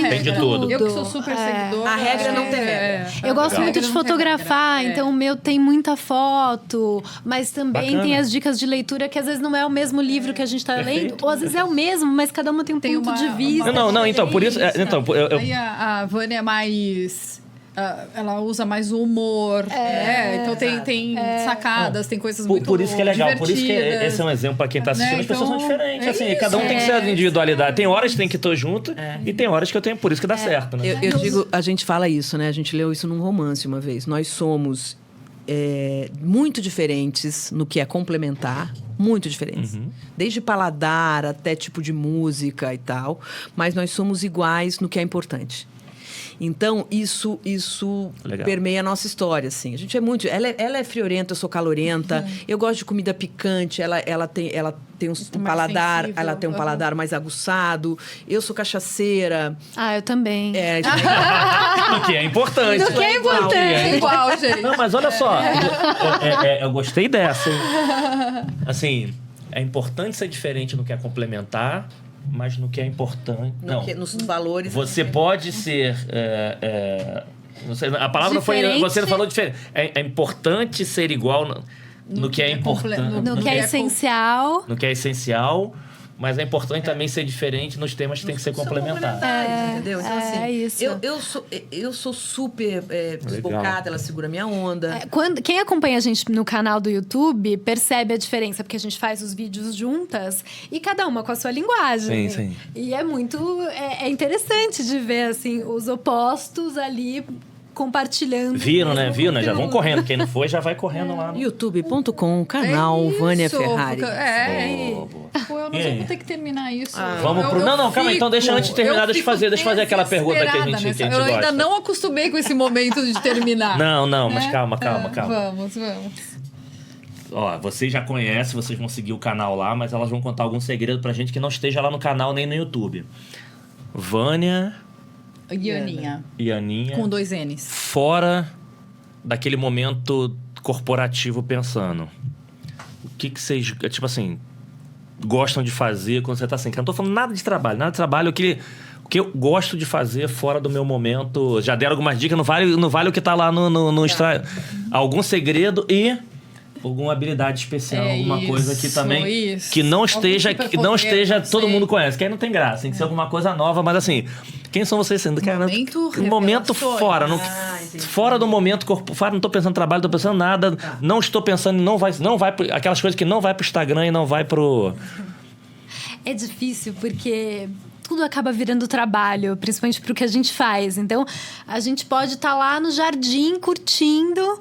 S4: Tem de tudo.
S3: Eu que sou super seguidora.
S2: A regra não tem regra.
S1: Eu gosto muito de fotografar, então o meu tem muita foto, mas também tem as dicas de leitura que às vezes não é o mesmo livro que a gente está lendo, ou às vezes é o mesmo, mas cada uma tem um ponto de vista.
S4: Não, então, por isso...
S3: Aí a Vânia é mais... ela usa mais o humor, né? Então tem sacadas, tem coisas muito
S4: Por isso que é legal,
S3: divertidas.
S4: por isso que esse é um exemplo para quem tá assistindo. As pessoas são diferentes, assim, cada um tem que ser a individualidade. Tem horas que tem que estar junto e tem horas que eu tenho, por isso que dá certo, né?
S2: Eu digo, a gente fala isso, né? A gente leu isso num romance uma vez. Nós somos muito diferentes no que é complementar, muito diferentes. Desde paladar até tipo de música e tal, mas nós somos iguais no que é importante. Então, isso permeia a nossa história, assim. A gente é muito... Ela é friorenta, eu sou calorenta. Eu gosto de comida picante. Ela tem um paladar... Sensível. Ela tem um paladar mais aguçado. Eu sou cachaceira.
S1: Eu também.
S4: No que é importante.
S1: No que é importante.
S3: Igual, gente.
S4: Não, mas olha só. Eu gostei dessa, hein? Assim, é importante ser diferente no que é complementar... Mas no que é importante...
S2: Nos valores...
S4: Você pode ser... a palavra
S1: diferente.
S4: Você não falou diferente. É importante ser igual no que é importante.
S1: No que é essencial.
S4: No que é essencial... Mas é importante também ser diferente nos temas que tem que ser complementares.
S2: Entendeu? Então, assim,
S1: isso.
S2: Eu sou super desbocada, ela segura minha onda.
S1: Quem acompanha a gente no canal do YouTube percebe a diferença, porque a gente faz os vídeos juntas e cada uma com a sua linguagem.
S4: Sim.
S1: E é muito... É interessante de ver, assim, os opostos ali... compartilhando.
S4: Viram, né? Já vão correndo. Quem não foi, já vai correndo lá.
S2: youtube.com, canal Vânia Ferrari.
S3: Pô, eu não sei, vou ter que terminar isso.
S4: Vamos pro... Não, calma. Então deixa antes de terminar, deixa eu fazer aquela pergunta que a gente gosta.
S3: Eu ainda não acostumei com esse momento de terminar.
S4: Não, mas calma.
S3: Vamos.
S4: Ó, vocês já conhecem, vocês vão seguir o canal lá, mas elas vão contar algum segredo pra gente que não esteja lá no canal nem no YouTube. Vânia...
S3: E
S4: Aninha.
S3: Com 2 N's.
S4: Fora daquele momento corporativo pensando. O que vocês, tipo assim, gostam de fazer quando você tá assim? Eu não tô falando nada de trabalho. O que eu gosto de fazer fora do meu momento. Já deram algumas dicas, não vale o que tá lá no extra. Algum segredo e... alguma habilidade especial, alguma coisa que também... Que não esteja todo mundo conhece. Que aí não tem graça. Tem que ser alguma coisa nova. Mas assim, quem são vocês sendo? Momento fora. Fora do momento fora, não tô pensando em trabalho, não tô pensando em nada. Não estou pensando... Não vai aquelas coisas que não vai pro Instagram e não vai pro...
S1: É difícil, porque... tudo acaba virando trabalho, principalmente pro que a gente faz. Então, a gente pode estar lá no jardim curtindo...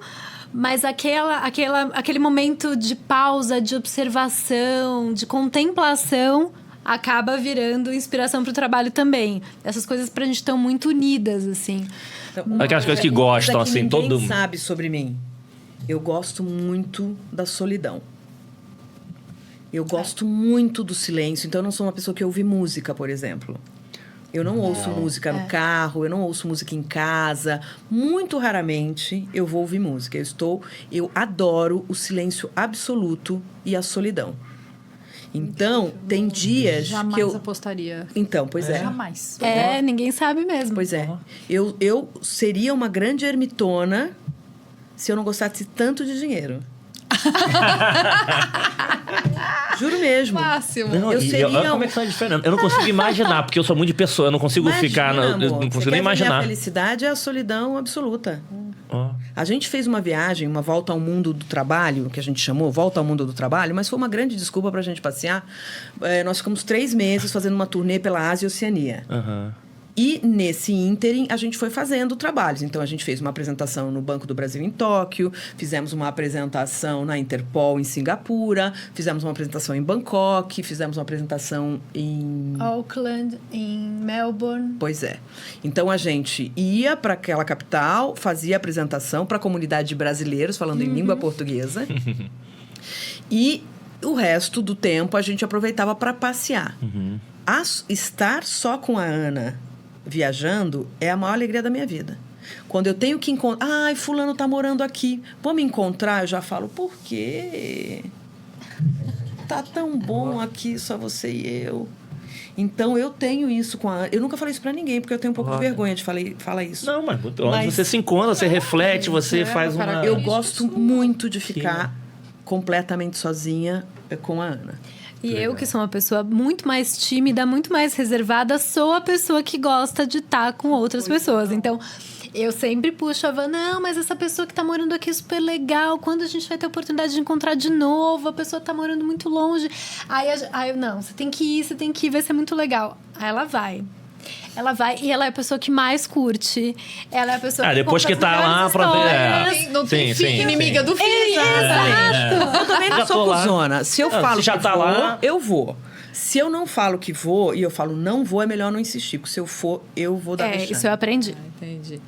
S1: mas aquele momento de pausa, de observação, de contemplação, acaba virando inspiração para o trabalho também. Essas coisas pra gente estão muito unidas, assim.
S4: Aquelas coisas que gostam, assim, todo mundo...
S2: Ninguém sabe sobre mim. Eu gosto muito da solidão. Eu gosto muito do silêncio. Então, eu não sou uma pessoa que ouve música, por exemplo. Eu não ouço música no carro, eu não ouço música em casa. Muito raramente eu vou ouvir música. Eu adoro o silêncio absoluto e a solidão. Então, tem dias
S3: Jamais
S2: que eu...
S3: apostaria.
S2: Então, pois é.
S3: Jamais.
S1: Ninguém sabe mesmo.
S2: Pois é. Eu seria uma grande ermitona se eu não gostasse tanto de dinheiro. Juro mesmo.
S3: Máximo.
S4: Não,
S2: Eu seria
S4: olha como é que são diferentes. Eu não consigo imaginar, porque eu sou muito de pessoa, eu não consigo ficar... Eu não consigo nem imaginar.
S2: A felicidade é a solidão absoluta.
S4: Ó.
S2: A gente fez uma viagem, uma volta ao mundo do trabalho, que a gente chamou Volta ao Mundo do Trabalho, mas foi uma grande desculpa pra gente passear. Nós ficamos 3 meses fazendo uma turnê pela Ásia e Oceania.
S4: Aham.
S2: E nesse ínterim, a gente foi fazendo trabalhos. Então, a gente fez uma apresentação no Banco do Brasil em Tóquio, fizemos uma apresentação na Interpol em Singapura, fizemos uma apresentação em Bangkok, fizemos uma apresentação em...
S1: Auckland, em Melbourne.
S2: Pois é. Então, a gente ia para aquela capital, fazia apresentação para a comunidade de brasileiros, falando em língua portuguesa. E o resto do tempo, a gente aproveitava para passear. Estar só com a Ana viajando é a maior alegria da minha vida. Quando eu tenho que encontrar... Ai, fulano tá morando aqui. Vamos encontrar? Eu já falo, por quê? Tá tão bom aqui, só você e eu. Então, eu tenho isso com a Ana. Eu nunca falei isso pra ninguém, porque eu tenho um pouco de vergonha de falar isso.
S4: Não, mas você se encontra, você reflete, você faz uma...
S2: Eu gosto muito de ficar completamente sozinha com a Ana.
S1: E eu, que sou uma pessoa muito mais tímida, muito mais reservada, sou a pessoa que gosta de estar com outras pessoas. Então, eu sempre puxo a Van, não, mas essa pessoa que tá morando aqui é super legal. Quando a gente vai ter a oportunidade de encontrar de novo? A pessoa tá morando muito longe. Aí eu, não, você tem que ir, vai ser muito legal. Aí ela vai. Ela vai e ela é a pessoa que mais curte. Ela é a pessoa que
S4: depois
S1: conta
S4: que
S1: as
S4: tá lá
S1: melhores
S4: pra ver.
S1: histórias.
S3: Não tem
S4: Sim,
S3: fim,
S4: sim,
S3: inimiga
S4: sim.
S3: do fim.
S1: Exato.
S2: Eu também não
S4: Já
S2: sou
S4: tô lá.
S2: cuzona. Se eu
S4: Não,
S2: falo
S4: se já
S2: que
S4: tá
S2: vou,
S4: lá-
S2: eu vou. Se eu não falo que vou e eu falo não vou, é melhor não insistir. Porque se eu for, eu vou dar vexame.
S1: Isso eu aprendi.
S3: Entendi.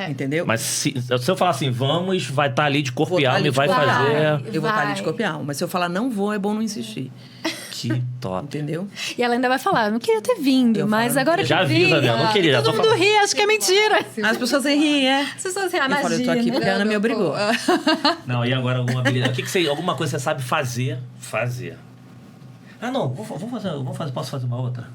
S2: Entendeu?
S4: Mas se eu falar assim, vamos, vai estar ali de corpo
S2: Vou
S4: e
S2: tá
S4: alma
S2: ali
S4: e
S2: de
S4: vai
S2: corpo e alma.
S4: fazer...
S2: Eu vou estar ali de
S1: Vai.
S2: corpo e alma. Mas se eu falar não vou, é bom não insistir.
S4: Que top.
S2: Entendeu?
S1: E ela ainda vai falar, eu não queria ter vindo,
S2: Eu
S1: mas
S2: falo,
S1: agora que
S4: Já
S1: vim,
S4: avisa, né? Não queria, já
S1: todo
S4: tô
S1: mundo
S4: falando.
S1: ri, acho que é mentira.
S2: As pessoas riem, é.
S1: As pessoas riem,
S2: Eu falo, eu tô aqui porque a Ana me obrigou.
S4: Não, e agora alguma habilidade? Alguma coisa que você sabe fazer? Ah, não, posso fazer uma outra?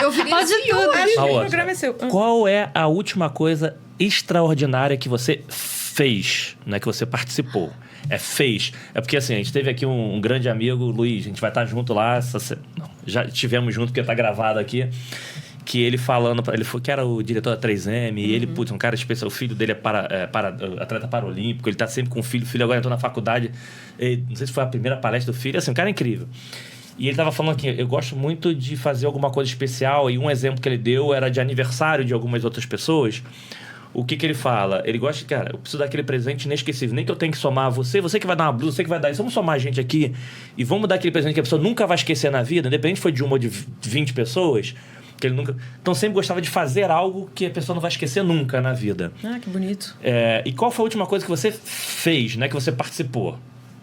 S3: Eu virei
S1: Pode tudo.
S4: A
S2: O
S4: outra.
S2: programa é seu.
S4: Qual é a última coisa extraordinária que você fez, não é que você participou? É fez. É porque assim, a gente teve aqui um grande amigo, Luiz, a gente vai estar junto lá. Não, já estivemos junto, porque tá gravado aqui. Que ele falando, ele foi, que era o diretor da 3M, e ele, putz, um cara especial, o filho dele é atleta paralímpico, ele tá sempre com o filho agora entrou na faculdade, não sei se foi a primeira palestra do filho, assim, um cara incrível. E ele tava falando aqui, eu gosto muito de fazer alguma coisa especial, e um exemplo que ele deu era de aniversário de algumas outras pessoas. O que ele fala? Ele gosta de, cara, eu preciso dar aquele presente inesquecível. Nem que eu tenha que somar você que vai dar uma blusa, você que vai dar isso. Vamos somar a gente aqui e vamos dar aquele presente que a pessoa nunca vai esquecer na vida, independente se foi de uma ou de 20 pessoas, que ele nunca... Então, sempre gostava de fazer algo que a pessoa não vai esquecer nunca na vida.
S2: Ah, que bonito.
S4: E qual foi a última coisa que você fez, né? Que você participou?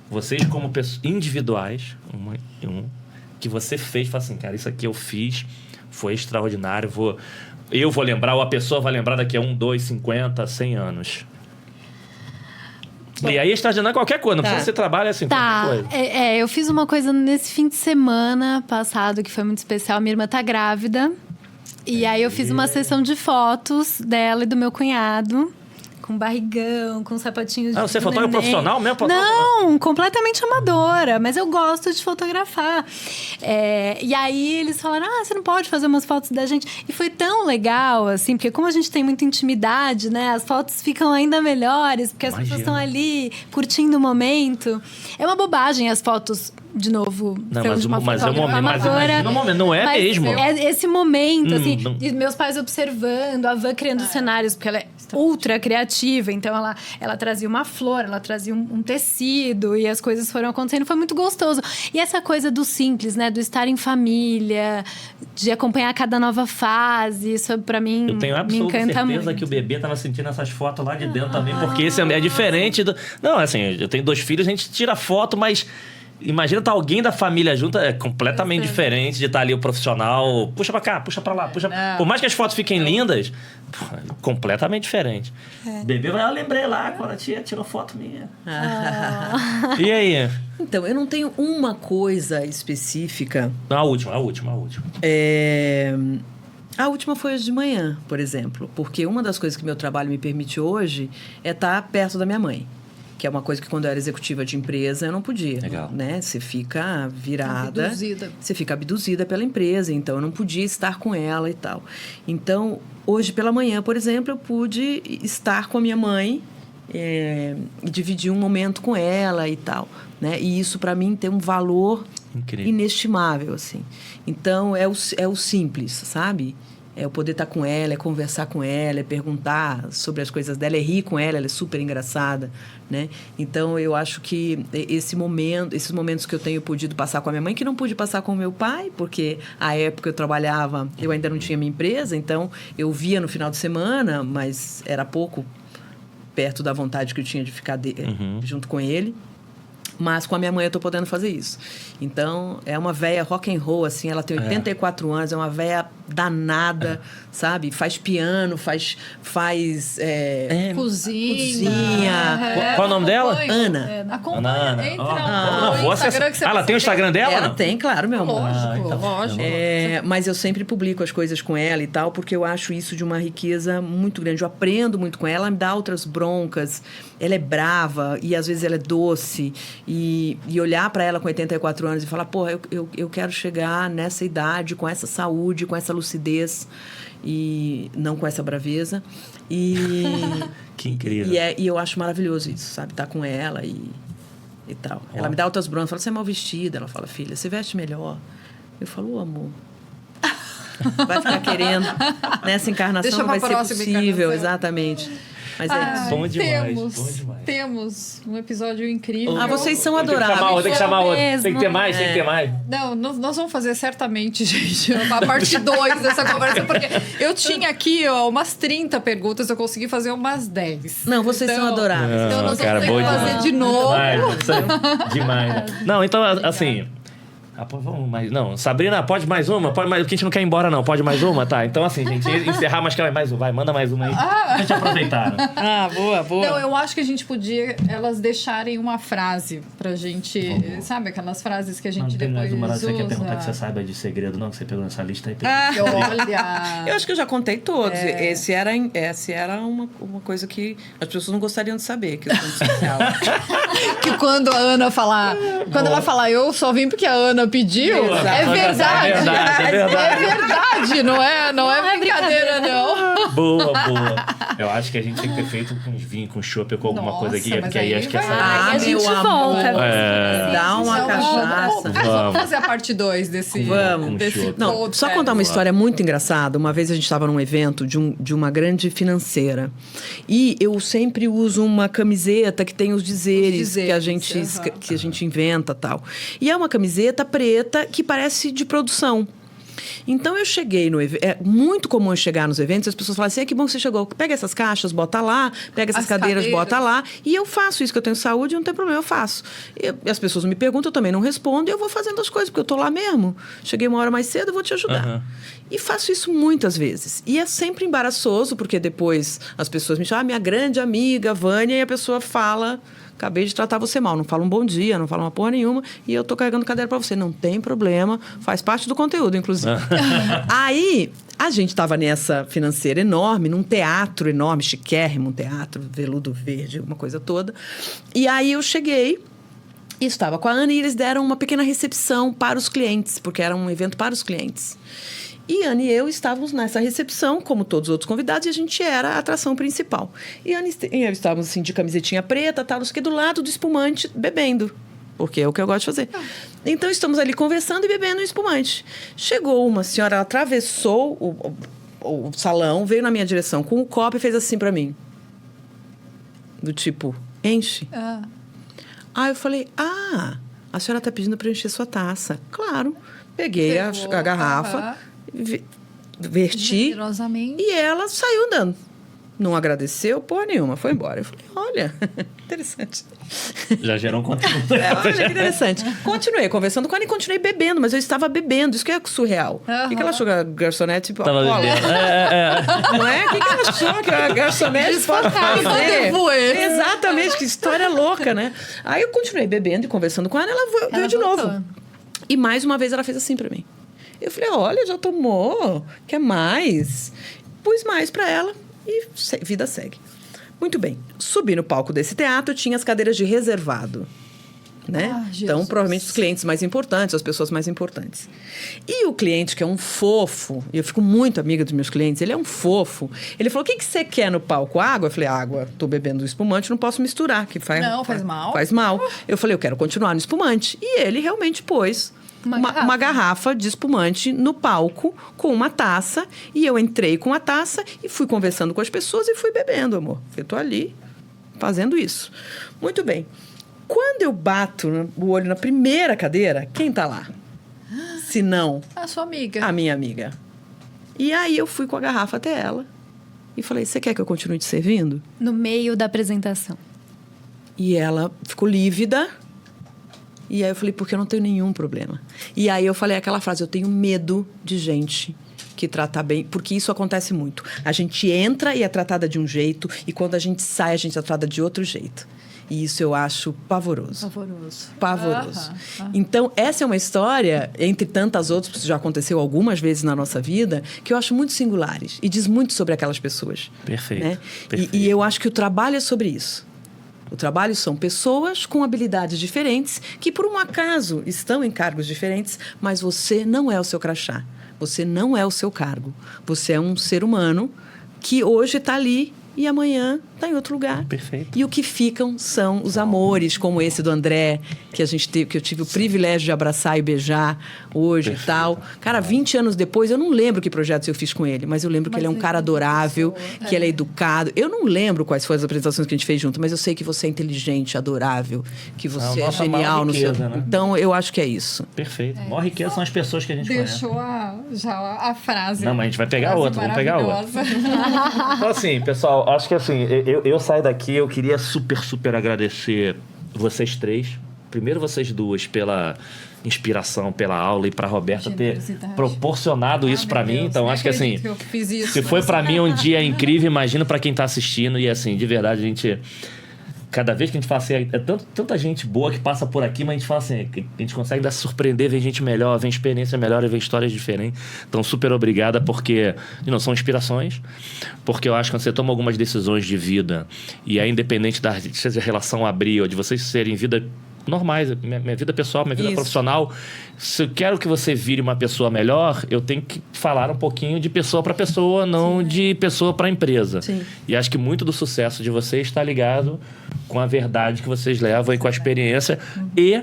S4: Vocês como pessoas individuais, que você fez, fala assim, cara, isso aqui eu fiz, foi extraordinário, eu vou lembrar, ou a pessoa vai lembrar daqui a 1, 2, 50, 100 anos. E aí, extraordinário qualquer coisa, não precisa ser trabalho, assim,
S1: Tá,
S4: qualquer coisa.
S1: eu fiz uma coisa nesse fim de semana passado que foi muito especial. Minha irmã tá grávida. E aí eu fiz uma sessão de fotos dela e do meu cunhado. Com barrigão, com sapatinhos de
S4: Você é fotógrafa
S1: neném.
S4: profissional mesmo?
S1: Não, completamente amadora. Mas eu gosto de fotografar. E aí eles falaram, você não pode fazer umas fotos da gente. E foi tão legal, assim, porque como a gente tem muita intimidade, né? As fotos ficam ainda melhores, porque as pessoas estão ali curtindo o momento. É uma bobagem as fotos de novo,
S4: Não,
S1: frango de uma
S4: mas é um
S1: fotógrafa
S4: momento, mas
S1: amadora.
S4: imagina um momento, não é
S1: Mas
S4: mesmo.
S1: É esse momento, assim,
S4: não.
S1: de meus pais observando, a Van criando cenários, porque ela é ultra criativa, então ela trazia uma flor, ela trazia um tecido e as coisas foram acontecendo, foi muito gostoso. E essa coisa do simples, né, do estar em família, de acompanhar cada nova fase, isso pra mim
S4: Eu tenho
S1: me
S4: absoluta
S1: encanta
S4: certeza
S1: muito.
S4: que o bebê tava sentindo essas fotos lá de dentro também, porque esse é diferente do... Não, assim, eu tenho 2 filhos, a gente tira foto, mas imagina tá alguém da família junto, é completamente diferente de estar ali o profissional, puxa pra cá, puxa pra lá, puxa... Por mais que as fotos fiquem lindas, pô, completamente diferente. Bebê vai, eu lembrei lá quando a tia tirou foto minha. E aí?
S2: Então, eu não tenho uma coisa específica.
S4: A última.
S2: A última foi hoje de manhã, por exemplo. Porque uma das coisas que meu trabalho me permite hoje é estar perto da minha mãe. Que é uma coisa que quando eu era executiva de empresa eu não podia.
S4: Legal.
S2: Né? Você fica virada.
S3: Abduzida.
S2: Você fica abduzida pela empresa. Então, eu não podia estar com ela e tal. Então, hoje pela manhã, por exemplo, eu pude estar com a minha mãe e dividir um momento com ela e tal. Né? E isso, para mim, tem um valor
S4: Incrível.
S2: inestimável, assim. Então, é o simples, sabe? É o poder estar com ela, é conversar com ela, é perguntar sobre as coisas dela, é rir com ela é super engraçada, né? Então, eu acho que esses momentos que eu tenho podido passar com a minha mãe, que não pude passar com o meu pai, porque a época eu trabalhava, eu ainda não tinha minha empresa, então eu via no final de semana, mas era pouco perto da vontade que eu tinha de ficar junto com ele. Mas com a minha mãe eu tô podendo fazer isso. Então, é uma véia rock and roll, assim. Ela tem 84 anos, é uma véia danada, sabe? Faz piano, faz
S3: Cozinha.
S4: Qual o nome dela?
S2: Ana.
S3: Acompanha, entra
S4: Vou acessar. Ela tem o Instagram dela?
S2: Ela
S4: não?
S2: tem, claro, meu amor.
S3: Lógico.
S2: Mas eu sempre publico as coisas com ela e tal, porque eu acho isso de uma riqueza muito grande. Eu aprendo muito com ela, ela me dá outras broncas. Ela é brava e às vezes ela é doce. E olhar para ela com 84 anos e falar, porra, eu quero chegar nessa idade, com essa saúde, com essa lucidez e não com essa braveza.
S4: Que incrível.
S2: E eu acho maravilhoso isso, sabe? Estar com ela e tal. Ela me dá outras broncas, fala, você é mal vestida. Ela fala, filha, você veste melhor. Eu falo, amor... Vai ficar querendo nessa encarnação,
S3: Deixa
S2: não vai
S3: pra
S2: ser
S3: próxima
S2: possível,
S3: encarnação.
S2: exatamente. Mas é isso.
S4: Bom demais, bom demais.
S3: Temos um episódio incrível.
S2: Vocês são
S4: Tem que
S2: adoráveis.
S4: chamar outro. Tem
S1: Mesmo.
S4: que ter mais, tem que ter mais.
S3: Não, nós vamos fazer certamente, gente, a parte 2 dessa conversa, porque eu tinha aqui umas 30 perguntas, eu consegui fazer umas 10.
S2: Não, vocês são adoráveis.
S3: Então nós
S4: cara,
S3: vamos ter que
S4: boa
S3: fazer
S4: demais.
S3: de novo.
S4: Demais. Né? Não, então, assim... vamos mais... Não, Sabrina, pode mais uma? Pode mais... Porque a gente não quer ir embora, não. Pode mais uma? Tá, então assim, gente, encerrar, mas quer mais uma. Vai, manda mais uma aí. A gente aproveitar. Né?
S2: Boa.
S3: Não, eu acho que a gente podia elas deixarem uma frase pra gente, sabe aquelas frases que a gente
S4: Não tem
S3: depois
S4: mais uma.
S3: usa.
S4: Você quer perguntar que você saiba de segredo, não? Que você pegou nessa lista aí.
S3: Olha...
S2: Eu acho que eu já contei todos. Esse era uma coisa que as pessoas não gostariam de saber, que eu sou social.
S3: que quando a Ana falar... Quando ela falar, eu só vim porque a Ana pediu,
S2: Exato.
S3: é verdade.
S4: É verdade.
S3: É verdade, não é brincadeira, não.
S4: Boa. Eu acho que a gente tem que ter feito com vinho, com chopp, com alguma coisa aqui.
S3: Nossa,
S4: Porque
S3: mas
S4: aí
S3: aí
S4: acho que
S3: vai.
S4: essa...
S1: a gente
S2: meu amor.
S1: volta.
S2: Dá uma
S3: Então,
S2: cachaça.
S3: Vamos fazer a parte 2 desse...
S2: Vamos.
S3: desse
S2: Não,
S3: podcast.
S2: só contar uma história muito engraçada. Uma vez a gente estava num evento de uma grande financeira. E eu sempre uso uma camiseta que tem os dizeres que a gente, que a gente inventa e tal. E é uma camiseta preta que parece de produção. Então, eu cheguei no evento... É muito comum eu chegar nos eventos e as pessoas falam assim, que bom que você chegou. Pega essas caixas, bota lá. Pega essas cadeiras, bota lá. E eu faço isso, que eu tenho saúde, não tem problema, eu faço. E as pessoas me perguntam, eu também não respondo. E eu vou fazendo as coisas, porque eu tô lá mesmo. Cheguei uma hora mais cedo, eu vou te ajudar. E faço isso muitas vezes. E é sempre embaraçoso, porque depois as pessoas me chamam, minha grande amiga, Vânia, e a pessoa fala... Acabei de tratar você mal, não fala um bom dia, não fala uma porra nenhuma, e eu tô carregando cadeira pra você. Não tem problema, faz parte do conteúdo, inclusive. Aí, a gente tava nessa financeira enorme, num teatro enorme, chiquérrimo, um teatro, veludo verde, uma coisa toda. E aí eu cheguei... E estava com a Ana e eles deram uma pequena recepção para os clientes, porque era um evento para os clientes. E Ana e eu estávamos nessa recepção, como todos os outros convidados, e a gente era a atração principal. E Ana e eu estávamos assim, de camisetinha preta, tal, não sei o que, do lado do espumante, bebendo. porque é o que eu gosto de fazer. Então, estamos ali conversando e bebendo um espumante. Chegou uma senhora, ela atravessou o salão, veio na minha direção com o copo e fez assim pra mim. Do tipo, enche. Aí eu falei, a senhora tá pedindo pra eu encher sua taça. Claro. Peguei a garrafa, verti
S3: Generosamente.
S2: e ela saiu andando. Não agradeceu porra nenhuma, foi embora. Eu falei, olha, interessante.
S4: Já gerou um conteúdo.
S2: Olha que interessante. Continuei conversando com ela e continuei bebendo, mas eu estava bebendo. Isso que é surreal. O que ela achou que a garçonete... Tipo,
S4: Tava bebendo.
S2: Não é? O que ela achou que a garçonete pode fazer? Exatamente, que história louca, né? Aí eu continuei bebendo e conversando com ela, ela veio de novo. E mais uma vez ela fez assim pra mim. Eu falei, olha, já tomou, quer mais? Pus mais pra ela e vida segue. Muito bem. Subi no palco desse teatro, tinha as cadeiras de reservado. Né? Então, provavelmente, os clientes mais importantes, as pessoas mais importantes. E o cliente, que é um fofo, e eu fico muito amiga dos meus clientes, ele é um fofo. Ele falou, o que você quer no palco? Água? Eu falei, água. Tô bebendo espumante, não posso misturar. Que faz
S3: mal.
S2: Faz mal. Eu falei, eu quero continuar no espumante. E ele realmente pôs uma garrafa de espumante no palco com uma taça. E eu entrei com a taça e fui conversando com as pessoas e fui bebendo, amor. Eu tô ali fazendo isso. Muito bem. Quando eu bato o olho na primeira cadeira, quem tá lá? Se não...
S3: A sua amiga.
S2: A minha amiga. E aí eu fui com a garrafa até ela e falei, você quer que eu continue te servindo?
S1: No meio da apresentação.
S2: E ela ficou lívida. E aí eu falei, porque eu não tenho nenhum problema. E aí eu falei aquela frase, eu tenho medo de gente que trata bem, porque isso acontece muito. A gente entra e é tratada de um jeito, e quando a gente sai, a gente é tratada de outro jeito. E isso eu acho pavoroso. Pavoroso. Então, essa é uma história, entre tantas outras, que já aconteceu algumas vezes na nossa vida, que eu acho muito singulares. E diz muito sobre aquelas pessoas.
S4: Perfeito.
S2: Né?
S4: Perfeito.
S2: E eu acho que o trabalho é sobre isso. O trabalho são pessoas com habilidades diferentes, que por um acaso estão em cargos diferentes, mas você não é o seu crachá. Você não é o seu cargo. Você é um ser humano que hoje está ali e amanhã está em outro lugar.
S4: Perfeito.
S2: E o que ficam são os amores, como esse do André, que eu tive o privilégio de abraçar e beijar hoje. Perfeito. E tal. Cara, 20 anos depois, eu não lembro que projetos eu fiz com ele, mas eu lembro que ele é um cara adorável, que ele é educado. Eu não lembro quais foram as apresentações que a gente fez junto, mas eu sei que você é inteligente, adorável, que você é genial no seu... Né? Então, eu acho que é isso.
S4: Perfeito. A maior riqueza são as pessoas que a gente
S3: Deixou
S4: conhece.
S3: já a frase.
S4: Não, mas a gente vai pegar outra, vamos pegar outra. Então, assim, pessoal, acho que assim, eu saio daqui, eu queria super agradecer vocês três. Primeiro vocês duas pela inspiração, pela aula, e para Roberta ter proporcionado isso para mim. Então, acho que assim, se foi para mim um dia incrível, imagino para quem tá assistindo. E assim, de verdade, a gente... Cada vez que a gente fala assim, tanta gente boa que passa por aqui, mas a gente fala assim, a gente consegue dar se surpreender, ver gente melhor, ver experiência melhor, ver histórias diferentes. Então, super obrigada, porque não são inspirações, porque eu acho que quando você toma algumas decisões de vida, e é independente da relação abrir, ou de vocês serem vida normais, minha vida pessoal, minha vida profissional, se eu quero que você vire uma pessoa melhor, eu tenho que falar um pouquinho de pessoa para pessoa, não de pessoa para empresa. Sim. E acho que muito do sucesso de vocês está ligado com a verdade que vocês levam e com a experiência e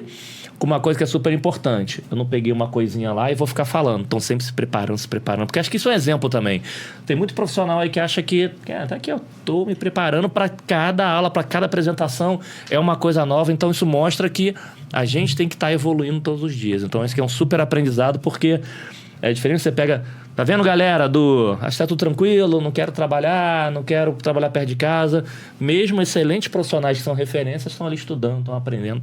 S4: com uma coisa que é super importante. Eu não peguei uma coisinha lá e vou ficar falando. Então, sempre se preparando. Porque acho que isso é um exemplo também. Tem muito profissional aí que acha que tá aqui, eu tô me preparando para cada aula, para cada apresentação. É uma coisa nova. Então, isso mostra que a gente tem que estar evoluindo todos os dias. Então, esse aqui é um super aprendizado, porque é diferente. Você pega... Tá vendo, galera? Acho que tá tudo tranquilo, não quero trabalhar perto de casa. Mesmo excelentes profissionais que são referências estão ali estudando, estão aprendendo,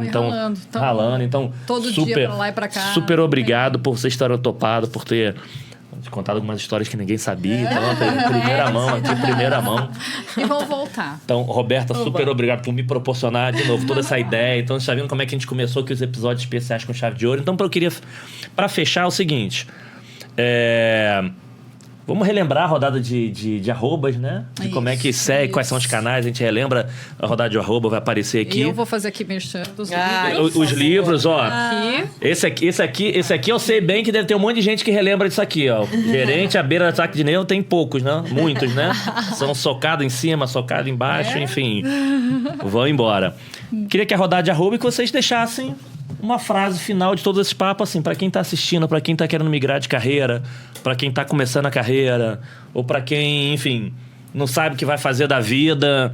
S4: estão ralando. Então,
S3: todo dia pra lá e pra cá.
S4: Super obrigado por vocês terem topado, por ter contado algumas histórias que ninguém sabia. Então, primeira mão.
S3: E vão voltar.
S4: Então, Roberta, super obrigado por me proporcionar de novo toda essa ideia. Então, você tá vendo como é que a gente começou aqui os episódios especiais com chave de ouro. Então, eu queria, para fechar, o seguinte... Vamos relembrar a rodada de arrobas, né? De como é que segue, quais são os canais. A gente relembra a rodada de arroba, vai aparecer aqui.
S3: E eu vou fazer aqui mexendo os
S4: livros. Os livros, ó. Esse aqui eu sei bem que deve ter um monte de gente que relembra disso aqui, ó. Gerente à beira do saco de Neu tem poucos, né? Muitos, né? São socado em cima, socado embaixo, enfim. Vão embora. Queria que a rodada de arroba e que vocês deixassem uma frase final de todos esses papos, assim, para quem tá assistindo, para quem tá querendo migrar de carreira, para quem tá começando a carreira, ou para quem, enfim, não sabe o que vai fazer da vida.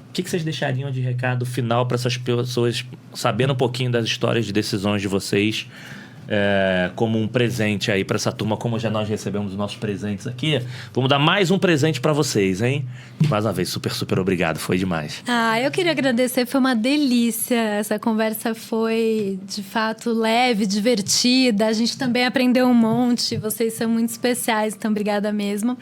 S4: O que vocês deixariam de recado final para essas pessoas, sabendo um pouquinho das histórias de decisões de vocês, como um presente aí para essa turma, como já nós recebemos os nossos presentes aqui? Vamos dar mais um presente para vocês, hein? E mais uma vez, super obrigado, foi demais.
S1: Eu queria agradecer, foi uma delícia. Essa conversa foi, de fato, leve, divertida. A gente também aprendeu um monte, vocês são muito especiais, então obrigada mesmo.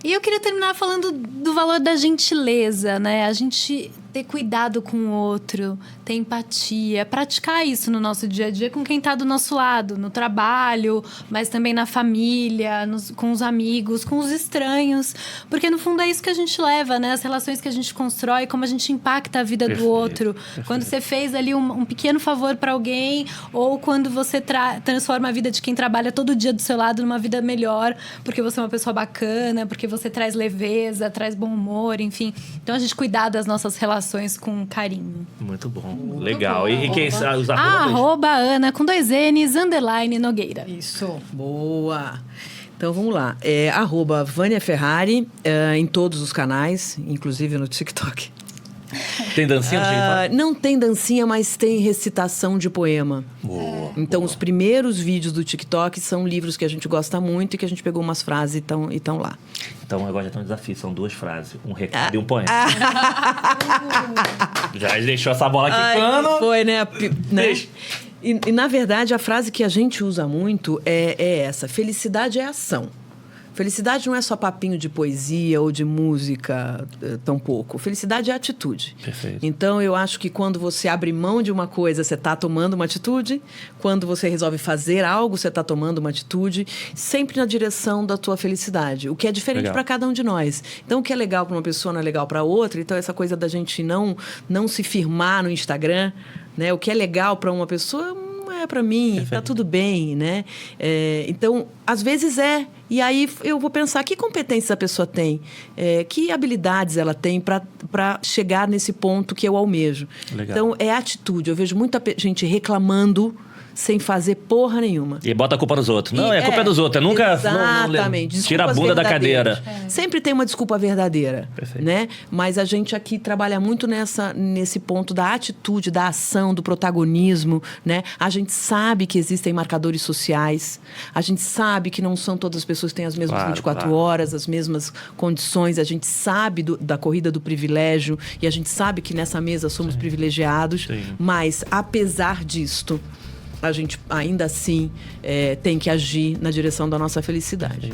S1: E eu queria terminar falando do valor da gentileza, né? A gente ter cuidado com o outro, ter empatia, praticar isso no nosso dia a dia com quem está do nosso lado, no trabalho, mas também na família, com os amigos, com os estranhos. Porque, no fundo, é isso que a gente leva, né? As relações que a gente constrói, como a gente impacta a vida do outro. Quando você fez ali um pequeno favor para alguém, ou quando você transforma a vida de quem trabalha todo dia do seu lado numa vida melhor, porque você é uma pessoa bacana, porque você traz leveza, traz bom humor, enfim. Então, a gente cuidar das nossas relações com carinho.
S4: Muito bom. Legal. Bom. E quem os arrobas?
S1: @Ana com 2 N's, _Nogueira.
S2: Isso. Boa. Então, vamos lá. @Vânia Ferrari, em todos os canais, inclusive no TikTok.
S4: Tem dancinha?
S2: Não tem dancinha, mas tem recitação de poema. Então, os primeiros vídeos do TikTok são livros que a gente gosta muito e que a gente pegou umas frases e estão lá.
S4: Então, agora já tem um desafio. São 2 frases. Um recado e um poema. Já deixou essa bola quicando.
S2: Foi, né? E, na verdade, a frase que a gente usa muito é essa. Felicidade é ação. Felicidade não é só papinho de poesia ou de música, tampouco. Felicidade é atitude.
S4: Perfeito.
S2: Então, eu acho que quando você abre mão de uma coisa, você está tomando uma atitude. Quando você resolve fazer algo, você está tomando uma atitude. Sempre na direção da tua felicidade. O que é diferente para cada um de nós. Então, o que é legal para uma pessoa não é legal para outra. Então, essa coisa da gente não se firmar no Instagram, né? O que é legal para uma pessoa não é para mim. Perfeito. Tá tudo bem, né? Então, às vezes E aí eu vou pensar que competências a pessoa tem, que habilidades ela tem para chegar nesse ponto que eu almejo.
S4: Legal.
S2: Então, é atitude. Eu vejo muita gente reclamando sem fazer porra nenhuma.
S4: E bota a culpa nos outros. Não, a culpa é dos outros. Nunca
S2: Exatamente.
S4: Tira a bunda da cadeira.
S2: Sempre tem uma desculpa verdadeira.
S4: Perfeito.
S2: Né? Mas a gente aqui trabalha muito nesse ponto da atitude, da ação, do protagonismo. Né? A gente sabe que existem marcadores sociais. A gente sabe que não são todas as pessoas que têm as mesmas 24 horas, as mesmas condições. A gente sabe da corrida do privilégio. E a gente sabe que nessa mesa somos privilegiados.
S4: Sim.
S2: Mas, apesar disto, a gente ainda assim tem que agir na direção da nossa felicidade.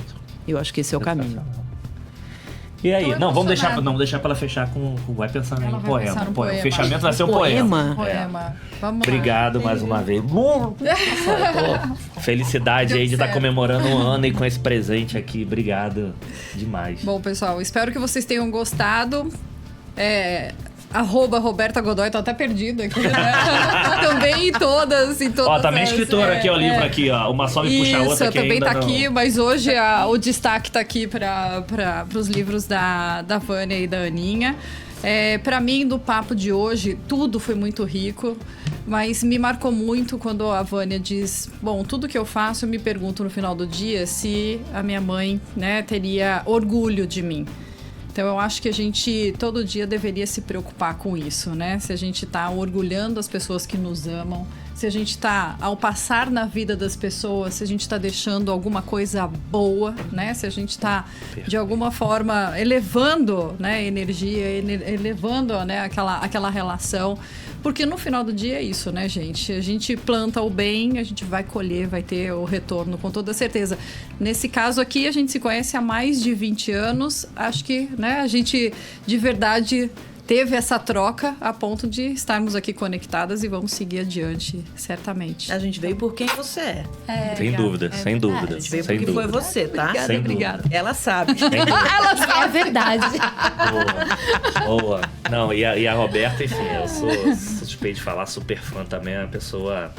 S2: Eu acho que esse é o caminho.
S4: E aí? Não, vamos deixar para ela fechar com... Vai pensando em um poema. O fechamento vai ser um poema.
S3: Vamos
S4: Obrigado mais uma vez. Felicidade aí de estar comemorando um ano e com esse presente aqui. Obrigado demais.
S3: Bom, pessoal, espero que vocês tenham gostado. @Roberta Godoy, tô até perdido aqui, né? Também em todas
S4: Ó, tá minha escritora aqui, o livro aqui, ó. Uma só me puxa a outra aqui.
S3: Também tá aqui, mas hoje o destaque tá aqui para os livros da Vânia e da Aninha. Para mim, do papo de hoje, tudo foi muito rico, mas me marcou muito quando a Vânia diz: bom, tudo que eu faço, eu me pergunto no final do dia se a minha mãe, né, teria orgulho de mim. Então, eu acho que a gente, todo dia, deveria se preocupar com isso, né? Se a gente está orgulhando as pessoas que nos amam, se a gente está, ao passar na vida das pessoas, se a gente está deixando alguma coisa boa, né? Se a gente está, de alguma forma, elevando, né, energia, elevando, né, aquela relação. Porque no final do dia é isso, né, gente? A gente planta o bem, a gente vai colher, vai ter o retorno, com toda certeza. Nesse caso aqui, a gente se conhece há mais de 20 anos. Acho que, né, a gente, de verdade, teve essa troca a ponto de estarmos aqui conectadas e vamos seguir adiante, certamente.
S2: A gente veio por quem você é.
S4: Sem dúvida, sem dúvida.
S2: A gente veio
S4: Sem
S2: porque foi
S4: dúvida.
S2: você, tá?
S3: Obrigada,
S4: Sem
S3: obrigada.
S2: Ela sabe.
S4: Sem dúvida.
S1: É verdade.
S4: Boa. Não, e a Roberta, enfim, eu sou suspeito de falar, super fã também, é uma pessoa...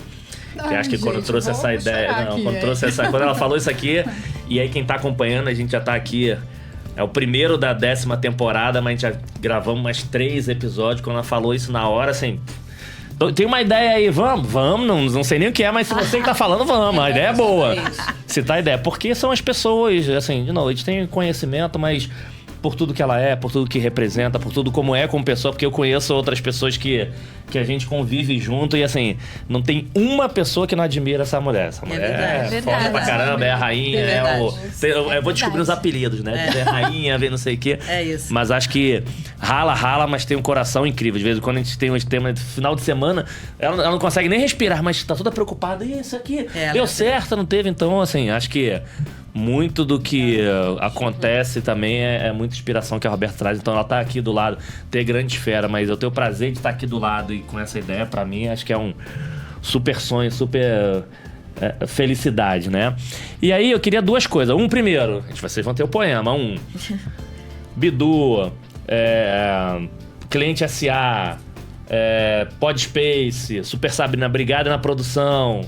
S4: Que
S3: Ai,
S4: acho que quando
S3: gente,
S4: trouxe
S3: vamos
S4: essa ideia.
S3: chorar
S4: Não,
S3: aqui,
S4: quando
S3: hein?
S4: trouxe essa. Quando ela falou isso aqui, e aí quem tá acompanhando, a gente já tá aqui. É o primeiro da 10ª temporada, mas a gente já gravamos mais 3 episódios. Quando ela falou isso na hora, assim. Tem uma ideia aí, vamos, não sei nem o que é, mas se você que tá falando, vamos, a ideia é boa. Citar a ideia. Porque são as pessoas, assim, de novo, a gente tem conhecimento, mas por tudo que ela é, por tudo que representa, por tudo como é como pessoa, porque eu conheço outras pessoas que a gente convive junto e, assim, não tem uma pessoa que não admira essa mulher. Essa mulher
S2: verdade.
S4: é foda pra caramba, é a rainha,
S2: É
S4: eu vou descobrir os apelidos, né? É rainha, vem não sei o quê.
S2: É isso.
S4: Mas acho que rala, mas tem um coração incrível. De vez em quando a gente tem uns temas de final de semana, ela não consegue nem respirar, mas tá toda preocupada. E isso aqui deu certo, não teve? Então, assim, acho que muito do que acontece também é muita inspiração que a Roberta traz. Então ela tá aqui do lado, ter grande fera, mas eu tenho o prazer de estar aqui do lado e com essa ideia, pra mim, acho que é um super sonho, super felicidade, né? E aí eu queria 2 coisas. Primeiro, vocês vão ter o poema. Bidu, Cliente SA, Podspace, Super Sabrina, Brigada na Produção,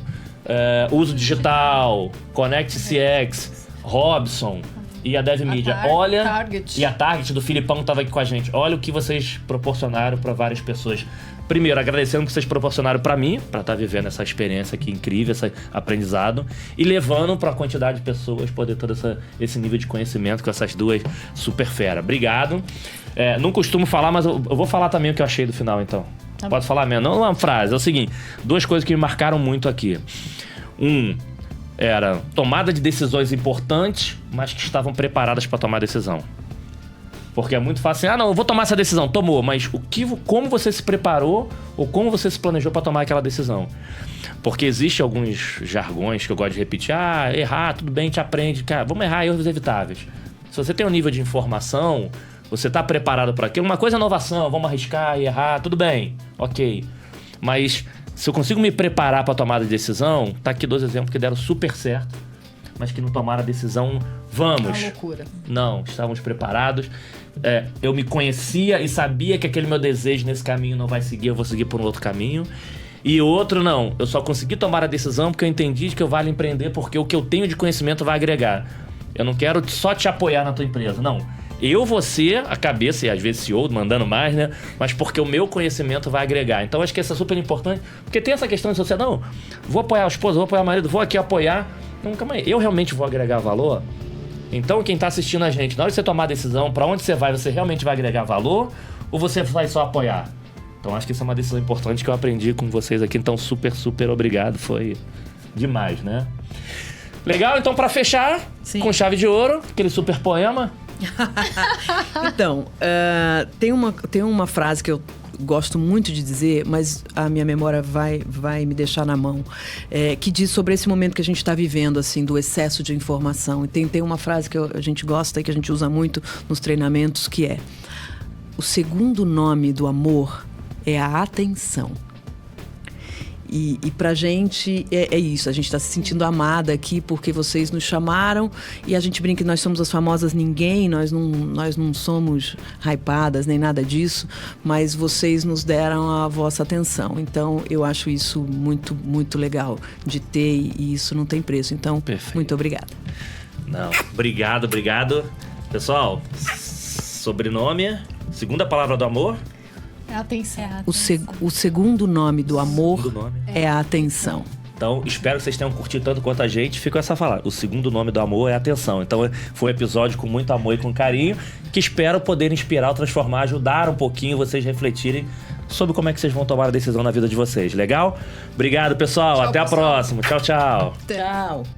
S4: Uso Digital, Connect CX, Robson e a Dev Media. Olha,
S3: Target.
S4: e a Target do Filipão tava aqui com a gente. Olha o que vocês proporcionaram para várias pessoas. Primeiro, agradecendo o que vocês proporcionaram para mim, para estar vivendo essa experiência aqui incrível, esse aprendizado, e levando para a quantidade de pessoas poder ter esse nível de conhecimento com essas 2 super fera. Obrigado. Não costumo falar, mas eu vou falar também o que eu achei do final, então.
S1: Tá
S4: Pode falar mesmo. Não é uma frase, é o seguinte. 2 coisas que me marcaram muito aqui. Era tomada de decisões importantes, mas que estavam preparadas para tomar decisão. Porque é muito fácil assim, não, eu vou tomar essa decisão. Tomou, mas como você se preparou ou como você se planejou para tomar aquela decisão? Porque existe alguns jargões que eu gosto de repetir. Errar, tudo bem, a gente aprende. Cara, vamos errar, erros evitáveis. Se você tem um nível de informação, você está preparado para aquilo. Uma coisa é inovação, vamos arriscar e errar, tudo bem, ok. Mas se eu consigo me preparar para a tomada de decisão, tá aqui 2 exemplos que deram super certo, mas que não tomaram a decisão, vamos.
S3: Uma loucura.
S4: Não, estávamos preparados. Eu me conhecia e sabia que aquele meu desejo nesse caminho não vai seguir, eu vou seguir por um outro caminho. E outro, não. Eu só consegui tomar a decisão porque eu entendi que eu vale empreender, porque o que eu tenho de conhecimento vai agregar. Eu não quero só te apoiar na tua empresa, não. Eu vou ser a cabeça, e às vezes CEO, mandando mais, né? Mas porque o meu conhecimento vai agregar. Então, acho que isso é super importante. Porque tem essa questão de você, não, vou apoiar a esposa, vou apoiar o marido, vou aqui apoiar. Não, calma aí. Eu realmente vou agregar valor? Então, quem tá assistindo a gente, na hora de você tomar a decisão, pra onde você realmente vai agregar valor? Ou você vai só apoiar? Então, acho que isso é uma decisão importante que eu aprendi com vocês aqui. Então, super, super obrigado. Foi demais, né? Legal? Então, pra fechar,
S2: Sim.
S4: com chave de ouro, aquele super poema...
S2: Então, tem uma frase que eu gosto muito de dizer, mas a minha memória vai me deixar na mão, que diz sobre esse momento que a gente está vivendo, assim, do excesso de informação. E tem uma frase que a gente gosta e que a gente usa muito nos treinamentos, que é: o segundo nome do amor é a atenção. E pra gente é isso, a gente tá se sentindo amada aqui porque vocês nos chamaram, e a gente brinca que nós somos as famosas ninguém, nós não somos hypadas nem nada disso, mas vocês nos deram a vossa atenção. Então eu acho isso muito, muito legal de ter, e isso não tem preço. Então,
S4: Perfeito.
S2: Muito obrigada.
S4: Não, obrigado. Pessoal, sobrenome, segunda palavra do amor.
S1: Atenção.
S2: O segundo nome do amor
S4: Segundo nome.
S2: é a atenção.
S4: Então, espero que vocês tenham curtido tanto quanto a gente. Fico essa falar. O segundo nome do amor é atenção. Então, foi um episódio com muito amor e com carinho, que espero poder inspirar, transformar, ajudar um pouquinho vocês refletirem sobre como é que vocês vão tomar a decisão na vida de vocês. Legal? Obrigado, pessoal.
S3: Tchau,
S4: Até a
S3: pessoal.
S4: próxima. Tchau, tchau.
S2: Tchau.